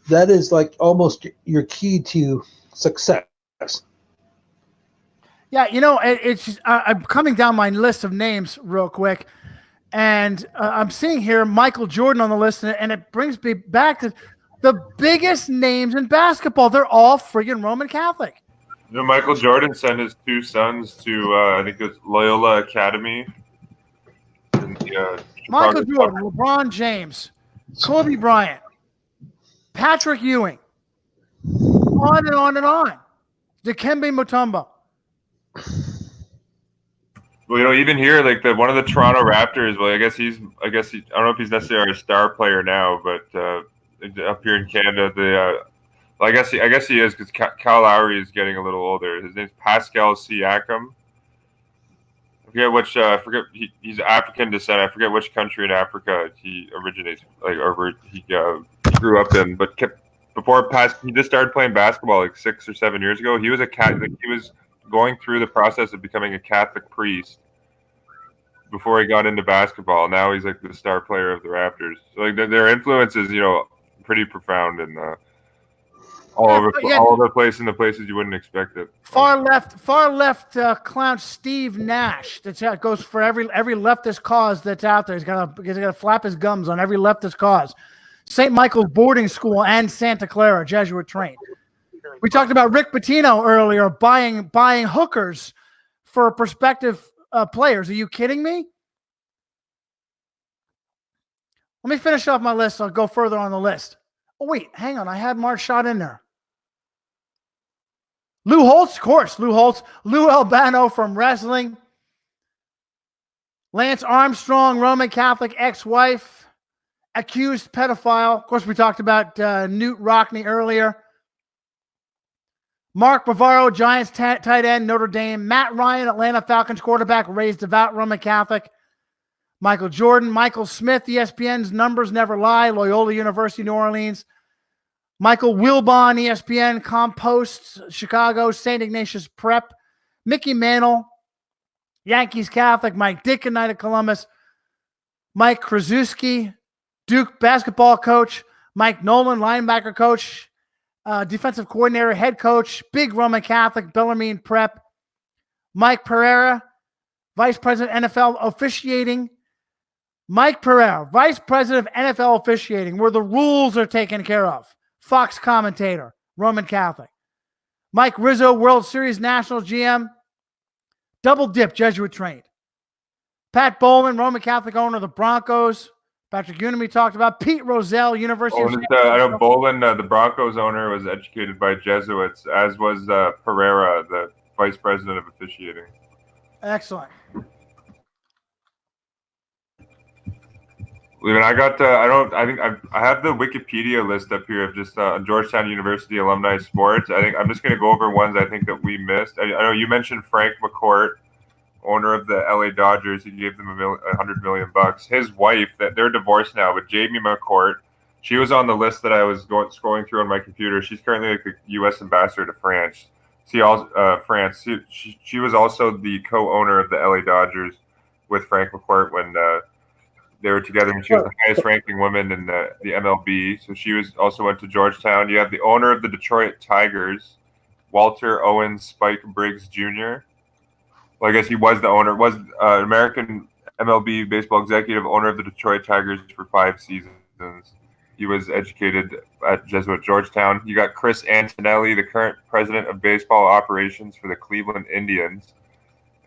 that is like almost your key to success. Yeah, it's just, I'm coming down my list of names real quick, and I'm seeing here Michael Jordan on the list, and it brings me back to the biggest names in basketball. They're all friggin' Roman Catholic. Michael Jordan sent his 2 sons to, I think it was Loyola Academy. Michael Jordan, LeBron James, Kobe Bryant, Patrick Ewing, on and on and on. Dikembe Mutombo. Well, even here, like one of the Toronto Raptors. Well, I guess I don't know if he's necessarily a star player now, but up here in Canada, I guess he is, because Kyle Lowry is getting a little older. His name's Pascal Siakam. I forget he's African descent. I forget which country in Africa he originates, or he grew up in. But he just started playing basketball 6 or 7 years ago. He was he was going through the process of becoming a Catholic priest before he got into basketball. Now he's the star player of the Raptors. So their influence is pretty profound and all over the place, in the places you wouldn't expect it. Far left clown Steve Nash. That goes for every leftist cause that's out there. He's gonna flap his gums on every leftist cause. St. Michael's Boarding School and Santa Clara, Jesuit trained. We talked about Rick Pitino earlier, buying hookers for prospective players. Are you kidding me? Let me finish off my list. I'll go further on the list. Oh, wait, hang on. I had Mark Schott in there. Lou Holtz, of course. Lou Holtz. Lou Albano from wrestling. Lance Armstrong, Roman Catholic ex-wife, accused pedophile. Of course, we talked about Newt Rockne earlier. Mark Bavaro, Giants tight end, Notre Dame. Matt Ryan, Atlanta Falcons quarterback, raised devout Roman Catholic. Michael Jordan, Michael Smith, ESPN's Numbers Never Lie, Loyola University, New Orleans. Michael Wilbon, ESPN, Compost, Chicago, St. Ignatius Prep. Mickey Mantle, Yankees Catholic. Mike Dick, Knight of Columbus. Mike Krzyzewski, Duke basketball coach. Mike Nolan, linebacker coach. Defensive coordinator, head coach, big Roman Catholic, Bellarmine Prep. Mike Pereira, vice president NFL officiating. Mike Pereira, vice president of NFL officiating, where the rules are taken care of. Fox commentator, Roman Catholic. Mike Rizzo, World Series national GM, double dip, Jesuit trained. Pat Bowman, Roman Catholic owner of the Broncos. Patrick Unum talked about. Pete Rozelle, University of San Francisco. I know Bolin, the Broncos owner, was educated by Jesuits, as was Pereira, the vice president of officiating. Excellent. I have the Wikipedia list up here of just Georgetown University alumni sports. I think I'm just going to go over ones I think that we missed. I know you mentioned Frank McCourt, owner of the LA Dodgers. He gave them $100 million. His wife, that they're divorced now, but Jamie McCourt, she was on the list that I was scrolling through on my computer. She's currently the U.S. ambassador to France. She was also the co-owner of the LA Dodgers with Frank McCourt when they were together, and she was the highest ranking woman in the MLB. So she also went to Georgetown. You have the owner of the Detroit Tigers, Walter Owen Spike Briggs Jr. Well, I guess he was the owner. Was American MLB baseball executive, owner of the Detroit Tigers for 5 seasons. He was educated at Jesuit Georgetown. You got Chris Antonelli, the current president of baseball operations for the Cleveland Indians,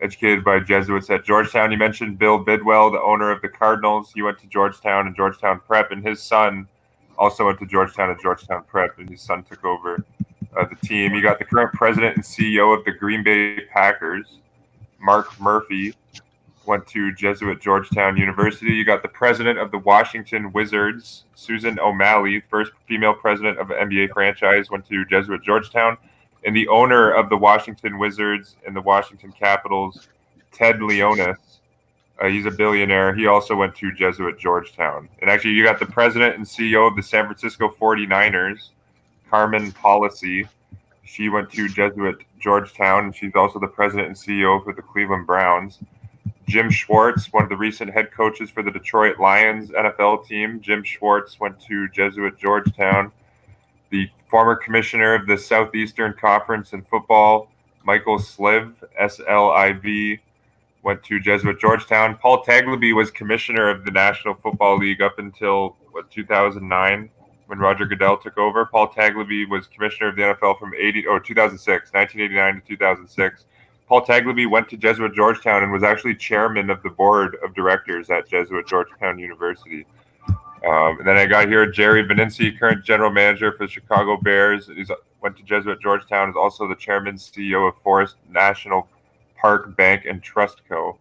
educated by Jesuits at Georgetown. You mentioned Bill Bidwell, the owner of the Cardinals. He went to Georgetown and Georgetown Prep, and his son also went to Georgetown and Georgetown Prep, and his son took over the team. You got the current president and CEO of the Green Bay Packers, Mark Murphy, went to Jesuit Georgetown University. You got the president of the Washington Wizards, Susan O'Malley, first female president of an NBA franchise, went to Jesuit Georgetown. And the owner of the Washington Wizards and the Washington Capitals, Ted Leonsis, he's a billionaire. He also went to Jesuit Georgetown. And actually, you got the president and CEO of the San Francisco 49ers, Carmen Policy. She went to Jesuit Georgetown, and she's also the president and CEO for the Cleveland Browns. Jim Schwartz, one of the recent head coaches for the Detroit Lions NFL team. Jim Schwartz went to Jesuit Georgetown. The former commissioner of the Southeastern Conference in football, Michael Sliv, S-L-I-V, went to Jesuit Georgetown. Paul Tagliabue was commissioner of the National Football League up until 2009 when Roger Goodell took over. Paul Tagliabue was commissioner of the NFL from 1989 to 2006. Paul Tagliabue went to Jesuit Georgetown and was actually chairman of the board of directors at Jesuit Georgetown University. And then I got here Jerry Beninci, current general manager for the Chicago Bears. He went to Jesuit Georgetown, is also the chairman and CEO of Forest National Park Bank and Trust Co.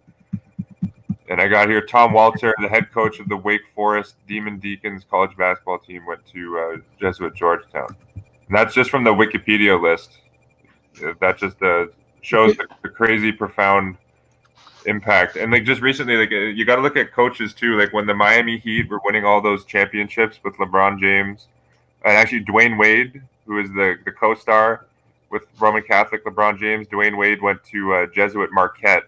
And I got here Tom Walter, the head coach of the Wake Forest Demon Deacons college basketball team, went to Jesuit Georgetown. And that's just from the Wikipedia list. That just shows the crazy, profound impact. And like just recently, like you got to look at coaches too. Like when the Miami Heat were winning all those championships with LeBron James, and actually Dwayne Wade, who is the co-star with Roman Catholic LeBron James, Dwayne Wade went to Jesuit Marquette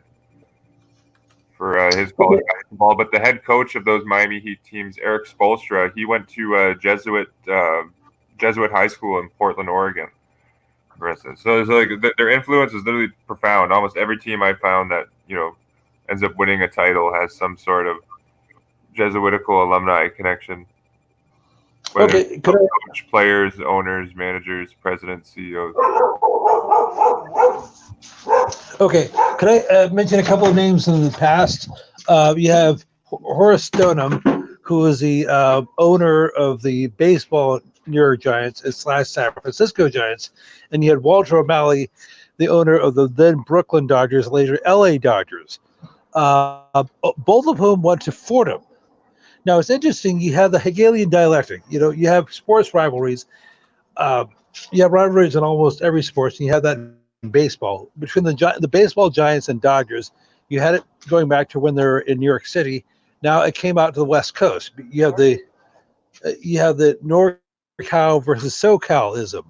for his college basketball. But the head coach of those Miami Heat teams, Eric Spoelstra, he went to Jesuit High School in Portland, Oregon, for instance. So it's like their influence is literally profound. Almost every team I found that ends up winning a title has some sort of Jesuitical alumni connection. Whether Okay, could coach, players, owners, managers, presidents, CEOs. Okay, could I mention a couple of names in the past? You have Horace Stoneham, who is the owner of the baseball New York Giants / San Francisco Giants, and you had Walter O'Malley, the owner of the then Brooklyn Dodgers, later LA Dodgers. Both of whom went to Fordham. Now it's interesting. You have the Hegelian dialectic. You have sports rivalries. You have rivalries in almost every sport, and you have that in baseball between the baseball giants and Dodgers. You had it going back to when they're in New York City. Now it came out to the West Coast. You have the NorCal versus SoCalism.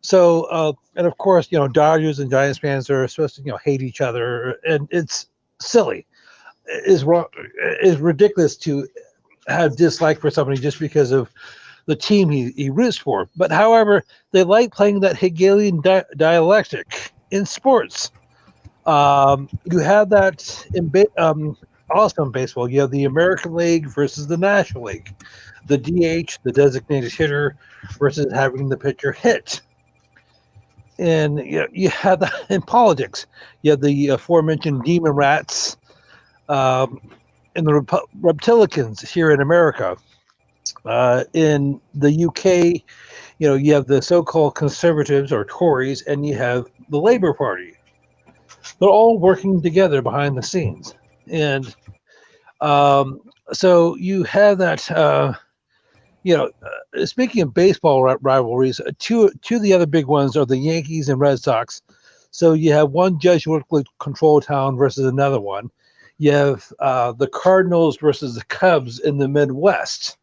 So and of course, Dodgers and Giants fans are supposed to hate each other, and it's silly. It's wrong. It's ridiculous to have dislike for somebody just because of the team he roots for. But however, they like playing that Hegelian dialectic in sports. You have that also in baseball. You have the American League versus the National League, the DH, the designated hitter, versus having the pitcher hit. And you have that in politics. You have the aforementioned demon rats and the Reptilicans here in America. In the UK, you have the so-called conservatives or Tories, and you have the Labour Party. They're all working together behind the scenes. And so you have that, speaking of baseball rivalries, two of the other big ones are the Yankees and Red Sox. So you have one Jesuitically controlled town versus another one. You have the Cardinals versus the Cubs in the Midwest.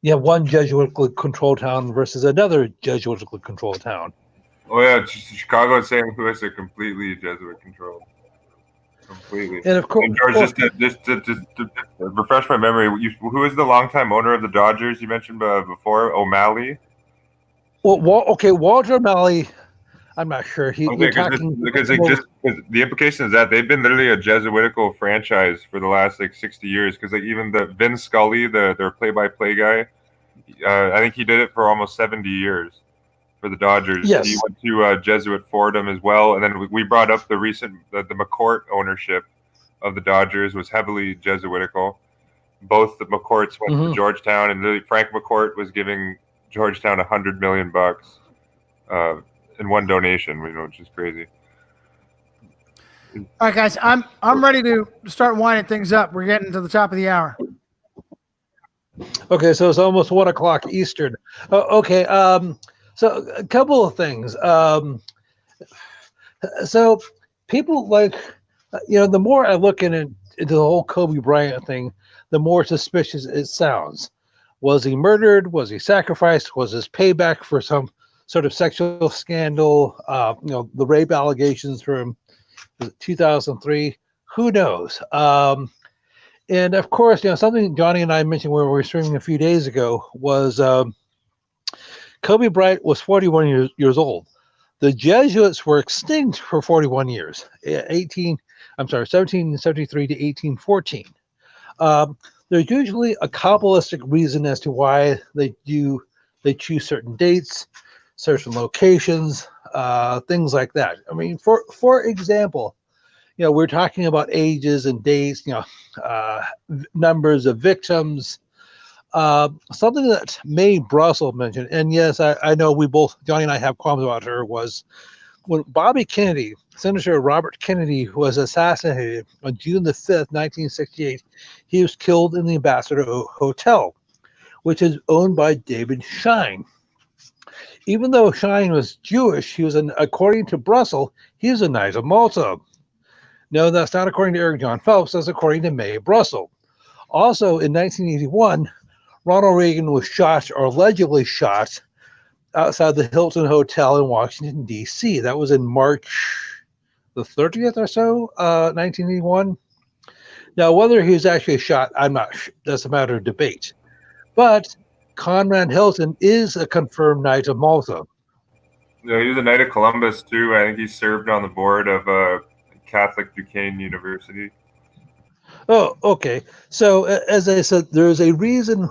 You have one Jesuitically controlled town versus another Jesuitically controlled town. Oh yeah, Chicago and St. Louis are completely Jesuit controlled. Completely. And of course, and George, just to refresh my memory, who is the longtime owner of the Dodgers? You mentioned before, O'Malley. Well, Walter O'Malley. I'm not sure. Because the implication is that they've been literally a Jesuitical franchise for the last like 60 years. Because like even the Vin Scully, their play-by-play guy, I think he did it for almost 70 years for the Dodgers. Yes. He went to Jesuit Fordham as well, and then we brought up the McCourt ownership of the Dodgers was heavily Jesuitical. Both the McCourts went to Georgetown, and literally Frank McCourt was giving Georgetown $100 million in one donation, which is crazy. All right, guys, I'm ready to start winding things up. We're getting to the top of the hour. Okay, so it's almost 1 o'clock Eastern. Okay, so a couple of things. So people like, the more I look into the whole Kobe Bryant thing, the more suspicious it sounds. Was he murdered? Was he sacrificed? Was this payback for some sort of sexual scandal? The rape allegations from 2003. Who knows? And of course, something Johnny and I mentioned when we were streaming a few days ago was Kobe Bryant was 41 years old. The Jesuits were extinct for 41 years, 1773 to 1814. There's usually a Kabbalistic reason as to why they choose certain dates, certain locations, things like that. I mean, for example, we're talking about ages and dates, numbers of victims. Something that Mae Brussel mentioned, and yes, I know we both, Johnny and I, have qualms about her, was when Bobby Kennedy, Senator Robert Kennedy, was assassinated on June the 5th, 1968. He was killed in the Ambassador Hotel, which is owned by David Schein. Even though Schein was Jewish, he was, according to Brussel, he was a Knight of Malta. No, that's not according to Eric John Phelps. That's according to Mae Brussel. Also, in 1981, Ronald Reagan was shot, or allegedly shot, outside the Hilton Hotel in Washington, D.C. That was in March the 30th or so, 1981. Now, whether he was actually shot, I'm not sure. That's a matter of debate. But Conrad Hilton is a confirmed Knight of Malta. He was a Knight of Columbus, too. I think he served on the board of Catholic Duquesne University. Oh, okay. So, as I said, there's a reason.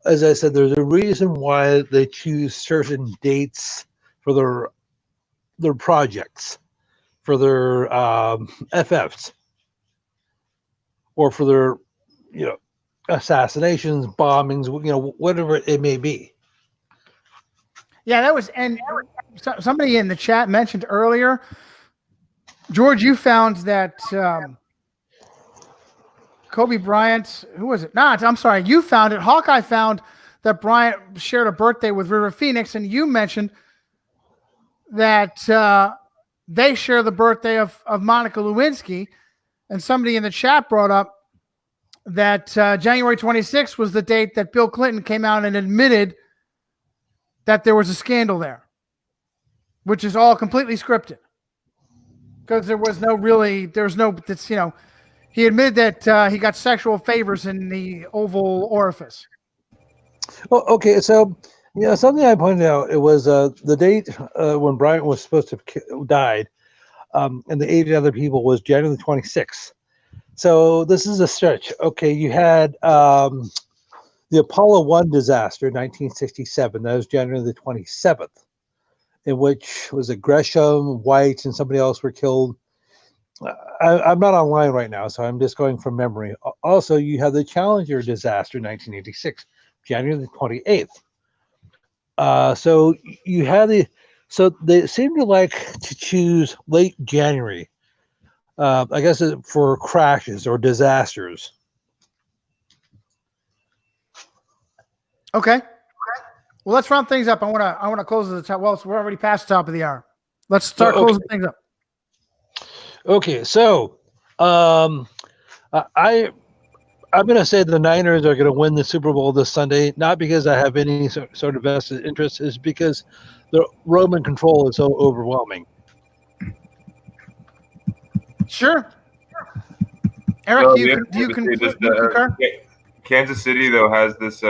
As I said, there's a reason why they choose certain dates for their projects, for their FFs, or for their assassinations, bombings, whatever it may be. Yeah, that was, and somebody in the chat mentioned earlier, George, you found that Kobe Bryant, who was it? I'm sorry, you found it. Hawkeye found that Bryant shared a birthday with River Phoenix, and you mentioned that they share the birthday of Monica Lewinsky, and somebody in the chat brought up that January 26th was the date that Bill Clinton came out and admitted that there was a scandal there, which is all completely scripted. Because he admitted that he got sexual favors in the Oval Orifice. Oh, okay. So, something I pointed out, it was the date when Bryant was supposed to have died, and the 8 other people was January the 26th. So this is a stretch. Okay, you had the Apollo 1 disaster in 1967. That was January the 27th. In which was Gresham, White, and somebody else were killed. I'm not online right now, so I'm just going from memory. Also, you have the Challenger disaster in 1986, January the 28th. So you have so they seem to like to choose late January, I guess, for crashes or disasters. Okay. Well, let's round things up. I want to close at the top. Well, we're already past the top of the hour. Let's start closing things up. Okay, so I'm going to say the Niners are going to win the Super Bowl this Sunday, not because I have any sort of vested interest, it's because the Roman control is so overwhelming. Sure. Eric, do you concur? Kansas City, though, has this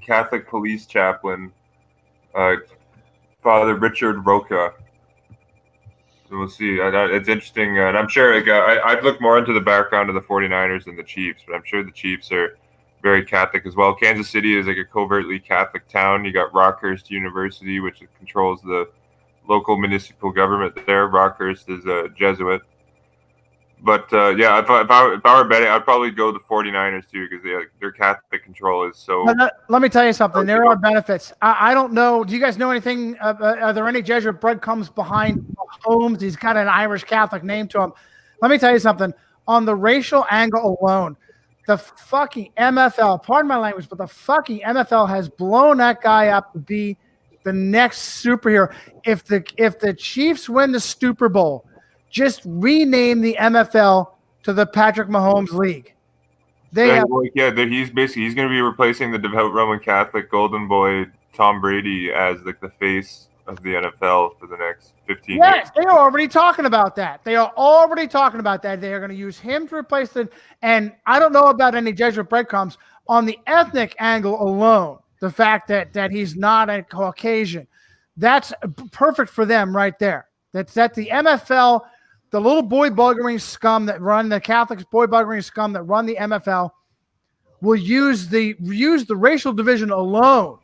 Catholic police chaplain, Father Richard Roca, So we'll see. It's interesting, and I'm sure I'd look more into the background of the 49ers than the Chiefs, but I'm sure the Chiefs are very Catholic as well. Kansas City is like a covertly Catholic town. You got Rockhurst University, which controls the local municipal government there. Rockhurst is a Jesuit. But yeah, if I were betting, I'd probably go the 49ers too, because their Catholic control is so. Let me tell you something. There are benefits. I don't know. Do you guys know anything? Are there any Jesuit breadcrumbs behind Holmes? He's got an Irish Catholic name to him. Let me tell you something. On the racial angle alone, the fucking MFL, pardon my language, but the fucking MFL has blown that guy up to be the next superhero. If the Chiefs win the Super Bowl, just rename the MFL to the Patrick Mahomes League. He's going to be replacing the devout Roman Catholic golden boy Tom Brady as like the face of the NFL for the next 15 years. Yes, they are already talking about that. They are already talking about that. They are going to use him to replace the. And I don't know about any Jesuit breadcrumbs on the ethnic angle alone. The fact that he's not a Caucasian, that's perfect for them right there. That the MFL. The little boy buggering scum that run the Catholics, boy buggering scum that run the MFL, will use the racial division alone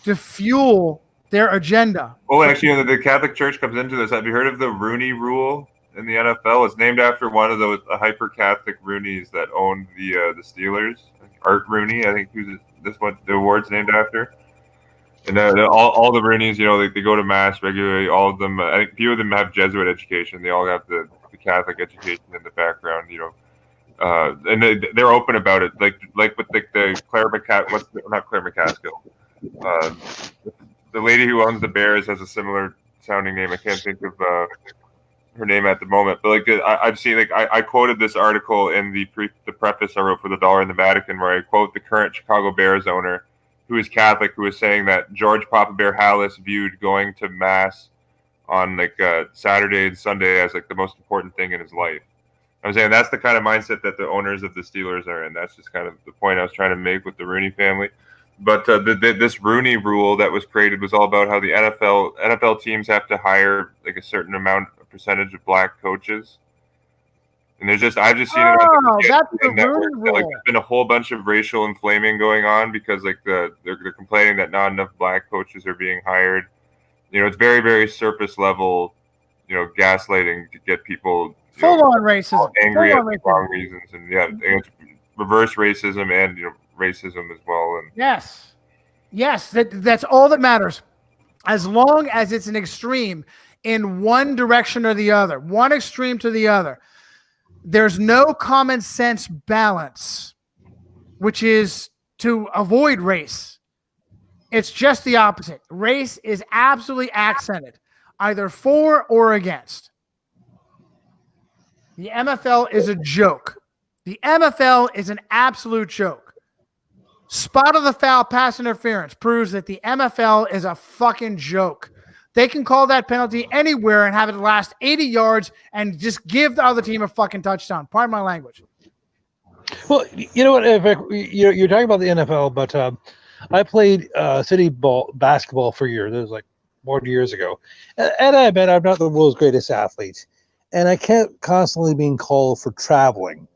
to fuel their agenda. Oh, actually, the Catholic Church comes into this. Have you heard of the Rooney Rule in the NFL? It's named after one of those hyper-Catholic Rooneys that owned the Steelers. Art Rooney, I think, who's this one? The award's named after. And all the Rooneys, they go to mass regularly. All of them, I think, a few of them have Jesuit education. They all have the Catholic education in the background, and they're open about it. Like with the Claire not Claire McCaskill. The lady who owns the Bears has a similar sounding name. I can't think of her name at the moment. But I've seen I quoted this article in the preface I wrote for the $1 in the Vatican, where I quote the current Chicago Bears owner, who is Catholic, who is saying that George Papa Bear Hallis viewed going to mass on Saturday and Sunday as the most important thing in his life. I'm saying that's the kind of mindset that the owners of the Steelers are in. That's just kind of the point I was trying to make with the Rooney family. But this Rooney Rule that was created was all about how the NFL teams have to hire a certain percentage of black coaches. And I've just seen it on the network. There's been a whole bunch of racial inflaming going on because they're complaining that not enough black coaches are being hired. It's very, very surface level, gaslighting to get people full on racism, angry at the wrong reasons, and it's reverse racism and racism as well. And yes, that's all that matters. As long as it's an extreme in one direction or the other, one extreme to the other. There's no common sense balance, which is to avoid race. It's just the opposite. Race is absolutely accented, either for or against. The MFL is a joke. The MFL is an absolute joke. Spot of the foul pass interference proves that the MFL is a fucking joke. They can call that penalty anywhere and have it last 80 yards and just give the other team a fucking touchdown. Pardon my language. Well, you know what? You're talking about the NFL, but I played city ball basketball for years. It was more years ago. And I admit I'm not the world's greatest athlete. And I kept constantly being called for traveling.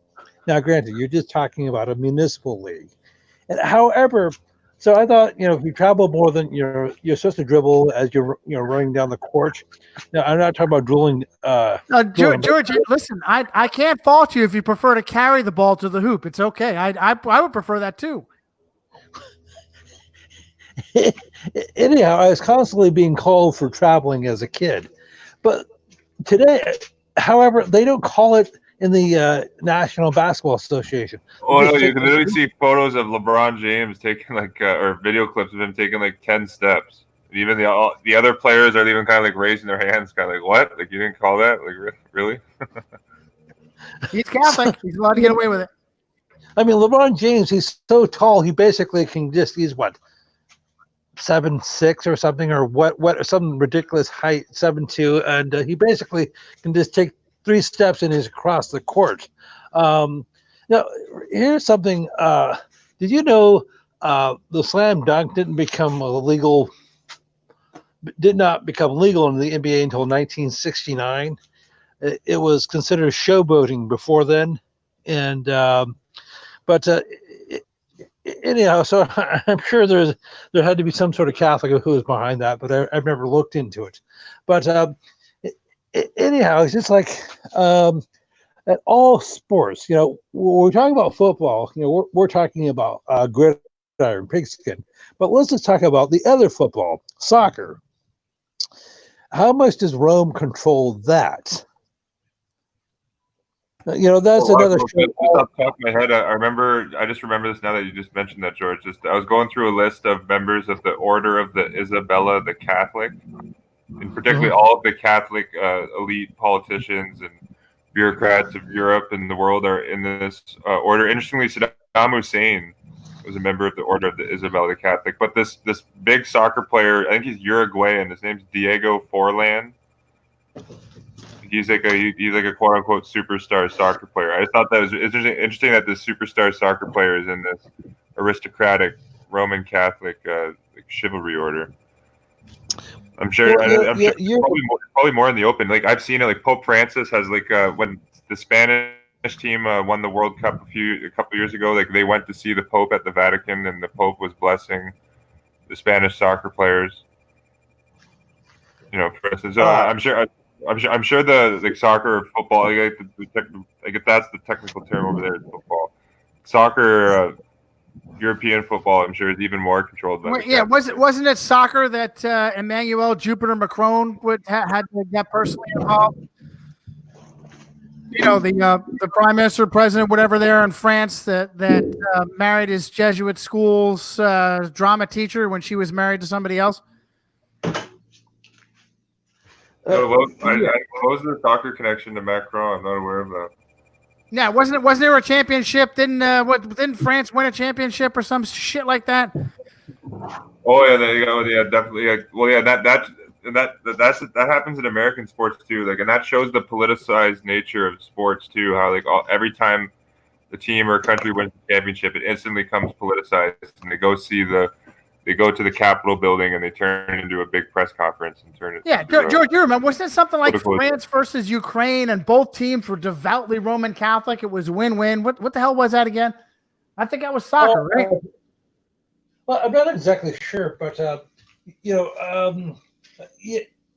Now, granted, you're just talking about a municipal league. And however, so I thought, if you travel more than you're supposed to dribble as you're running down the court. Now, I'm not talking about drooling. George, listen, I can't fault you if you prefer to carry the ball to the hoop. It's okay. I would prefer that too. Anyhow, I was constantly being called for traveling as a kid. But today, however, they don't call it in the National Basketball Association. Oh no, you can literally see photos of LeBron James taking or video clips of him taking 10 steps. Even the other players are even kind of raising their hands, kind of what? You didn't call that? Really? He's Catholic. He's allowed to get away with it. I mean, LeBron James, he's so tall, he basically can he's what, 7'6" or something, or what some ridiculous height, 7'2", and he basically can just take 3 steps and he's across the court. Now, here's something. Did you know the slam dunk didn't become a legal did not become legal in the NBA until 1969. It was considered showboating before then, and but anyhow, so I'm sure there had to be some sort of Catholic who was behind that, but I've never looked into it. But anyhow, it's just like at all sports, when we're talking about football, we're talking about gridiron, pigskin. But let's just talk about the other football, soccer. How much does Rome control that? That's another show. Just off the top of my head, I just remember this now that you just mentioned that, George. I was going through a list of members of the Order of the Isabella the Catholic, and particularly all of the Catholic elite politicians and bureaucrats of Europe and the world are in this order. Interestingly, Saddam Hussein was a member of the Order of the Isabella the Catholic, but this big soccer player, I think he's Uruguayan. His name's Diego Forlan. He's like a quote unquote superstar soccer player. I just thought that was interesting that this superstar soccer player is in this aristocratic Roman Catholic chivalry order. I'm sure. Probably more in the open. Like I've seen it. Like Pope Francis has when the Spanish team won the World Cup a couple years ago. Like they went to see the Pope at the Vatican, and the Pope was blessing the Spanish soccer players. For instance, I'm sure the soccer or football. I guess that's the technical term over there. Football, soccer, European football. I'm sure is even more controlled by. Wasn't it soccer that Emmanuel Jupiter Macron had to get personally involved? The prime minister, president, whatever, there in France that married his Jesuit school's drama teacher when she was married to somebody else. What was the soccer connection to Macron? I'm not aware of that. Yeah, wasn't there a championship? Didn't France win a championship or some shit like that? Oh yeah, there you go. Yeah, definitely. That happens in American sports too. And that shows the politicized nature of sports too. How every time the team or country wins the championship, it instantly comes politicized, and they go to the Capitol building and they turn it into a big press conference and turn it. Yeah, George, you remember? Wasn't it something like France versus Ukraine and both teams were devoutly Roman Catholic? It was win-win. What the hell was that again? I think that was soccer, right? Well, I'm not exactly sure, but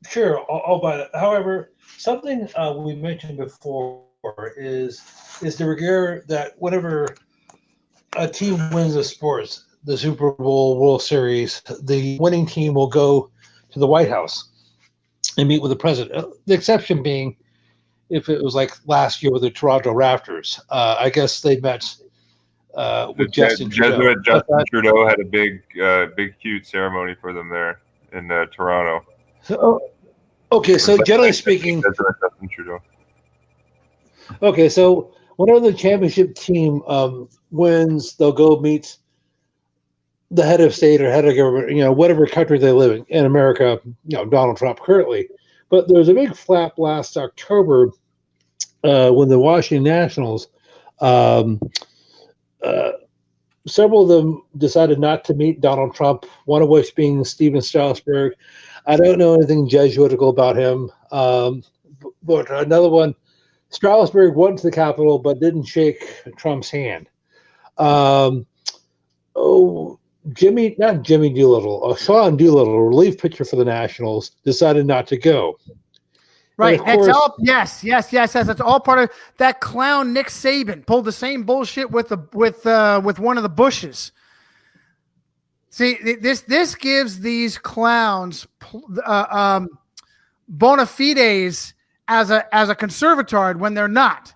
sure, I'll buy that. However, something we mentioned before is the regard that whenever a team wins a sports, the Super Bowl, World Series, the winning team will go to the White House and meet with the president. The exception being if it was like last year with the Toronto Raptors. I guess they met with Justin Trudeau. Justin Trudeau had a big, huge ceremony for them there in Toronto. Okay, so generally speaking, Justin Trudeau. Okay, so whenever the championship team wins, they'll go meet the head of state or head of government, whatever country they live in America, Donald Trump currently. But there was a big flap last October when the Washington Nationals, several of them decided not to meet Donald Trump, one of which being Steven Strasberg. I don't know anything Jesuitical about him, but another one, Strasberg went to the Capitol but didn't shake Trump's hand. Sean Doolittle, relief pitcher for the Nationals, decided not to go. Right. That's all. Yes. That's all part of that clown. Nick Saban pulled the same bullshit with one of the Bushes. See, this gives these clowns bona fides as a conservatard when they're not.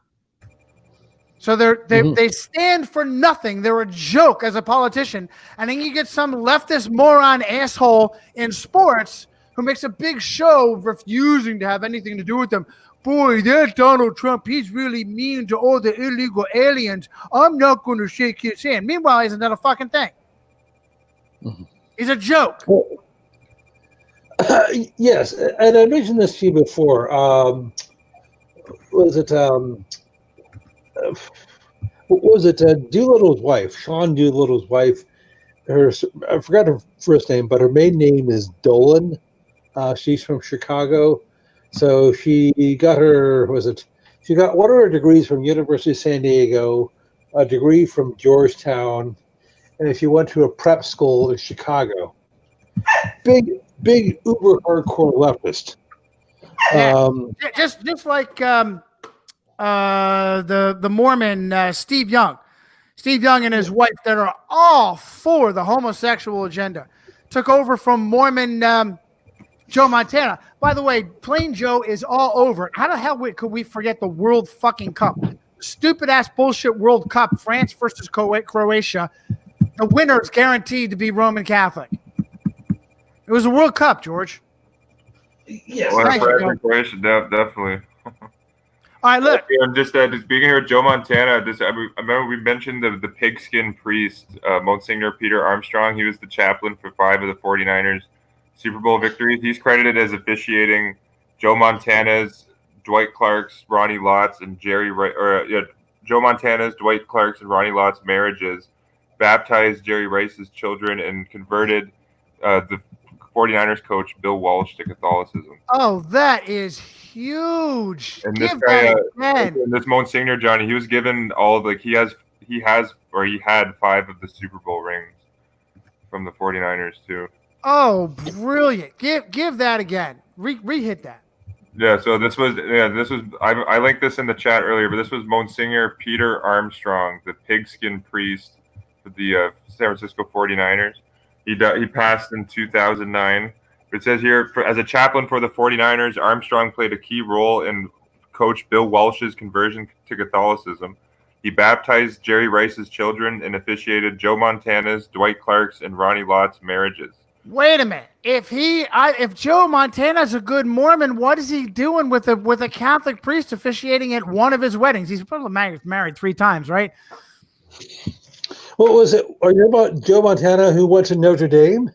So they stand for nothing. They're a joke as a politician. And then you get some leftist moron asshole in sports who makes a big show of refusing to have anything to do with them. Boy, that Donald Trump, he's really mean to all the illegal aliens. I'm not going to shake his hand. Meanwhile, he hasn't done a fucking thing. Mm-hmm. He's a joke. Yes, and I mentioned this to you before. Doolittle's wife, Sean Doolittle's wife, I forgot her first name, but her maiden name is Dolan. She's from Chicago, so she got she got one of her degrees from University of San Diego, a degree from Georgetown, and she went to a prep school in Chicago. Big uber hardcore leftist. Yeah. Just like the Mormon Steve Young. Steve Young and his wife that are all for the homosexual agenda took over from Mormon Joe Montana. By the way, Plain Joe is all over it. How the hell could we forget the World fucking Cup? Stupid ass bullshit World Cup, France versus Croatia. The winner's guaranteed to be Roman Catholic. It was a World Cup, George. Yes, well, Croatia, definitely. All right, look. Just speaking here, Joe Montana. I remember we mentioned the pigskin priest, Monsignor Peter Armstrong. He was the chaplain for 5 of the 49ers Super Bowl victories. He's credited as officiating Joe Montana's, Dwight Clark's, Ronnie Lott's, and Joe Montana's, Dwight Clark's, and Ronnie Lott's marriages, baptized Jerry Rice's children, and converted the 49ers coach Bill Walsh to Catholicism. Oh, that is huge. And this guy, this Monsignor Johnny, he was given all he had 5 of the Super Bowl rings from the 49ers too. Oh, brilliant. Give that again. Re-hit that. Yeah, so this was I linked this in the chat earlier, but this was Monsignor Peter Armstrong, the pigskin priest for the San Francisco 49ers. He passed in 2009. It says here, as a chaplain for the 49ers, Armstrong played a key role in Coach Bill Walsh's conversion to Catholicism. He baptized Jerry Rice's children and officiated Joe Montana's, Dwight Clark's, and Ronnie Lott's marriages. Wait a minute. If Joe Montana's a good Mormon, what is he doing with a Catholic priest officiating at one of his weddings? He's probably married 3 times, right? What was it? Are you about Joe Montana who went to Notre Dame?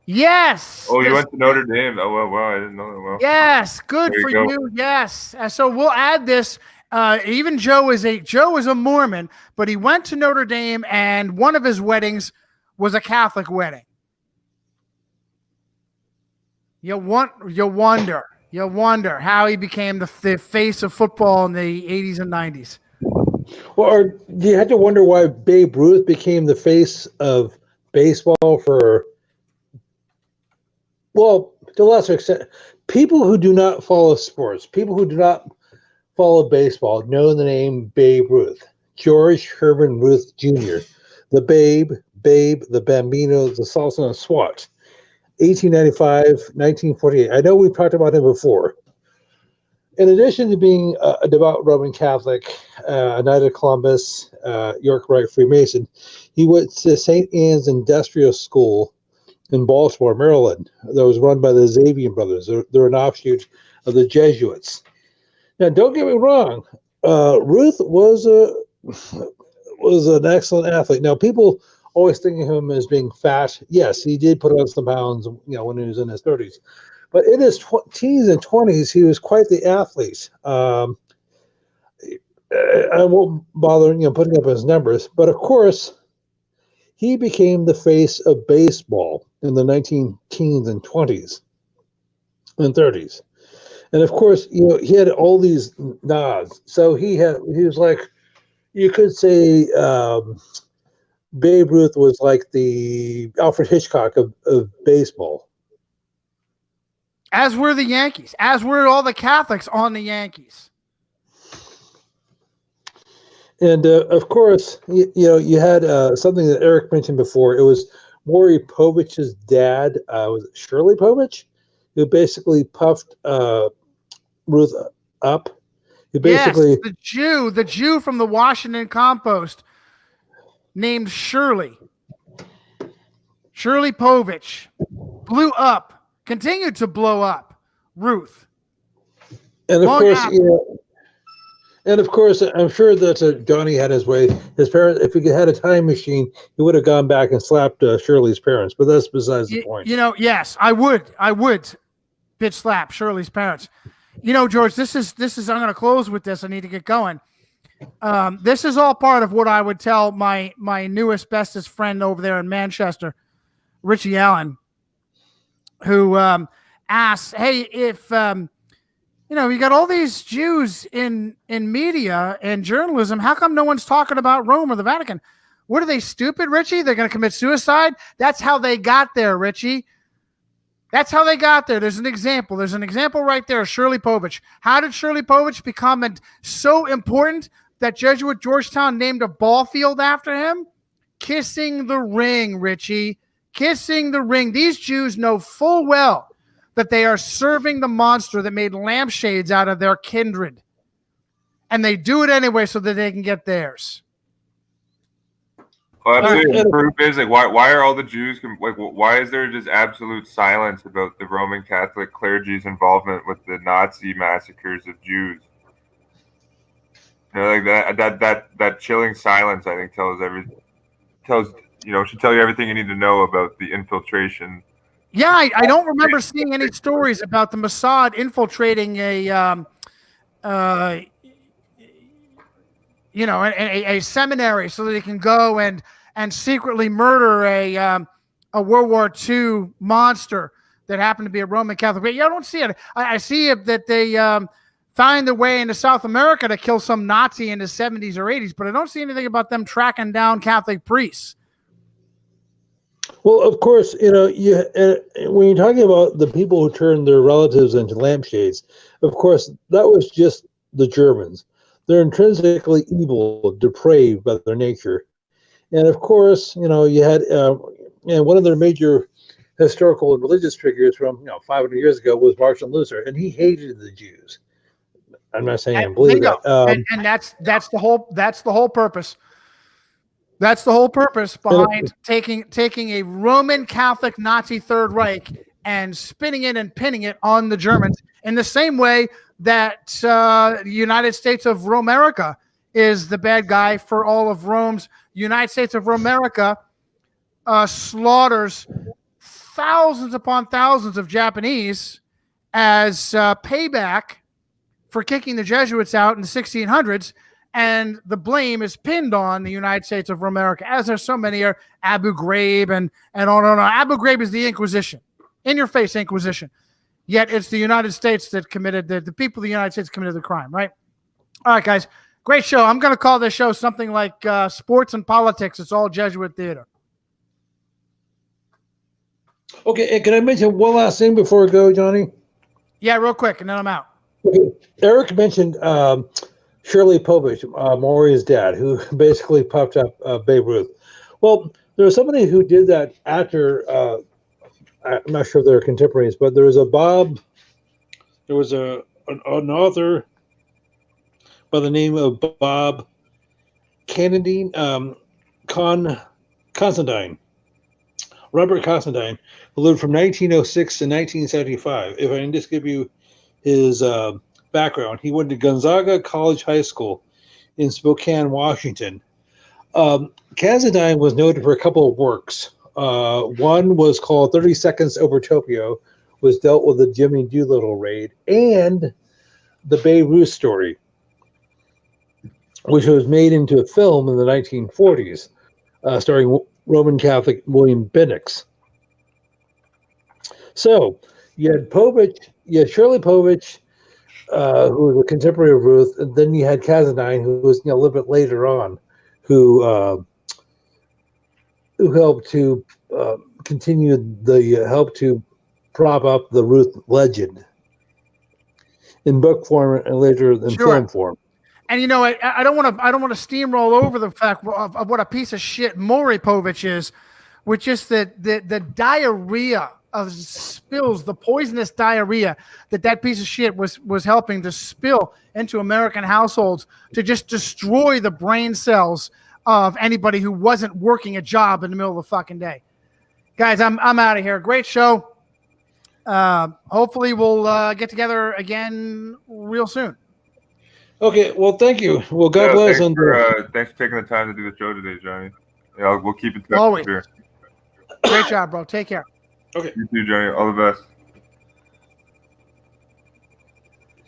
Yes. Oh, you went to Notre Dame. Oh, well, I didn't know that. Well, yes, good for you. Yes. So we'll add this. Even Joe is a Mormon, but he went to Notre Dame, and one of his weddings was a Catholic wedding. You wonder how he became the face of football in the 80s and 90s. Or you had to wonder why Babe Ruth became the face of baseball for, well, to a lesser extent, people who do not follow sports, people who do not follow baseball know the name Babe Ruth. George Herman Ruth Jr., the Babe, the Bambino, the Salsa and Swat, 1895, 1948. I know we've talked about him before. In addition to being a devout Roman Catholic, a Knight of Columbus, York Rite Freemason, he went to St. Anne's Industrial School in Baltimore, Maryland, that was run by the Xavier brothers. They're an offshoot of the Jesuits. Now, don't get me wrong, Ruth was an excellent athlete. Now, people always think of him as being fat. Yes, he did put on some pounds, when he was in his 30s. But in his teens and 20s, he was quite the athlete. I won't bother, putting up his numbers. But of course, he became the face of baseball in the 19-teens and 20s and 30s. And of course, he had all these nods. So he was like, you could say, Babe Ruth was like the Alfred Hitchcock of baseball. As were the Yankees. As were all the Catholics on the Yankees. And of course, you had something that Eric mentioned before. It was Maury Povich's dad, was it Shirley Povich, who basically puffed Ruth up. Yes, the Jew from the Washington Compost, named Shirley Povich, continued to blow up Ruth. And of course, I'm sure that Johnny had his way. His parents, if he had a time machine, he would have gone back and slapped Shirley's parents. But that's besides the point. Yes, I would bitch slap Shirley's parents. George, this is. I'm going to close with this. I need to get going. This is all part of what I would tell my newest bestest friend over there in Manchester, Richie Allen. who asks, "Hey, if you got all these Jews in media and journalism, how come no one's talking about Rome or the Vatican? What are they, stupid, Richie? They're going to commit suicide? That's how they got there, Richie. That's how they got there. There's an example. There's an example right there, Shirley Povich. How did Shirley Povich become so important that Jesuit Georgetown named a ball field after him? Kissing the ring, Richie. Kissing the ring. These Jews know full well that they are serving the monster that made lampshades out of their kindred. And they do it anyway so that they can get theirs. Well, absolutely. The proof is why are all the Jews why is there just absolute silence about the Roman Catholic clergy's involvement with the Nazi massacres of Jews? That chilling silence, I think, should tell you everything you need to know about the infiltration. Yeah, I don't remember seeing any stories about the Mossad infiltrating a seminary so that they can go and secretly murder a World War II monster that happened to be a Roman Catholic. But I don't see it. I see it that they find their way into South America to kill some Nazi in the 70s or 80s, but I don't see anything about them tracking down Catholic priests. Well, of course, when you're talking about the people who turned their relatives into lampshades, of course, that was just the Germans. They're intrinsically evil, depraved by their nature. And of course, you had one of their major historical and religious figures from 500 years ago was Martin Luther, and he hated the Jews. I'm not saying I believe that. And that's the whole purpose. That's the whole purpose behind taking a Roman Catholic Nazi Third Reich and spinning it and pinning it on the Germans in the same way that the United States of Romerica is the bad guy for all of Rome's. United States of Romerica slaughters thousands upon thousands of Japanese as payback for kicking the Jesuits out in the 1600s. And the blame is pinned on the United States of Romerica, as there's so many are Abu Ghraib and on and on. Abu Ghraib is the Inquisition, in-your-face Inquisition. Yet it's the United States that committed, the people of the United States committed the crime, right? All right, guys, great show. I'm going to call this show something like Sports and Politics. It's all Jesuit theater. Okay, and can I mention one last thing before we go, Johnny? Yeah, real quick, and then I'm out. Okay. Eric mentioned Shirley Povich, Maury's dad, who basically popped up Babe Ruth. Well, there was somebody who did that after, I'm not sure if they're contemporaries, but there was an author by the name of Bob Constantine, Robert Constantine, who lived from 1906 to 1975. If I can just give you his background, he went to Gonzaga College High School in Spokane, Washington. Constantine was noted for a couple of works. One was called 30 Seconds Over Tokyo, was dealt with the Jimmy Doolittle raid, and the Babe Ruth story, which was made into a film in the 1940s, starring Roman Catholic William Bendix. So you had Shirley Povich, who was a contemporary of Ruth, and then you had Constantine, who was a little bit later on, who helped to help to prop up the Ruth legend in book form and later in film form. And I don't want to steamroll over the fact of what a piece of shit Maury Povich is, which is the diarrhea of spills, the poisonous diarrhea that piece of shit was helping to spill into American households to just destroy the brain cells of anybody who wasn't working a job in the middle of the fucking day. Guys, I'm out of here. Great show. Hopefully we'll get together again real soon. Okay, well, thank you. Well, God bless. Thanks for taking the time to do the show today, Johnny. Yeah, we'll keep in touch. Always. Great job, bro. Take care. Okay. You too, Johnny. All the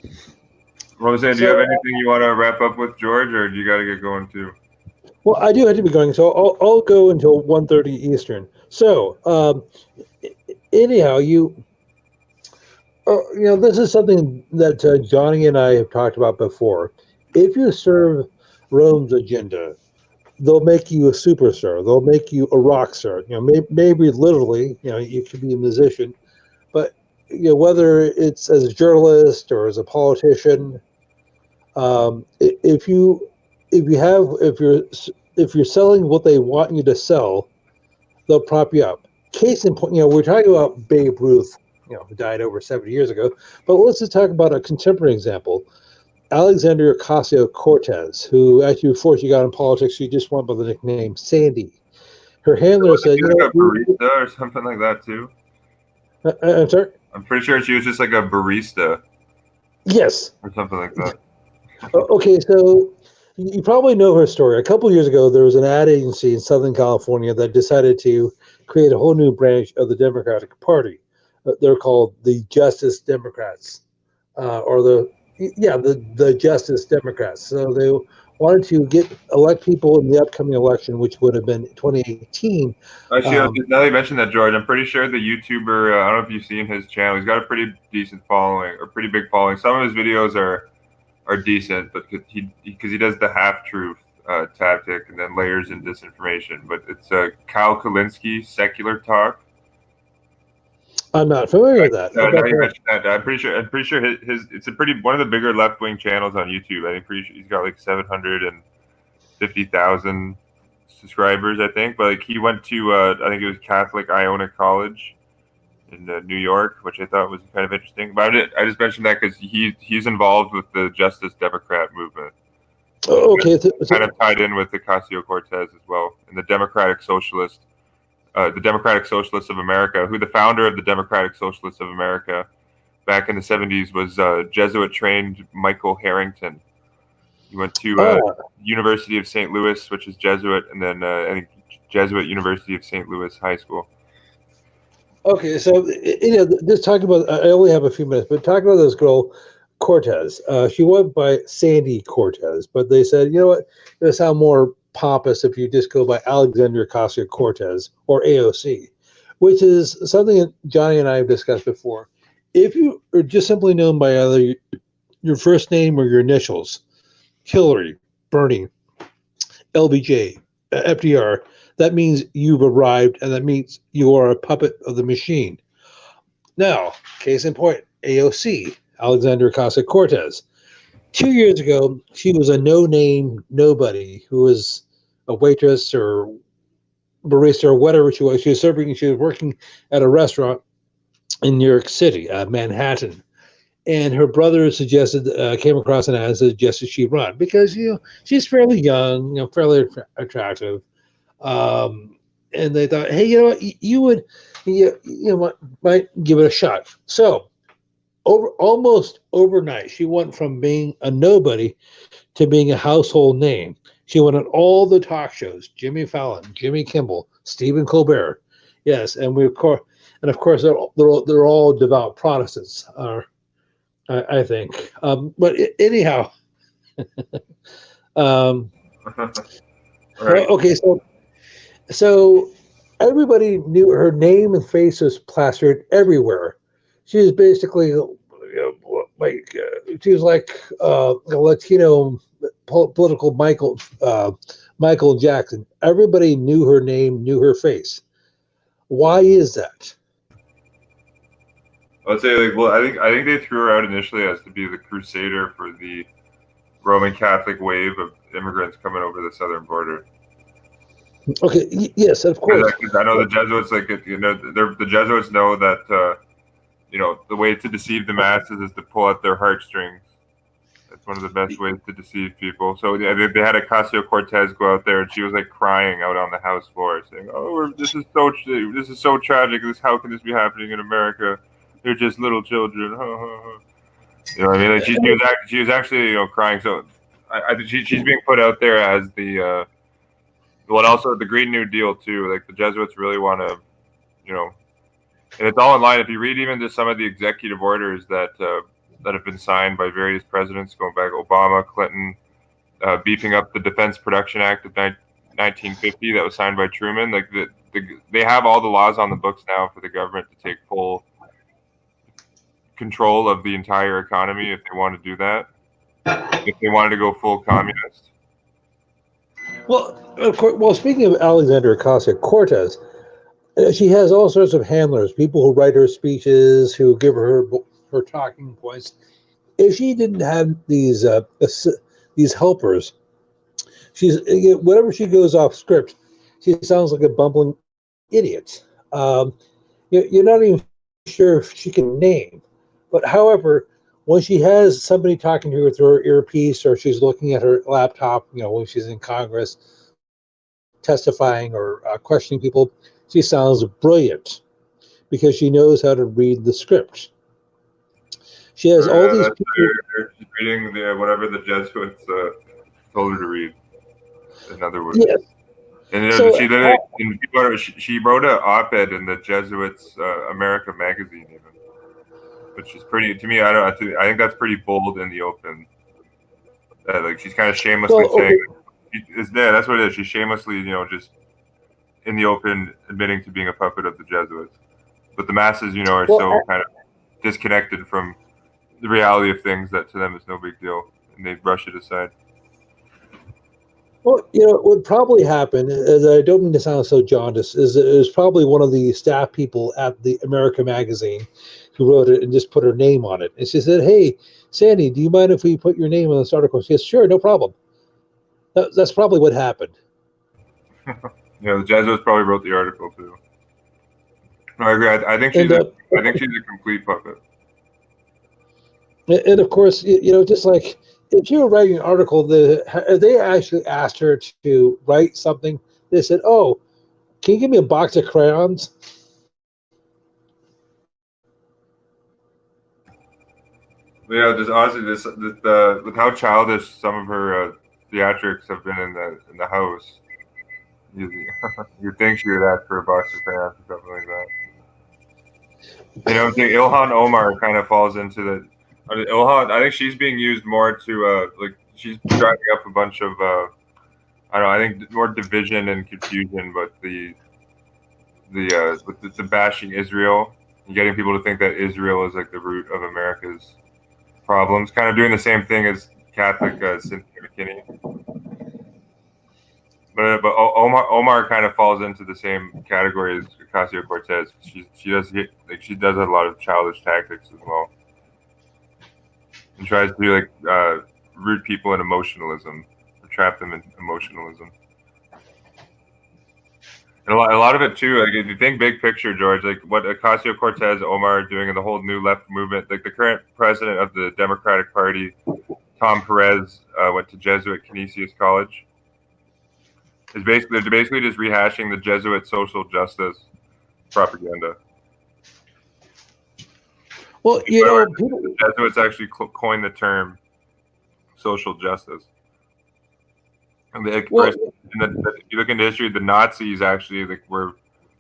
best. Roseanne, do you have anything you want to wrap up with, George, or do you got to get going too? Well, I do have to be going, so I'll go until 1:30 Eastern. So, anyhow, this is something that Johnny and I have talked about before. If you serve Rome's agenda, they'll make you a superstar. They'll make you a rock star. Maybe literally. You could be a musician, but whether it's as a journalist or as a politician, if you're selling what they want you to sell, they'll prop you up. Case in point, we're talking about Babe Ruth, who died over 70 years ago, but let's just talk about a contemporary example. Alexandria Ocasio-Cortez, who actually, before she got in politics, she just went by the nickname Sandy. Her handler said, like a barista or something like that too. I'm sorry? I'm pretty sure she was just like a barista. Yes. Or something like that. Okay, so you probably know her story. A couple of years ago, there was an ad agency in Southern California that decided to create a whole new branch of the Democratic Party. They're called the Justice Democrats, or the Justice Democrats. So they wanted to elect people in the upcoming election, which would have been 2018. Actually, now that you mentioned that, George, I'm pretty sure the YouTuber, I don't know if you've seen his channel, he's got a pretty decent following, or pretty big following. Some of his videos are decent, but because he does the half-truth tactic and then layers in disinformation. But it's Kyle Kulinski, Secular Talk. I'm not familiar with that. Now you mentioned that, I'm pretty sure his it's one of the bigger left-wing channels on YouTube. I think he's got like 750,000 subscribers, I think. But like he went to I think it was Catholic Iona College in New York, which I thought was kind of interesting. But I just mentioned that because he's involved with the Justice Democrat movement. Okay, kind of tied in with Ocasio-Cortez as well, and the Democratic Socialists of America, who the founder of the Democratic Socialists of America back in the 70s was Jesuit-trained Michael Harrington. He went to University of St. Louis, which is Jesuit, and then I think Jesuit University of St. Louis High School. Okay, so just talking about, I only have a few minutes, but talking about this girl, Cortez. She went by Sandy Cortez, but they said, you know what, it'll sound more pompous if you just go by Alexandria Ocasio-Cortez, or AOC, which is something that Johnny and I have discussed before. If you are just simply known by either your first name or your initials, Hillary, Bernie, LBJ, FDR, that means you've arrived, and that means you are a puppet of the machine. Now, case in point, AOC, Alexandria Ocasio-Cortez. 2 years ago, she was a no-name nobody who was a waitress or barista or whatever she was. She was working at a restaurant in New York City, Manhattan. And her brother came across an ad and suggested she run because, she's fairly young, fairly attractive. And they thought, hey, you know what, you might give it a shot. So almost overnight, she went from being a nobody to being a household name. She went on all the talk shows: Jimmy Fallon, Jimmy Kimmel, Stephen Colbert. Yes, and of course, they're all devout Protestants. I think. But anyhow, right. Okay, so everybody knew her name and face was plastered everywhere. She was basically she was like a Latino political Michael Jackson. Everybody knew her name, knew her face. Why is that? I'd say, I think they threw her out initially as to be the crusader for the Roman Catholic wave of immigrants coming over the southern border. Okay. Yes, of course. Because I know the Jesuits, the Jesuits know that the way to deceive the masses is to pull at their heartstrings. That's one of the best ways to deceive people. So they had Ocasio-Cortez go out there, and she was like crying out on the House floor, saying, "Oh, this is so tragic. How can this be happening in America? They're just little children." You know what I mean? Like she was actually crying. So I think she's being put out there as the and also the Green New Deal too. Like the Jesuits really want to, and it's all in line. If you read even just some of the executive orders that have been signed by various presidents going back, Obama, Clinton, beefing up the Defense Production Act of 1950 that was signed by Truman. Like they have all the laws on the books now for the government to take full control of the entire economy if they want to do that. If they wanted to go full communist. Well, of course, well, speaking of Alexandria Ocasio-Cortez, she has all sorts of handlers, people who write her speeches, who give her talking points. If she didn't have these helpers, she's whenever she goes off script, she sounds like a bumbling idiot. You're not even sure if she can name, but however, when she has somebody talking to her through her earpiece, or she's looking at her laptop, when she's in Congress, testifying or questioning people, she sounds brilliant because she knows how to read the script. She has all these people. She's reading whatever the Jesuits told her to read. In other words, yes. And she wrote an op-ed in the Jesuits America magazine, even, which is pretty. To me, I think that's pretty bold in the open. Like she's kind of shamelessly saying, that's what it is. She's shamelessly, just in the open admitting to being a puppet of the Jesuits. But the masses, are so kind of disconnected from the reality of things that to them it's no big deal, and they brush it aside. Well, what would probably happen is, I don't mean to sound so jaundiced, is it was probably one of the staff people at the America magazine who wrote it and just put her name on it. And she said, "Hey, Sandy, do you mind if we put your name on this article?" She says, "Sure, no problem." That's probably what happened. The Jesuits probably wrote the article too. No, I agree. I think she's a complete puppet. And of course, just like if you were writing an article, they actually asked her to write something. They said, "Oh, can you give me a box of crayons?" Just honestly, with how childish some of her theatrics have been in the house, you'd think she would ask for a box of crayons or something like that. Ilhan Omar kind of falls into the. Ilhan, I think she's being used more to she's driving up a bunch of I think more division and confusion, but the bashing Israel and getting people to think that Israel is like the root of America's problems, kind of doing the same thing as Catholic Cynthia McKinney. But Omar kind of falls into the same category as Ocasio-Cortez. She does a lot of childish tactics as well, and tries to root people in emotionalism, or trap them in emotionalism. And a lot of it too, like if you think big picture, George, like what Ocasio-Cortez, Omar are doing in the whole new left movement, like the current president of the Democratic Party, Tom Perez, went to Jesuit Canisius College. They're basically just rehashing the Jesuit social justice propaganda. Well, the Jesuits actually coined the term social justice. And if you look into history, the Nazis actually were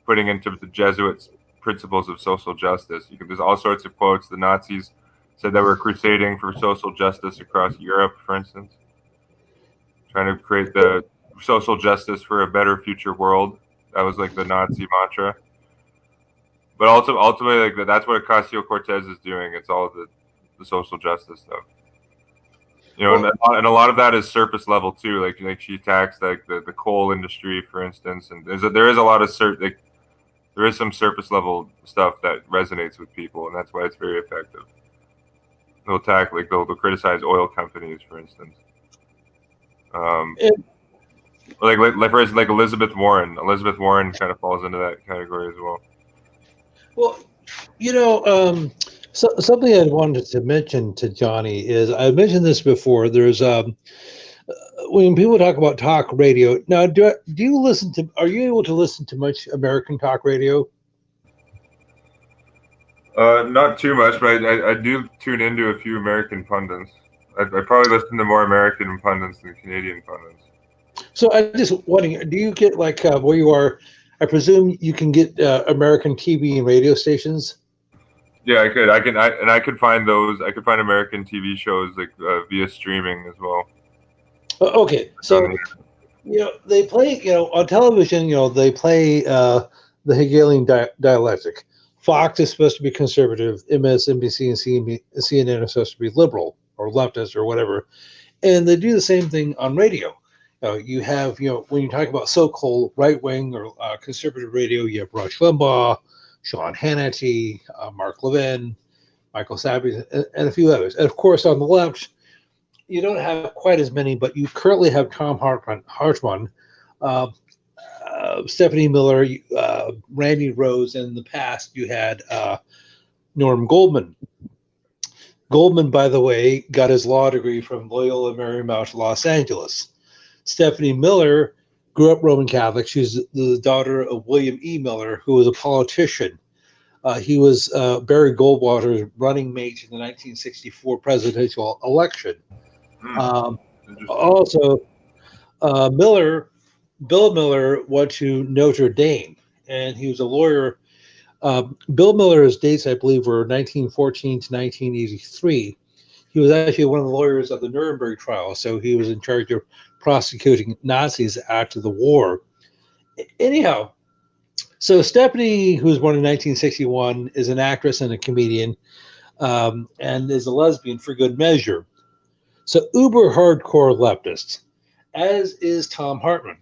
putting into the Jesuits principles of social justice. There's all sorts of quotes. The Nazis said they were crusading for social justice across Europe, for instance, trying to create the social justice for a better future world. That was like the Nazi mantra. But ultimately, that's what Ocasio-Cortez is doing. It's all the social justice stuff. And a lot of that is surface level too. Like she attacks the coal industry, for instance, and there is a lot of there is some surface level stuff that resonates with people, and that's why it's very effective. They'll attack, they'll criticize oil companies, for instance. Like for instance, like Elizabeth Warren. Elizabeth Warren kind of falls into that category as well. Well, something I wanted to mention to Johnny is, I mentioned this before. There's when people talk about talk radio. Now, are you able to listen to much American talk radio? Not too much, but I do tune into a few American pundits. I probably listen to more American pundits than Canadian pundits. So I'm just wondering, do you get where you are? I presume you can get American TV and radio stations. Yeah, I could. I could find those. I could find American TV shows via streaming as well. Okay, so they play, on television, they play the Hegelian dialectic. Fox is supposed to be conservative, MSNBC and CNN are supposed to be liberal or leftist or whatever. And they do the same thing on radio. You have, when you talk about so-called right-wing or conservative radio, you have Rush Limbaugh, Sean Hannity, Mark Levin, Michael Savage, and a few others. And of course, on the left, you don't have quite as many, but you currently have Tom Hartman, Stephanie Miller, Randy Rose, and in the past you had Norm Goldman. Goldman, by the way, got his law degree from Loyola Marymount, Los Angeles. Stephanie Miller grew up Roman Catholic. She's the daughter of William E. Miller, who was a politician. He was Barry Goldwater's running mate in the 1964 presidential election. Also, Bill Miller went to Notre Dame, and he was a lawyer. Bill Miller's dates, I believe, were 1914 to 1983. He was actually one of the lawyers of the Nuremberg trial, so he was in charge of prosecuting Nazis after the war. Anyhow, so Stephanie, who was born in 1961, is an actress and a comedian, and is a lesbian for good measure. So uber hardcore leftist, as is Thom Hartmann.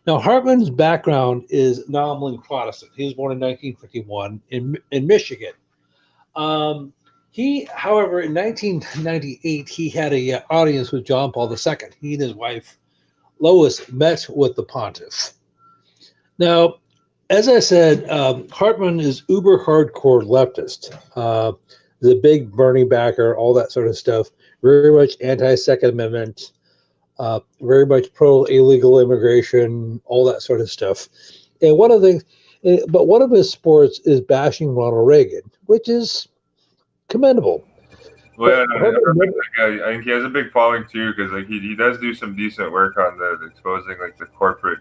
Now, Hartman's background is nominally Protestant. He was born in 1951 in Michigan. However, in 1998, he had an audience with John Paul II. He and his wife, Lois, met with the pontiff. Now, as I said, Hartmann is uber hardcore leftist. The big Bernie backer, all that sort of stuff. Very much anti-Second Amendment, very much pro-illegal immigration, all that sort of stuff. And one of his sports is bashing Ronald Reagan, which is commendable. Well, I think he has a big following too, because he does do some decent work on the exposing the corporate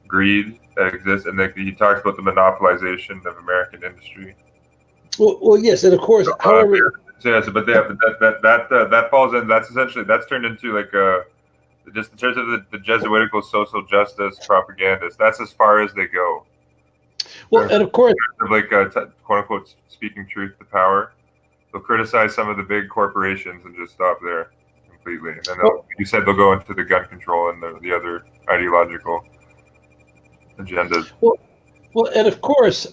greed that exists, and he talks about the monopolization of American industry. Well, yes, and of course, however. Yes, but that falls in. That's turned into just in terms of the Jesuitical social justice propagandists. That's as far as they go. Well, and of course, quote unquote, speaking truth to power. They'll criticize some of the big corporations and just stop there completely. And then they'll go into the gun control and the other ideological agendas. Well, and of course,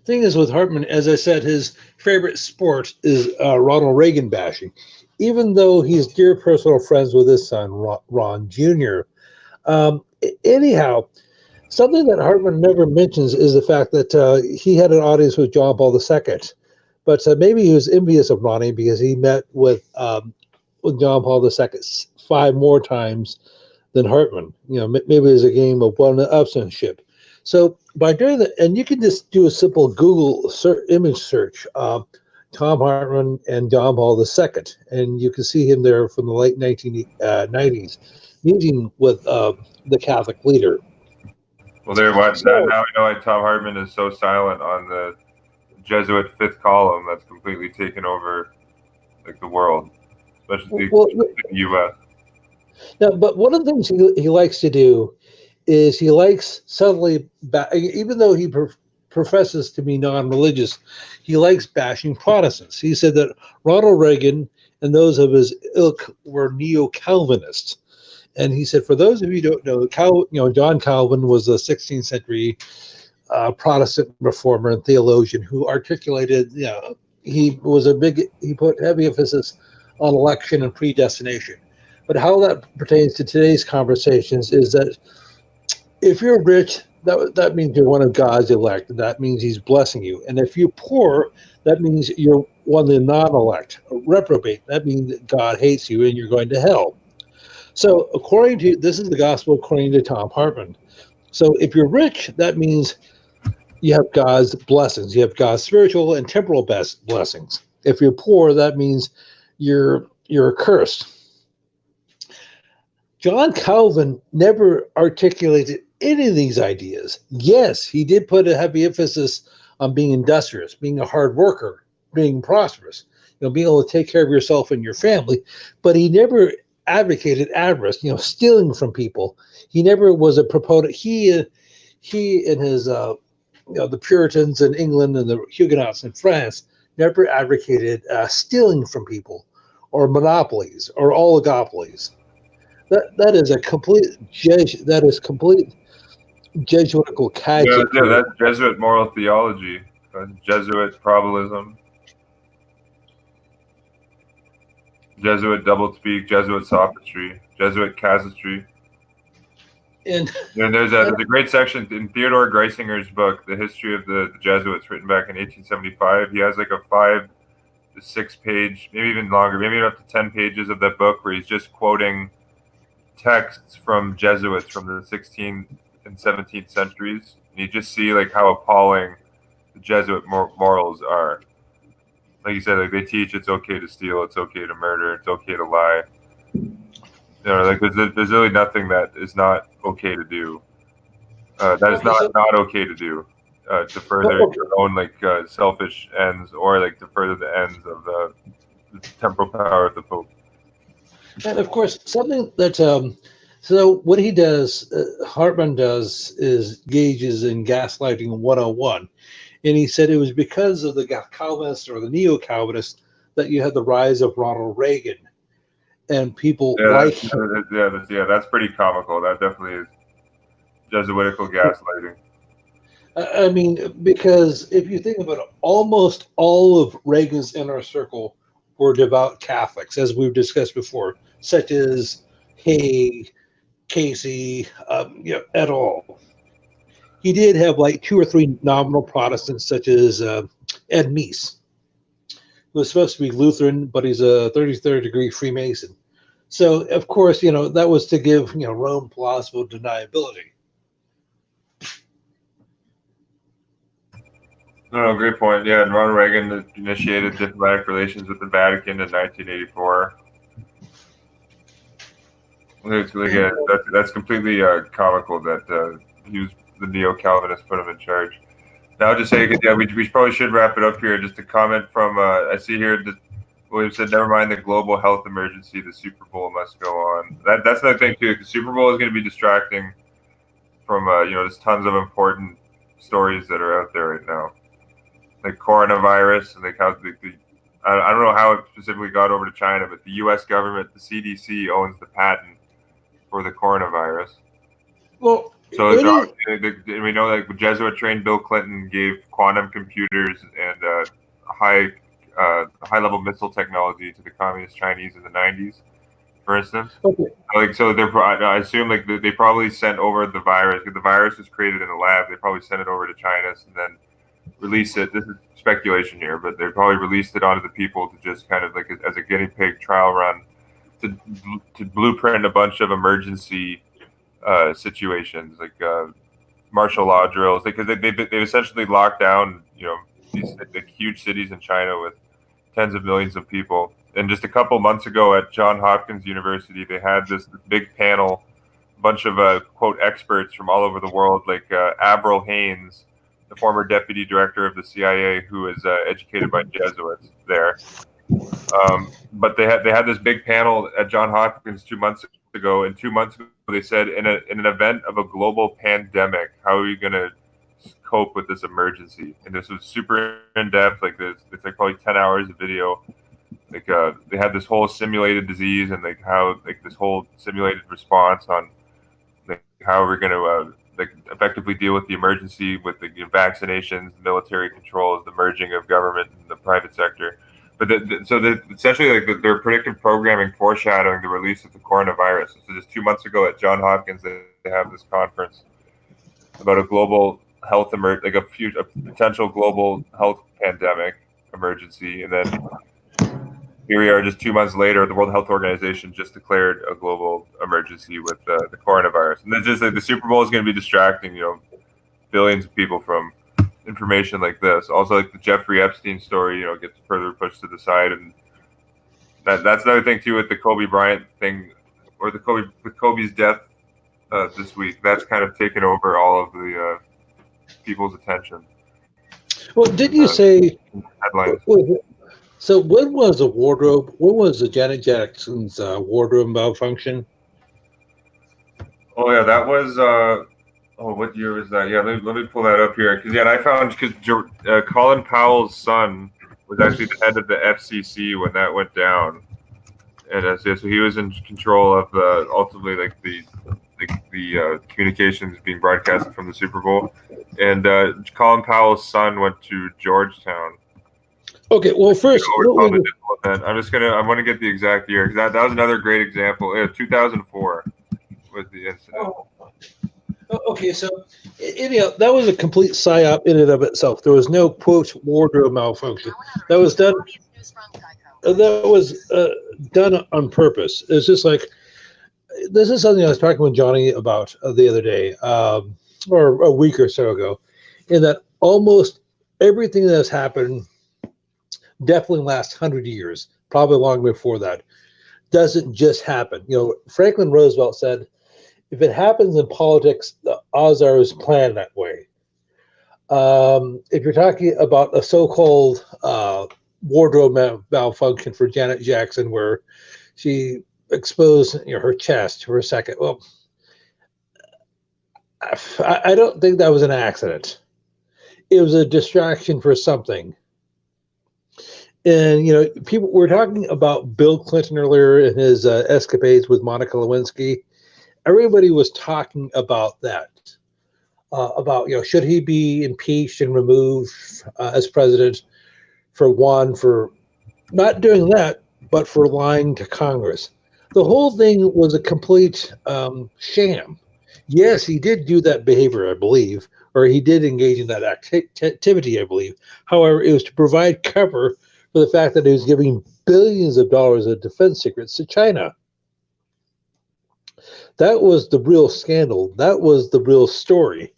thing is with Hartmann, as I said, his favorite sport is Ronald Reagan bashing, even though he's dear personal friends with his son, Ron Jr. Anyhow, something that Hartmann never mentions is the fact that he had an audience with John Paul II, but maybe he was envious of Ronnie because he met with John Paul II 5 more times than Hartmann. Maybe it was a game of one-upsmanship. So by doing that, and you can just do a simple Google image search, Thom Hartmann and John Paul II, and you can see him there from the late 1990s meeting with the Catholic leader. Well, now we know why Thom Hartmann is so silent on the Jesuit fifth column that's completely taken over the world, especially the U.S. Now, but one of the things he likes to do is he likes subtly, even though he professes to be non-religious, he likes bashing Protestants. He said that Ronald Reagan and those of his ilk were neo-Calvinists. And he said, for those of you who don't know, John Calvin was a 16th century Protestant reformer and theologian who articulated, he put heavy emphasis on election and predestination. But how that pertains to today's conversations is that if you're rich, that means you're one of God's elect. That means he's blessing you. And if you're poor, that means you're one of the non-elect, reprobate. That means that God hates you and you're going to hell. So this is the gospel according to Thom Hartmann. So if you're rich, that means you have God's blessings. You have God's spiritual and temporal blessings. If you're poor, that means you're cursed. John Calvin never articulated any of these ideas. Yes, he did put a heavy emphasis on being industrious, being a hard worker, being prosperous, being able to take care of yourself and your family, but he never advocated avarice, stealing from people. He never was a proponent. He and his, the Puritans in England and the Huguenots in France never advocated stealing from people, or monopolies, or oligopolies. That is a complete Jesuitical Yeah, cadre. that's Jesuit moral theology, Jesuit probabilism, Jesuit doublespeak, Jesuit sophistry, Jesuit casuistry. And there's a great section in Theodore Greisinger's book, The History of the Jesuits, written back in 1875. He has like a 5 to 6 page, maybe even longer, maybe up to 10 pages of that book where he's just quoting texts from Jesuits from the 16th and 17th centuries. And you just see like how appalling the Jesuit morals are. Like you said, like they teach it's okay to steal, it's okay to murder, it's okay to lie. Like there's really nothing that is not okay to do. That is not okay to do to further your own selfish ends, or like to further the ends of the temporal power of the Pope. And of course, something that so what he does, Hartman does, is gauges in gaslighting 101. And he said it was because of the Calvinists or the neo-Calvinists that you had the rise of Ronald Reagan. And people that's pretty comical. That definitely is Jesuitical gaslighting. I mean, because if you think about it, almost all of Reagan's inner circle were devout Catholics, as we've discussed before, such as Haig, Casey, et al. He did have like 2 or 3 nominal Protestants, such as Ed Meese, who was supposed to be Lutheran, but he's a 33rd degree Freemason. So, of course, that was to give, Rome plausible deniability. No, great point. Yeah, and Ronald Reagan initiated diplomatic relations with the Vatican in 1984. That's completely comical that the neo-Calvinists put him in charge. Now, I'll just say, we probably should wrap it up here. Just a comment from, I see here, William said, never mind the global health emergency, the Super Bowl must go on. That's another thing, too. The Super Bowl is going to be distracting from, there's tons of important stories that are out there right now. Like coronavirus, and how I don't know how it specifically got over to China, but the U.S. government, the CDC, owns the patent for the coronavirus. Well, so we know that Jesuit-trained Bill Clinton gave quantum computers and high-level missile technology to the communist Chinese in the 90s, for instance. Okay. So I assume they probably sent over the virus. The virus was created in a lab. They probably sent it over to China and then release it. This is speculation here, but they probably released it onto the people to just kind of as a guinea pig trial run to blueprint a bunch of emergency situations, like martial law drills, because they've essentially locked down these huge cities in China with tens of millions of people. And just a couple months ago at Johns Hopkins University, they had this big panel, a bunch of quote experts from all over the world, like Avril Haines, the former deputy director of the CIA, who is educated by Jesuits there. But they had this big panel at Johns Hopkins 2 months ago, and 2 months ago they said in an event of a global pandemic, how are you going to cope with this emergency? And this was super in depth. It's like probably 10 hours of video. They had this whole simulated disease and how this whole simulated response on how we're going to effectively deal with the emergency, with the vaccinations, military controls, the merging of government and the private sector. But essentially, their predictive programming foreshadowing the release of the coronavirus. So just 2 months ago at Johns Hopkins, they have this conference about a global health a potential global health pandemic emergency, and then here we are just 2 months later, the World Health Organization just declared a global emergency with the coronavirus. And it's just the Super Bowl is going to be distracting, billions of people from information like this. Also, the Jeffrey Epstein story, gets further pushed to the side. And that's another thing, too, with the Kobe Bryant thing, or with Kobe's death this week. That's kind of taken over all of the people's attention. Well, didn't you say... Headlines. So when was the wardrobe? When was the Janet Jackson's wardrobe malfunction? Oh yeah, that was. What year was that? Yeah, let me pull that up here because I found because Colin Powell's son was actually the head of the FCC when that went down, and so he was in control of ultimately like the communications being broadcasted from the Super Bowl, and Colin Powell's son went to Georgetown. Okay, well, first, I'm gonna get the exact year because that was another great example. 2004 was the incident. Okay, so anyhow, that was a complete psyop in and of itself. There was no quote wardrobe malfunction. That was done. That was done on purpose. It's just like this is something I was talking with Johnny about the other day, or a week or so ago, in that almost everything that's happened definitely last 100 years, probably long before that, doesn't just happen. Franklin Roosevelt said, if it happens in politics, the odds are it's planned that way. If you're talking about a so-called wardrobe malfunction for Janet Jackson, where she exposed her chest for a second, well, I don't think that was an accident. It was a distraction for something. And people were talking about Bill Clinton earlier in his escapades with Monica Lewinsky. Everybody was talking about that, about should he be impeached and removed as president for not doing that, but for lying to Congress. The whole thing was a complete sham. Yes, he did do that behavior, I believe, or he did engage in that activity, I believe. However, it was to provide cover for the fact that he was giving billions of dollars of defense secrets to China. That was the real scandal. That was the real story.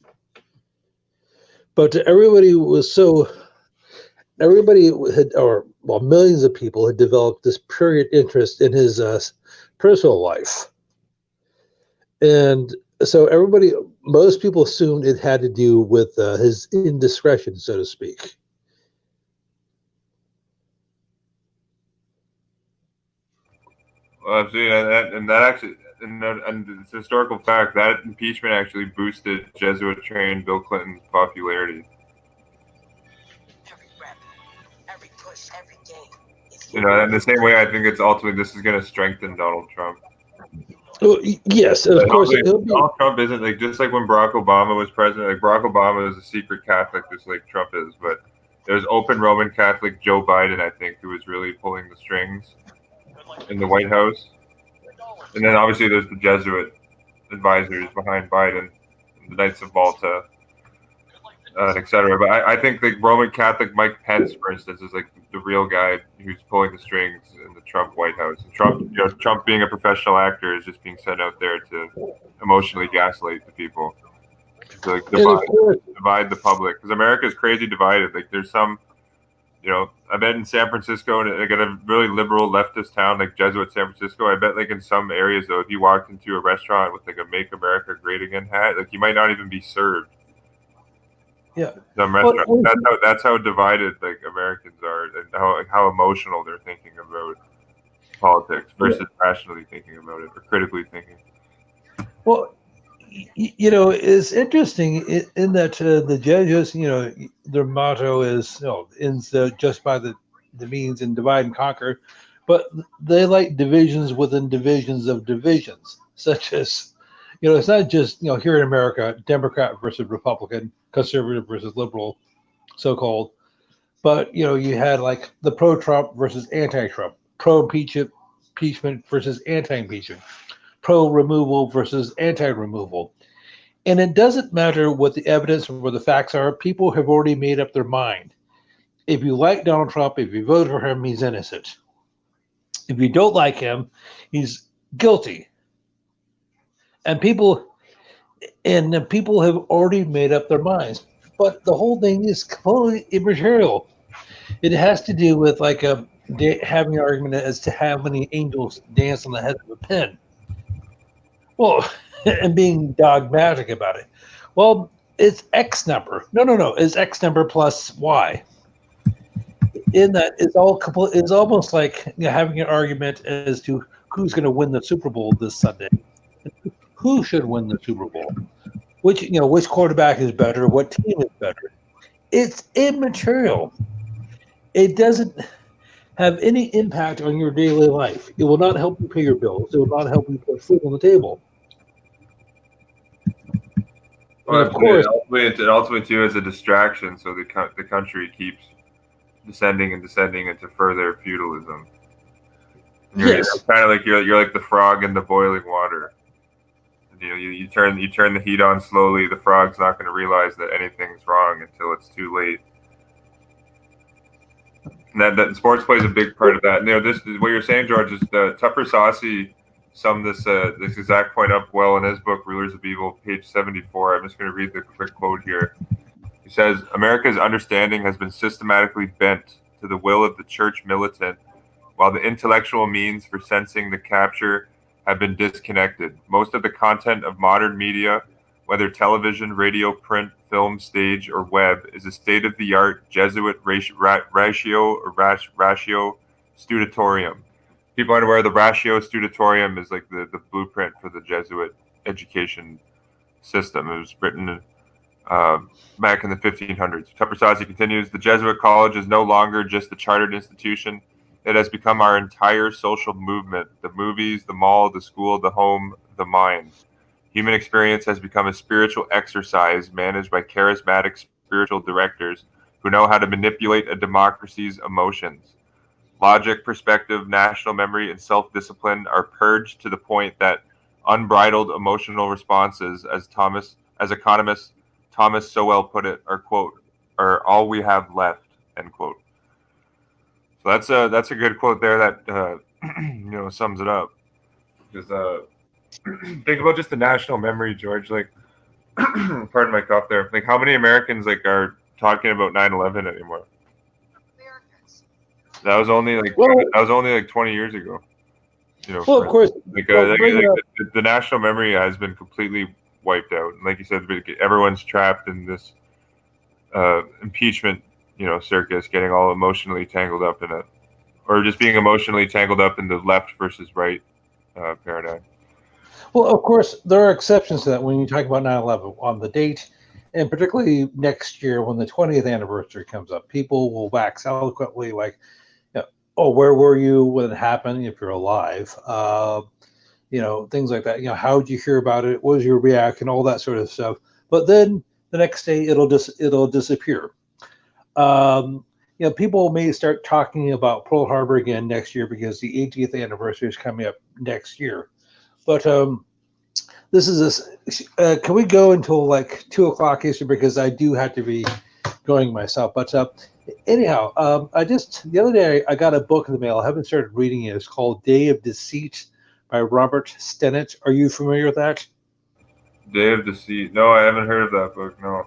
But everybody millions of people had developed this period interest in his personal life. And so most people assumed it had to do with his indiscretion, so to speak. Well, absolutely, and it's a historical fact that impeachment actually boosted Jesuit-trained Bill Clinton's popularity. Every rep, every push, every game. In the same way, I think it's ultimately this is going to strengthen Donald Trump. Well, yes, of course. Donald Trump isn't just like when Barack Obama was president. Like Barack Obama is a secret Catholic, just like Trump is. But there's open Roman Catholic Joe Biden, I think, who is really pulling the strings in the White House. And then obviously there's the Jesuit advisors behind Biden, the Knights of Malta, etc. But I think like Roman Catholic Mike Pence, for instance, is like the real guy who's pulling the strings in the Trump White House. And Trump being a professional actor is just being sent out there to emotionally gaslight the people, to like divide the public, because America is crazy divided. Like there's some. I bet in San Francisco, and like in a really liberal leftist town like Jesuit San Francisco, I bet like in some areas though, if you walked into a restaurant with like a "Make America Great Again" hat, like you might not even be served. Yeah. Some restaurants. That's how divided like Americans are, and how emotional they're thinking about politics versus rationally thinking about it or critically thinking. Well, it's interesting in that the Jesuits, their motto is, ends just by the means and divide and conquer, but they like divisions within divisions of divisions, such as, it's not just, here in America, Democrat versus Republican, conservative versus liberal, so-called, but, you had like the pro-Trump versus anti-Trump, pro-impeachment versus anti-impeachment, pro-removal versus anti-removal. And it doesn't matter what the evidence or what the facts are. People have already made up their mind. If you like Donald Trump, if you vote for him, he's innocent. If you don't like him, he's guilty. And people have already made up their minds. But the whole thing is completely immaterial. It has to do with like having an argument as to how many angels dance on the head of a pin. Well, and being dogmatic about it. Well, it's X number. No. It's X number plus Y. in that it's almost like having an argument as to who's going to win the Super Bowl this Sunday. Who should win the Super Bowl? Which quarterback is better? What team is better? It's immaterial. It doesn't have any impact on your daily life. It will not help you pay your bills. It will not help you put food on the table. Well, of course, ultimately too is a distraction, so the country keeps descending into further feudalism. You're kind of like you're like the frog in the boiling water. You turn the heat on slowly. The frog's not going to realize that anything's wrong until it's too late. And that sports plays a big part of that. This what you're saying, George, is Tupper Saucy summed this exact point up well in his book Rulers of Evil, page 74. I'm just going to read the quick quote here. He says, "America's understanding has been systematically bent to the will of the church militant, while the intellectual means for sensing the capture have been disconnected. Most of the content of modern media, whether television, radio, print, film, stage, or web, is a state-of-the-art Jesuit ratio studitorium." People aren't aware the ratio studitorium is like the blueprint for the Jesuit education system. It was written back in the 1500s. Tupper Saucy continues, "The Jesuit college is no longer just a chartered institution. It has become our entire social movement. The movies, the mall, the school, the home, the mind. Human experience has become a spiritual exercise managed by charismatic spiritual directors who know how to manipulate a democracy's emotions. Logic, perspective, national memory, and self-discipline are purged to the point that unbridled emotional responses, as economist Thomas Sowell put it, are all we have left," end quote. So that's a good quote there that sums it up. Because think about just the national memory, George. Like, pardon my cough there. Like, how many Americans are talking about 9/11 anymore? That was only 20 years ago. Well, of course. The national memory has been completely wiped out. And like you said, everyone's trapped in this impeachment, circus, getting all emotionally tangled up in it, or just being emotionally tangled up in the left versus right paradigm. Well, of course, there are exceptions to that when you talk about 9/11 on the date, and particularly next year when the 20th anniversary comes up. People will wax eloquently like, "Oh, where were you when it happened? If you're alive," things like that. How did you hear about it? What was your reaction? All that sort of stuff. But then the next day, it'll disappear. People may start talking about Pearl Harbor again next year because the 80th anniversary is coming up next year. But this is can we go until like 2:00 Eastern, because I do have to be going myself. But anyhow, the other day I got a book in the mail. I haven't started reading it. It's called Day of Deceit by Robert Stennett. Are you familiar with that? Day of Deceit? No, I haven't heard of that book. No.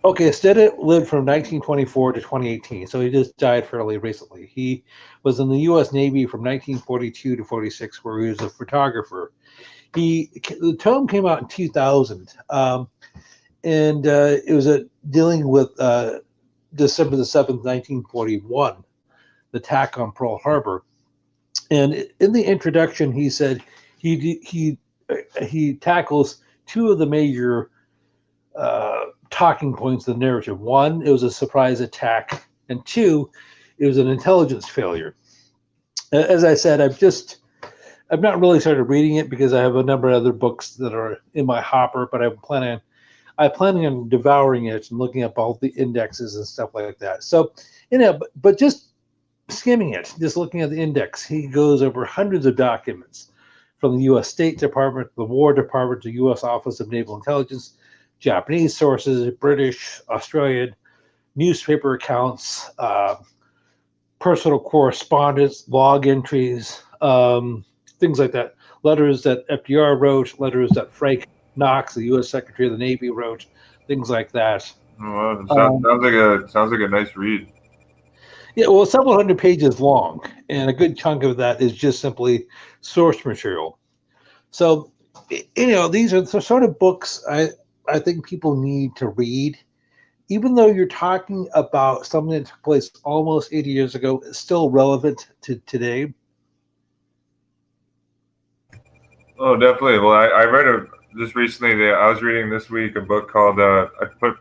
Okay, Stennett lived from 1924 to 2018, so he just died fairly recently. He was in the U.S. Navy from 1942 to 46, where he was a photographer. The tome came out in 2000, and it was dealing with December the 7th, 1941, the attack on Pearl Harbor. And in the introduction, he said he tackles two of the major talking points of the narrative. One, it was a surprise attack, and two, it was an intelligence failure. As I said, I've not really started reading it because I have a number of other books that are in my hopper, but I'm planning on devouring it and looking up all the indexes and stuff like that. So, but just skimming it, just looking at the index, he goes over hundreds of documents from the U.S. State Department, the War Department, the U.S. Office of Naval Intelligence, Japanese sources, British, Australian, newspaper accounts, personal correspondence, log entries, things like that. Letters that FDR wrote, letters that Frank Knox, the U.S. Secretary of the Navy, wrote, things like that. Oh, sounds like a nice read. Yeah, well, several hundred pages long, and a good chunk of that is just simply source material. So, these are the sort of books I think people need to read even though you're talking about something that took place almost 80 years ago, it's still relevant to today? Oh, definitely. Well, I read just recently. I was reading this week a book called.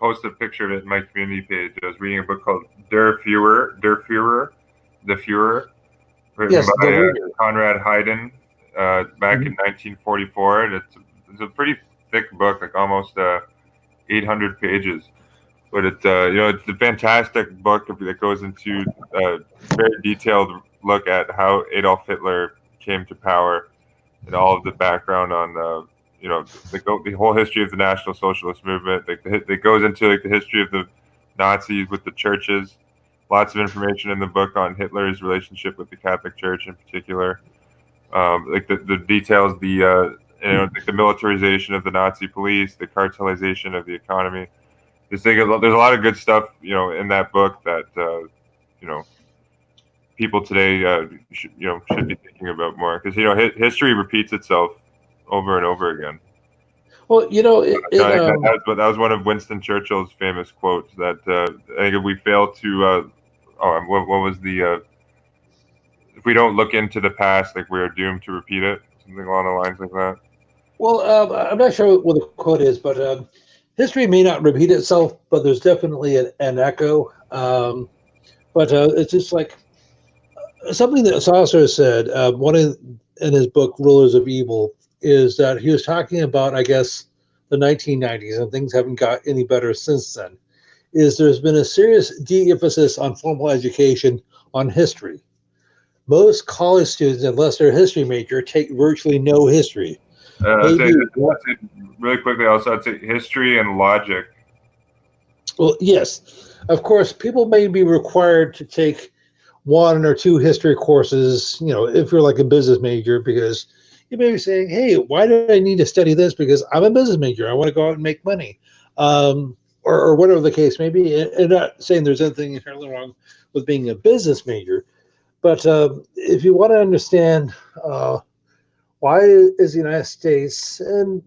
Posted a picture of it in my community page. I was reading a book called The Fuhrer, written Yes, the by leader. Conrad Hayden back in 1944, and it's a pretty thick book, like almost 800 pages. But it's a fantastic book that goes into a very detailed look at how Adolf Hitler came to power and all of the background on the whole history of the National Socialist movement. It goes into like the history of the Nazis with the churches. Lots of information in the book on Hitler's relationship with the Catholic Church in particular. Like the details, like the militarization of the Nazi police, the cartelization of the economy. There's a lot of good stuff, in that book that people today should be thinking about more, because history repeats itself over and over again. Well, I think that was one of Winston Churchill's famous quotes, that I think if we fail to what was the if we don't look into the past, like, we are doomed to repeat it, something along the lines like that. well, I'm not sure what the quote is, but history may not repeat itself, but there's definitely an echo. But it's just like something that Saucer said, in his book Rulers of Evil, is that he was talking about, I guess, the 1990s, and things haven't got any better since then. Is there's been a serious de-emphasis on formal education on history. Most college students, unless they're a history major, take virtually no history. I'd say really quickly, also, I'd say history and logic. Well, yes, of course, people may be required to take 1 or 2 history courses, if you're like a business major, because you may be saying, hey, why do I need to study this? Because I'm a business major. I want to go out and make money. Or whatever the case may be. And not saying there's anything inherently wrong with being a business major. But if you want to understand why is the United States, and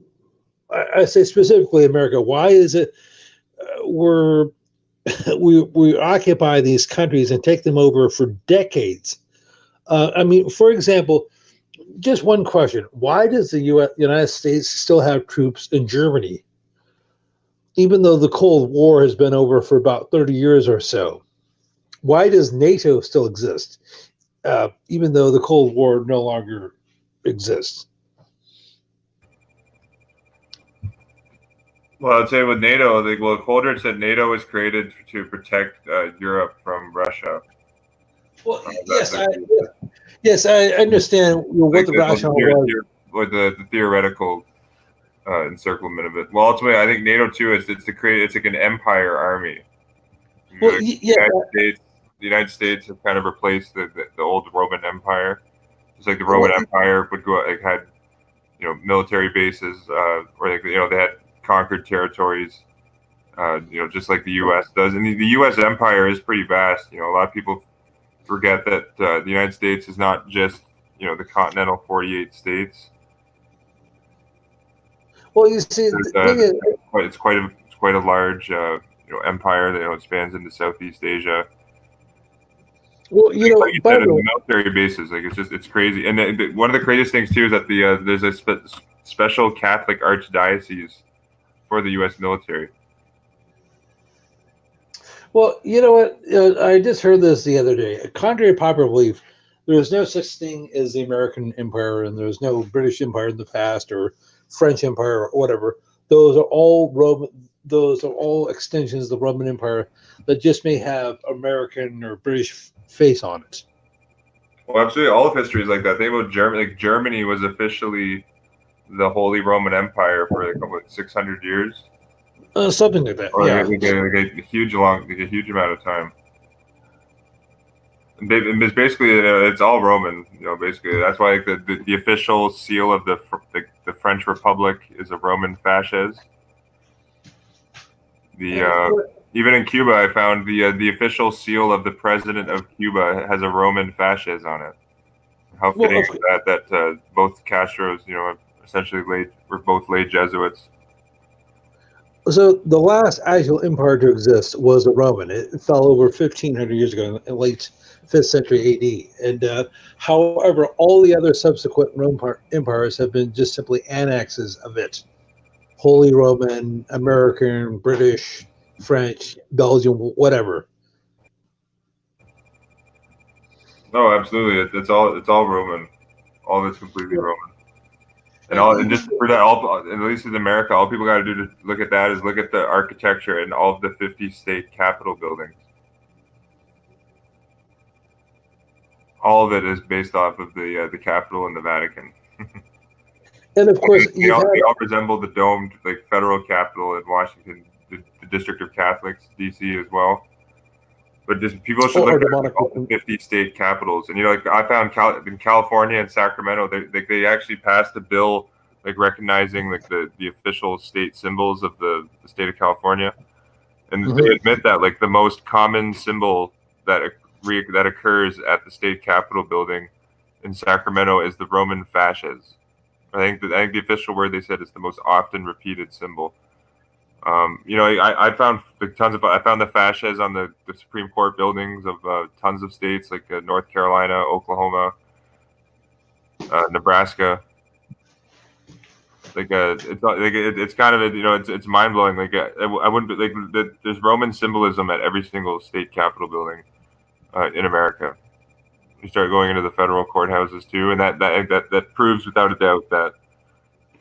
I say specifically America, why is it we occupy these countries and take them over for decades? For example, just one question: why does the United States still have troops in Germany, even though the Cold War has been over for about 30 years or so? Why does NATO still exist, even though the Cold War no longer exists? Well, I'd say with NATO, Coldred said NATO was created to protect Europe from Russia. Well, yes, I understand what the rationale was. Or the theoretical encirclement of it. Well, ultimately, I think NATO too it's like an empire army. Well, the United States have kind of replaced the old Roman Empire. Just like the Roman Empire would go, like, had military bases, or they had conquered territories, just like the U.S. does. And the U.S. empire is pretty vast. A lot of people forget that the United States is not just the continental 48 states. Well, you see, it's quite a large empire that it spans into Southeast Asia. Well, like you said, the military bases, like, it's crazy. And one of the craziest things too is that there's a special Catholic archdiocese for the U.S. military. Well, you know what? I just heard this the other day. Contrary to popular belief, there is no such thing as the American Empire, and there's no British Empire in the past, or French Empire, or whatever. Those are all Roman. Those are all extensions of the Roman Empire that just may have American or British face on it. Well, absolutely, all of history is like that. Think about Germany. Like, Germany was officially the Holy Roman Empire for like 600 years. Something like that. Or yeah, like a huge amount of time. And it's basically it's all Roman. Basically that's why the official seal of the French Republic is a Roman fasces. Even in Cuba, I found the official seal of the president of Cuba has a Roman fasces on it. How fitting is that both Castros, essentially were both lay Jesuits. So the last actual empire to exist was the Roman. It fell over 1,500 years ago in late 5th century AD. And however, all the other subsequent Roman empires have been just simply annexes of it. Holy Roman, American, British, French, Belgium, whatever. No, absolutely. It's all Roman. All of it's completely Roman. And just for that, at least in America, all people got to do to look at that is look at the architecture and all of the 50 state capitol buildings. All of it is based off of the Capitol and the Vatican. And of course, they all resemble the domed federal Capitol in Washington, the District of Catholics, D.C. as well. But just people should look at all the 50 state capitals. And I found in California and Sacramento, they actually passed a bill recognizing the official state symbols of the state of California, and they admit that the most common symbol that occurs at the state capitol building in Sacramento is the Roman fasces. I think the official word they said is the most often repeated symbol. I found I found the fasces on the Supreme Court buildings of tons of states like North Carolina, Oklahoma, Nebraska. It's kind of it's mind blowing. I wouldn't there's Roman symbolism at every single state capitol building in America. You start going into the federal courthouses too, and that proves without a doubt that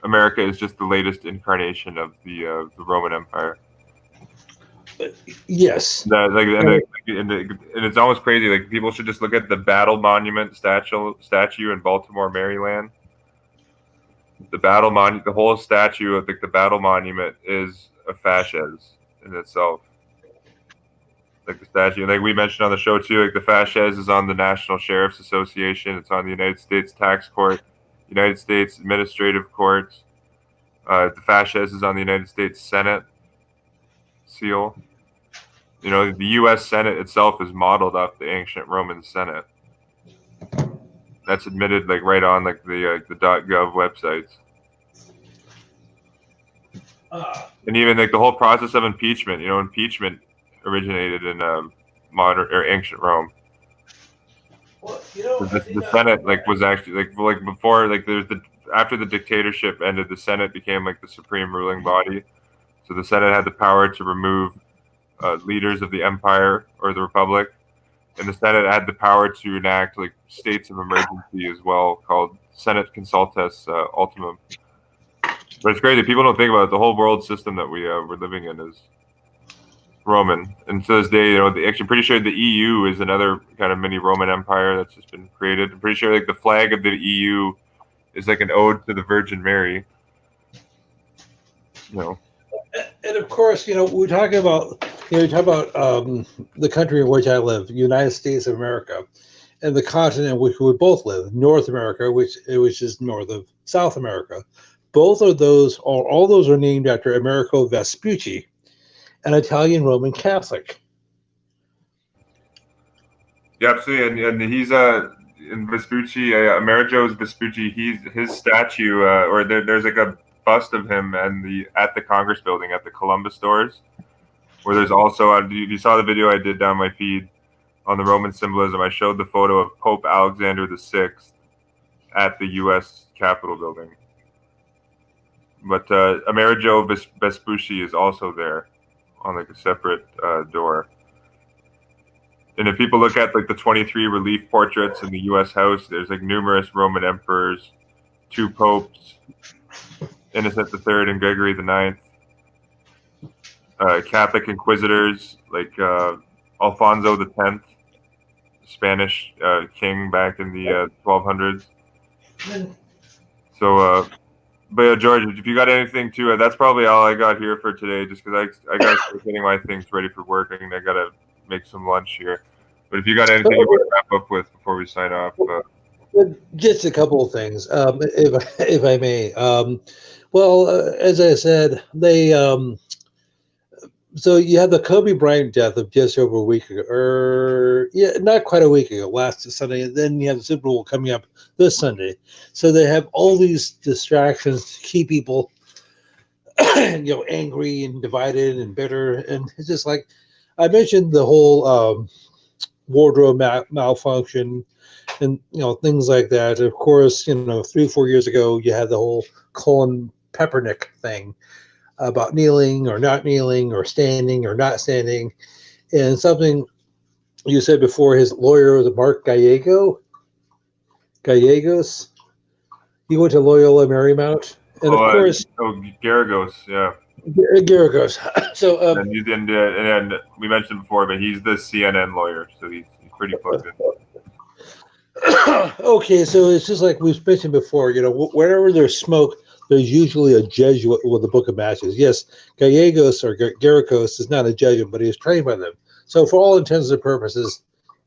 America is just the latest incarnation of the Roman Empire. Yes. And it's almost crazy. People should just look at the Battle Monument statue in Baltimore, Maryland. The Battle Monument, the whole statue of the Battle Monument is a fasces in itself. The statue, we mentioned on the show too, the fasces is on the National Sheriff's Association. It's on the United States Tax Court, United States Administrative Courts. The fasces is on the United States Senate seal. The U.S. Senate itself is modeled off the ancient Roman Senate. That's admitted right on the .gov websites. And even the whole process of impeachment. Impeachment originated in modern or ancient Rome. Well, the Senate was actually before there's after the dictatorship ended, the Senate became the supreme ruling body. So the Senate had the power to remove leaders of the empire or the republic, and the Senate had the power to enact states of emergency as well, called Senate Consultus Ultimum. But it's crazy. People don't think about it. The whole world system that we're living in is Roman, and to this day, actually, I'm pretty sure the EU is another kind of mini Roman Empire that's just been created. I'm pretty sure the flag of the EU is an ode to the Virgin Mary. And of course, we talk about the country in which I live, United States of America, and the continent in which we both live, North America, which is north of South America. Both of those, or all those, are named after Amerigo Vespucci, an Italian Roman Catholic. Yeah, absolutely, and he's in Vespucci, Amerigo Vespucci. His statue, or there's a bust of him at the Congress building at the Columbus doors, where there's also you saw the video I did down my feed on the Roman symbolism. I showed the photo of Pope Alexander VI at the U.S. Capitol building, but Amerigo Vespucci is also there on a separate door. And if people look at the 23 relief portraits in the U.S. House, there's numerous Roman emperors, 2 popes, Innocent III and Gregory IX, Catholic inquisitors Alfonso X, Spanish king back in the 1200s. So, but yeah, George, if you got anything to that's probably all I got here for today. Just because I got to start getting my things ready for work, and I got to make some lunch here. But if you got anything you want to wrap up with before we sign off. Just a couple of things, if I may. As I said, they so you had the Kobe Bryant death of just over a week ago, or not quite a week ago, last Sunday, and then you have the Super Bowl coming up this Sunday. So they have all these distractions to keep people angry and divided and bitter. And it's just like I mentioned the whole wardrobe malfunction and things like that. Of course, 3 or 4 years ago, you had the whole Colin Kaepernick thing about kneeling or not kneeling or standing or not standing, and something you said before. His lawyer was Mark Gallegos. He went to Loyola Marymount, and of course, Garagos, yeah. Garagos. So, and we mentioned before, but he's the CNN lawyer, so he's pretty plugged in. Okay, so it's just like we've mentioned before. Wherever there's smoke, there's usually a Jesuit with the Book of Matches. Yes, Gallegos or Garagos is not a Jesuit, but he was trained by them. So, for all intents and purposes,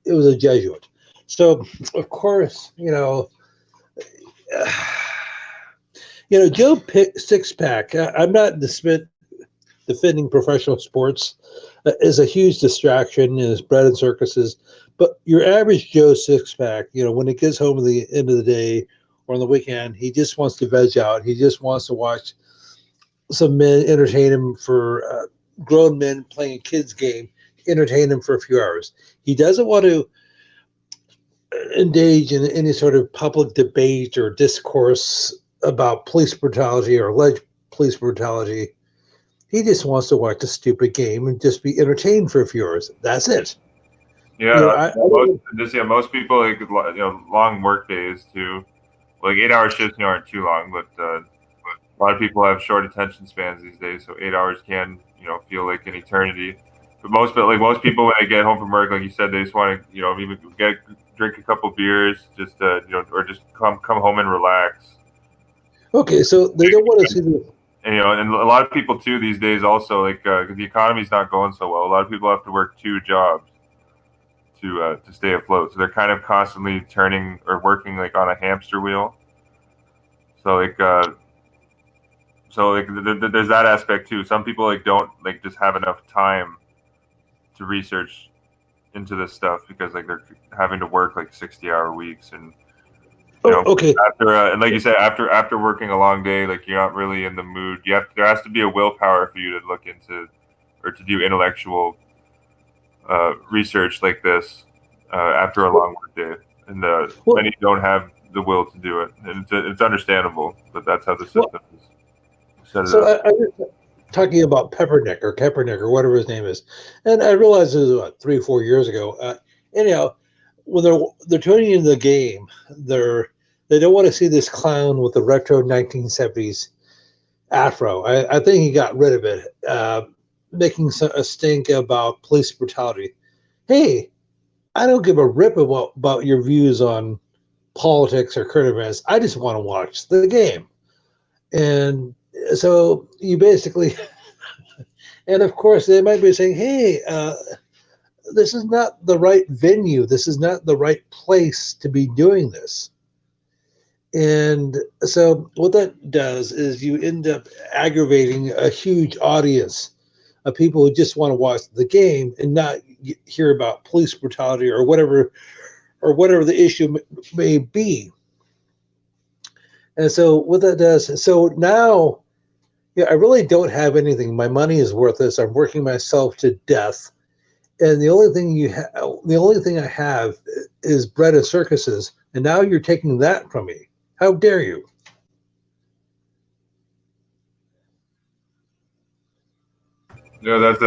it was a Jesuit. So, of course, Joe Sixpack. I'm not defending professional sports. Is a huge distraction and is bread and circuses. But your average Joe Sixpack, when he gets home at the end of the day or on the weekend, he just wants to veg out. He just wants to watch some men entertain him for grown men playing a kid's game, entertain him for a few hours. He doesn't want to engage in any sort of public debate or discourse about police brutality or alleged police brutality. He just wants to watch a stupid game and just be entertained for a few hours. That's it. Yeah, most people long work days too. Like 8-hour shifts aren't too long, but a lot of people have short attention spans these days. So 8 hours can feel like an eternity. But most people when they get home from work, like you said, they just want to even drink a couple beers, just or just come home and relax. Okay, so they don't want to see the. And a lot of people too these days also because the economy's not going so well. A lot of people have to work 2 jobs to stay afloat. So they're kind of constantly turning or working like on a hamster wheel. So there's that aspect too. Some people don't just have enough time to research into this stuff because they're having to work 60-hour weeks and. Okay. And like you said, after working a long day, you're not really in the mood. There has to be a willpower for you to look into or to do intellectual research like this after a long work day, and many don't have the will to do it, and it's understandable, but that's how the system is set it up. I was talking about Kaepernick or whatever his name is, and I realized it was about 3 or 4 years ago. Anyhow, when they're tuning into the game, they don't want to see this clown with the retro 1970s afro. I think he got rid of it, making a stink about police brutality. Hey, I don't give a rip about your views on politics or current events. I just want to watch the game. And so you basically, and of course they might be saying, hey, this is not the right venue. This is not the right place to be doing this. And so what that does is you end up aggravating a huge audience of people who just want to watch the game and not hear about police brutality or whatever the issue may be. And so what that does, so now, I really don't have anything. My money is worthless. I'm working myself to death. And the only thing I have is bread and circuses, and now you're taking that from me. How dare you? That's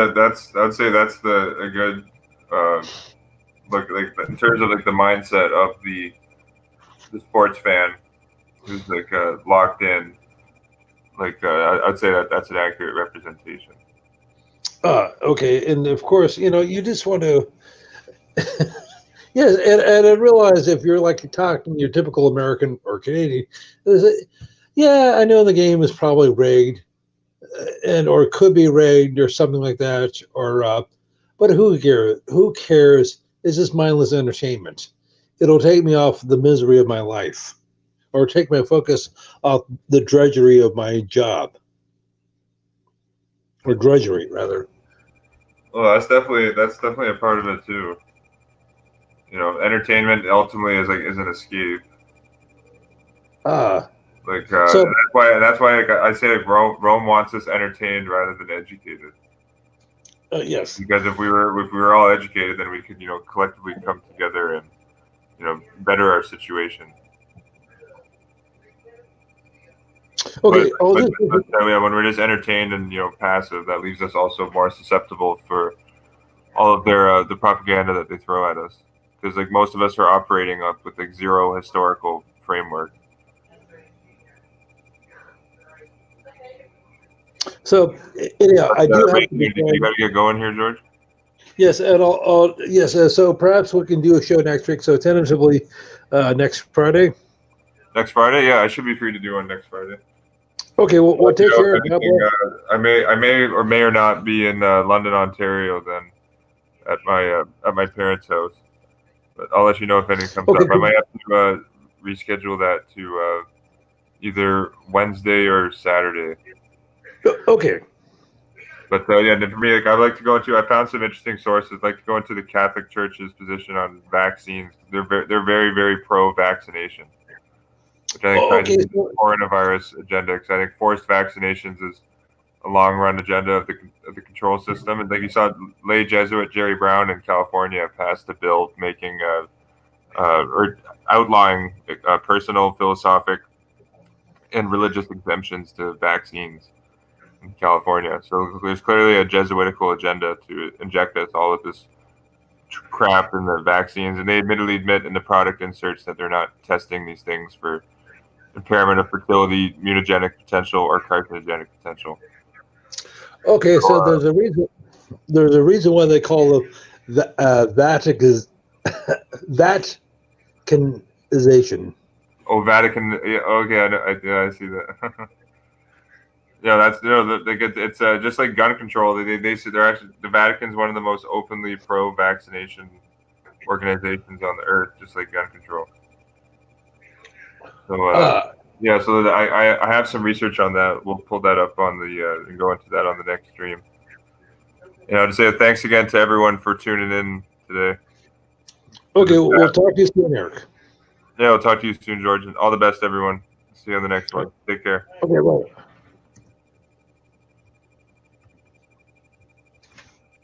I'd say that's a good look in terms of the mindset of the sports fan who's locked in. I'd say that's an accurate representation. Okay, and of course, you just want to. Yes, and I realize if you're talking your typical American or Canadian, yeah, I know the game is probably rigged, or could be rigged or something like that, but who cares? Who cares? It's just mindless entertainment. It'll take me off the misery of my life, or take my focus off the drudgery of my job, or drudgery rather. Well, that's definitely a part of it too. Entertainment ultimately is an escape. Like So- that's why like, I say like Rome wants us entertained rather than educated. Yes. Because if we were all educated, then we could collectively come together and better our situation. Okay. But yeah, when we're just entertained and passive, that leaves us also more susceptible for all of their the propaganda that they throw at us. Because like most of us are operating up with like zero historical framework. So anyhow, I do have to. You got to get going here, George. Yes, and yes. So perhaps we can do a show next week. So tentatively, next Friday. Next Friday, yeah, I should be free to do one next Friday. Okay, we'll take care of that. I may or may or not be in London, Ontario then at my parents' house. But I'll let you know if anything comes up. I might have to reschedule that to either Wednesday or Saturday. Okay. But yeah, for me, like I like to go into. I found some interesting sources. Like to go into the Catholic Church's position on vaccines. They're very very pro-vaccination, which I think ties into the coronavirus agenda. Because I think forced vaccinations is a long-run agenda of the control system. And like you saw, lay Jesuit Jerry Brown in California passed a bill making or outlawing personal, philosophic, and religious exemptions to vaccines in California. So there's clearly a Jesuitical agenda to inject us all of this crap in the vaccines. And they admittedly admit in the product inserts that they're not testing these things for impairment of fertility, mutagenic potential, or carcinogenic potential. Okay, so there's a reason. There's a reason why they call them Vaticanization. Oh, Vatican. Yeah, okay, I see that. Yeah, that's it's just like gun control. They say they're actually the Vatican's one of the most openly pro-vaccination organizations on the earth, just like gun control. So yeah, so I have some research on that. We'll pull that up on the and go into that on the next stream. To say thanks again to everyone for tuning in today. Okay, we'll talk to you soon, Eric. Yeah, we'll talk to you soon, George, and all the best, everyone. See you on the next one. Take care. Okay, well.